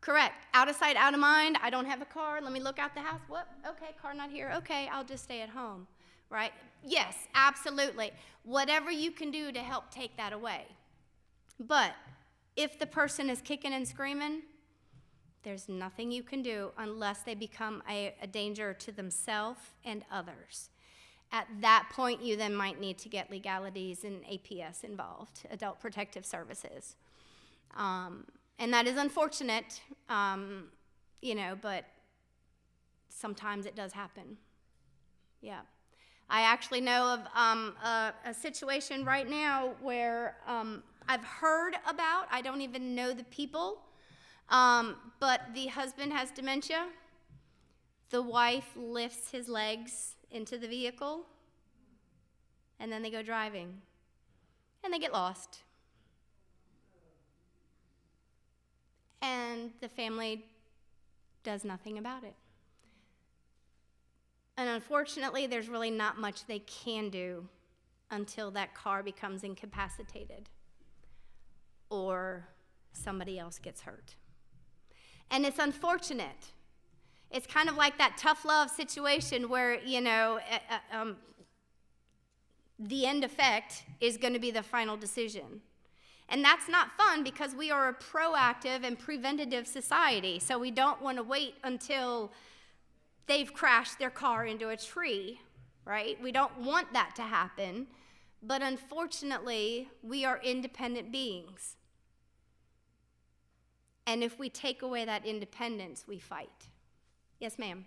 Correct. Out of sight, out of mind. I don't have a car. Let me look out the house. Whoop. Okay, car not here. Okay, I'll just stay at home. Right? Yes, absolutely. Whatever you can do to help take that away. But if the person is kicking and screaming, there's nothing you can do unless they become a danger to themselves and others. At that point, you then might need to get legalities and APS involved, Adult Protective Services. And that is unfortunate, but sometimes it does happen. Yeah. I actually know of a situation right now where I've heard about, I don't even know the people, but the husband has dementia. The wife lifts his legs into the vehicle, and then they go driving, and they get lost. And the family does nothing about it. And unfortunately, there's really not much they can do until that car becomes incapacitated or somebody else gets hurt. And it's unfortunate. It's kind of like that tough love situation where, the end effect is going to be the final decision. And that's not fun because we are a proactive and preventative society. So we don't want to wait until they've crashed their car into a tree, right? We don't want that to happen. But unfortunately, we are independent beings. And if we take away that independence, we fight. Yes, ma'am.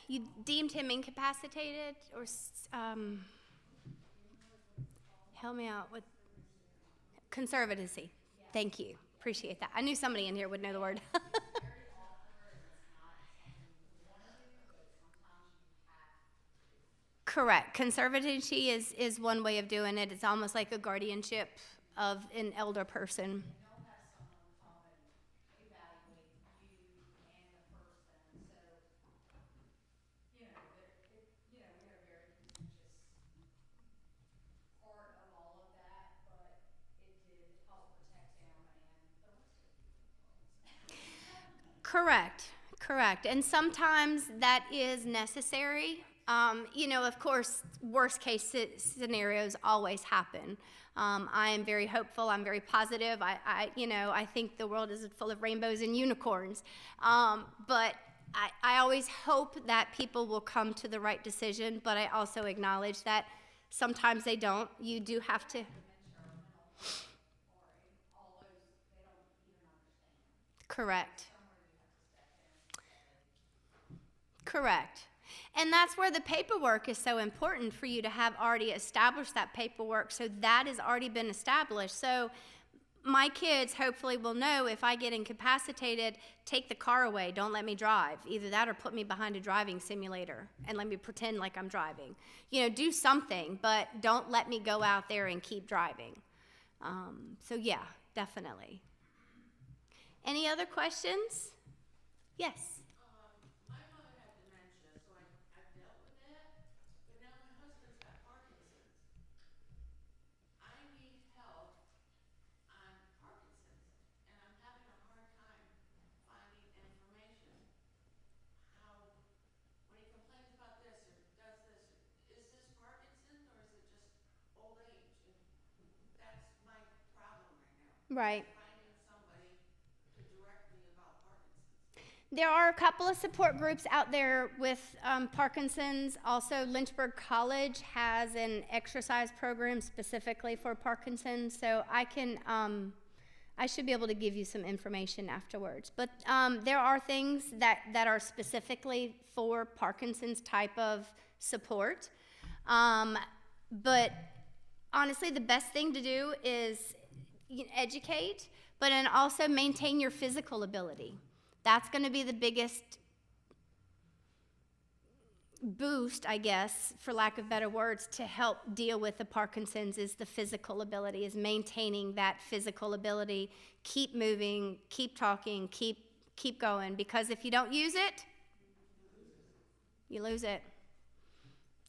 You deemed him incapacitated, or help me out with conservatism. Thank you. Appreciate that. I knew somebody in here would know the word. Correct. Conservatorship is one way of doing it. It's almost like a guardianship of an elder person. Correct. And sometimes that is necessary. Of course, worst case scenarios always happen. I am very hopeful. I'm very positive. I think the world is full of rainbows and unicorns. But I always hope that people will come to the right decision, but I also acknowledge that sometimes they don't. You do have to. Correct. And that's where the paperwork is so important for you to have already established that paperwork, so that has already been established. So my kids hopefully will know if I get incapacitated, take the car away, don't let me drive. Either that or put me behind a driving simulator and let me pretend like I'm driving. Do something, but don't let me go out there and keep driving. So yeah, definitely. Any other questions? Yes. Right. There are a couple of support groups out there with Parkinson's. Also, Lynchburg College has an exercise program specifically for Parkinson's. So I should be able to give you some information afterwards. But there are things that are specifically for Parkinson's type of support. But honestly, the best thing to do is educate, but then also maintain your physical ability. That's going to be the biggest boost, I guess, for lack of better words, to help deal with the Parkinson's is the physical ability, is maintaining that physical ability. Keep moving, keep talking, keep going, because if you don't use it, you lose it.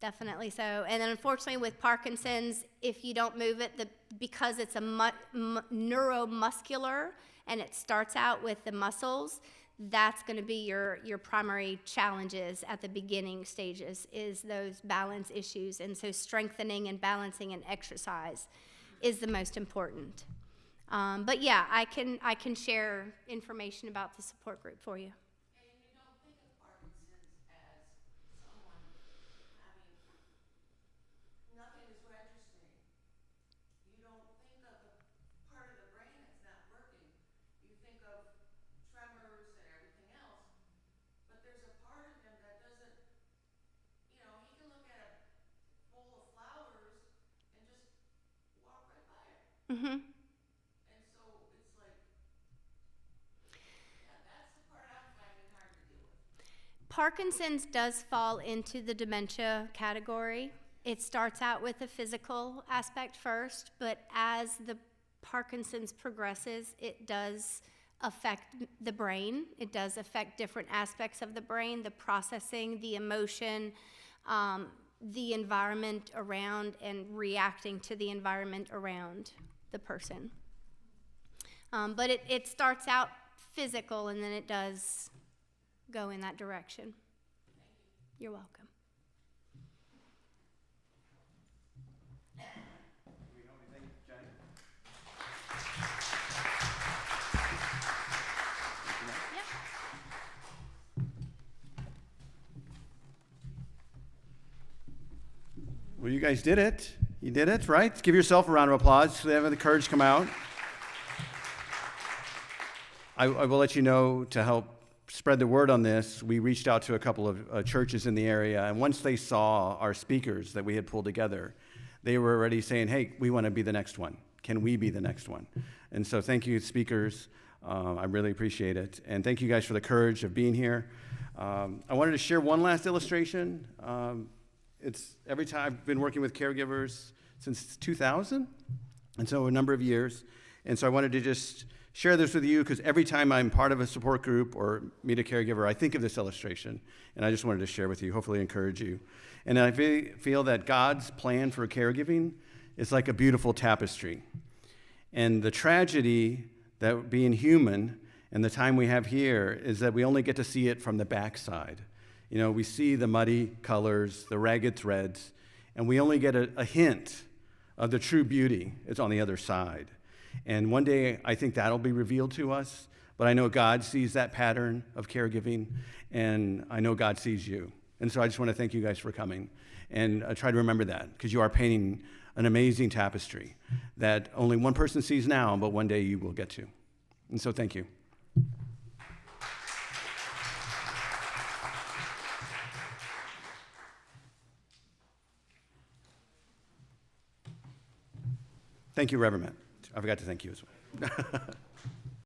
Definitely so. And then unfortunately with Parkinson's, if you don't move it, because it's a neuromuscular and it starts out with the muscles, that's going to be your primary challenges at the beginning stages, is those balance issues. And so strengthening and balancing and exercise is the most important. But yeah, I can share information about the support group for you. And you don't think of Parkinson's as someone having, nothing is registering. You don't think of the part of the brain that's not working. You think of tremors and everything else, but there's a part of him that doesn't, he can look at a bowl of flowers and just walk right by it. Mm-hmm. And so it's like, yeah, that's the part I'm finding hard to deal with. Parkinson's does fall into the dementia category. It starts out with a physical aspect first, but as the Parkinson's progresses, it does affect the brain. It does affect different aspects of the brain, the processing, the emotion, the environment around, and reacting to the environment around the person. But it starts out physical, and then it does go in that direction. You're welcome. Well, you guys did it. You did it, right? Give yourself a round of applause so they have the courage to come out. I will let you know, to help spread the word on this, we reached out to a couple of churches in the area, and once they saw our speakers that we had pulled together, they were already saying, hey, we want to be the next one. Can we be the next one? And so thank you, speakers. I really appreciate it. And thank you guys for the courage of being here. I wanted to share one last illustration. It's every time I've been working with caregivers since 2000, and so a number of years. And so I wanted to just share this with you, because every time I'm part of a support group or meet a caregiver, I think of this illustration, and I just wanted to share with you, hopefully encourage you. And I feel that God's plan for caregiving is like a beautiful tapestry. And the tragedy that being human and the time we have here is that we only get to see it from the backside. We see the muddy colors, the ragged threads, and we only get a hint of the true beauty is on the other side. And one day, I think that'll be revealed to us, but I know God sees that pattern of caregiving, and I know God sees you. And so I just want to thank you guys for coming, and try to remember that, because you are painting an amazing tapestry that only one person sees now, but one day you will get to. And so thank you. Thank you, Reverend Matt. I forgot to thank you as well.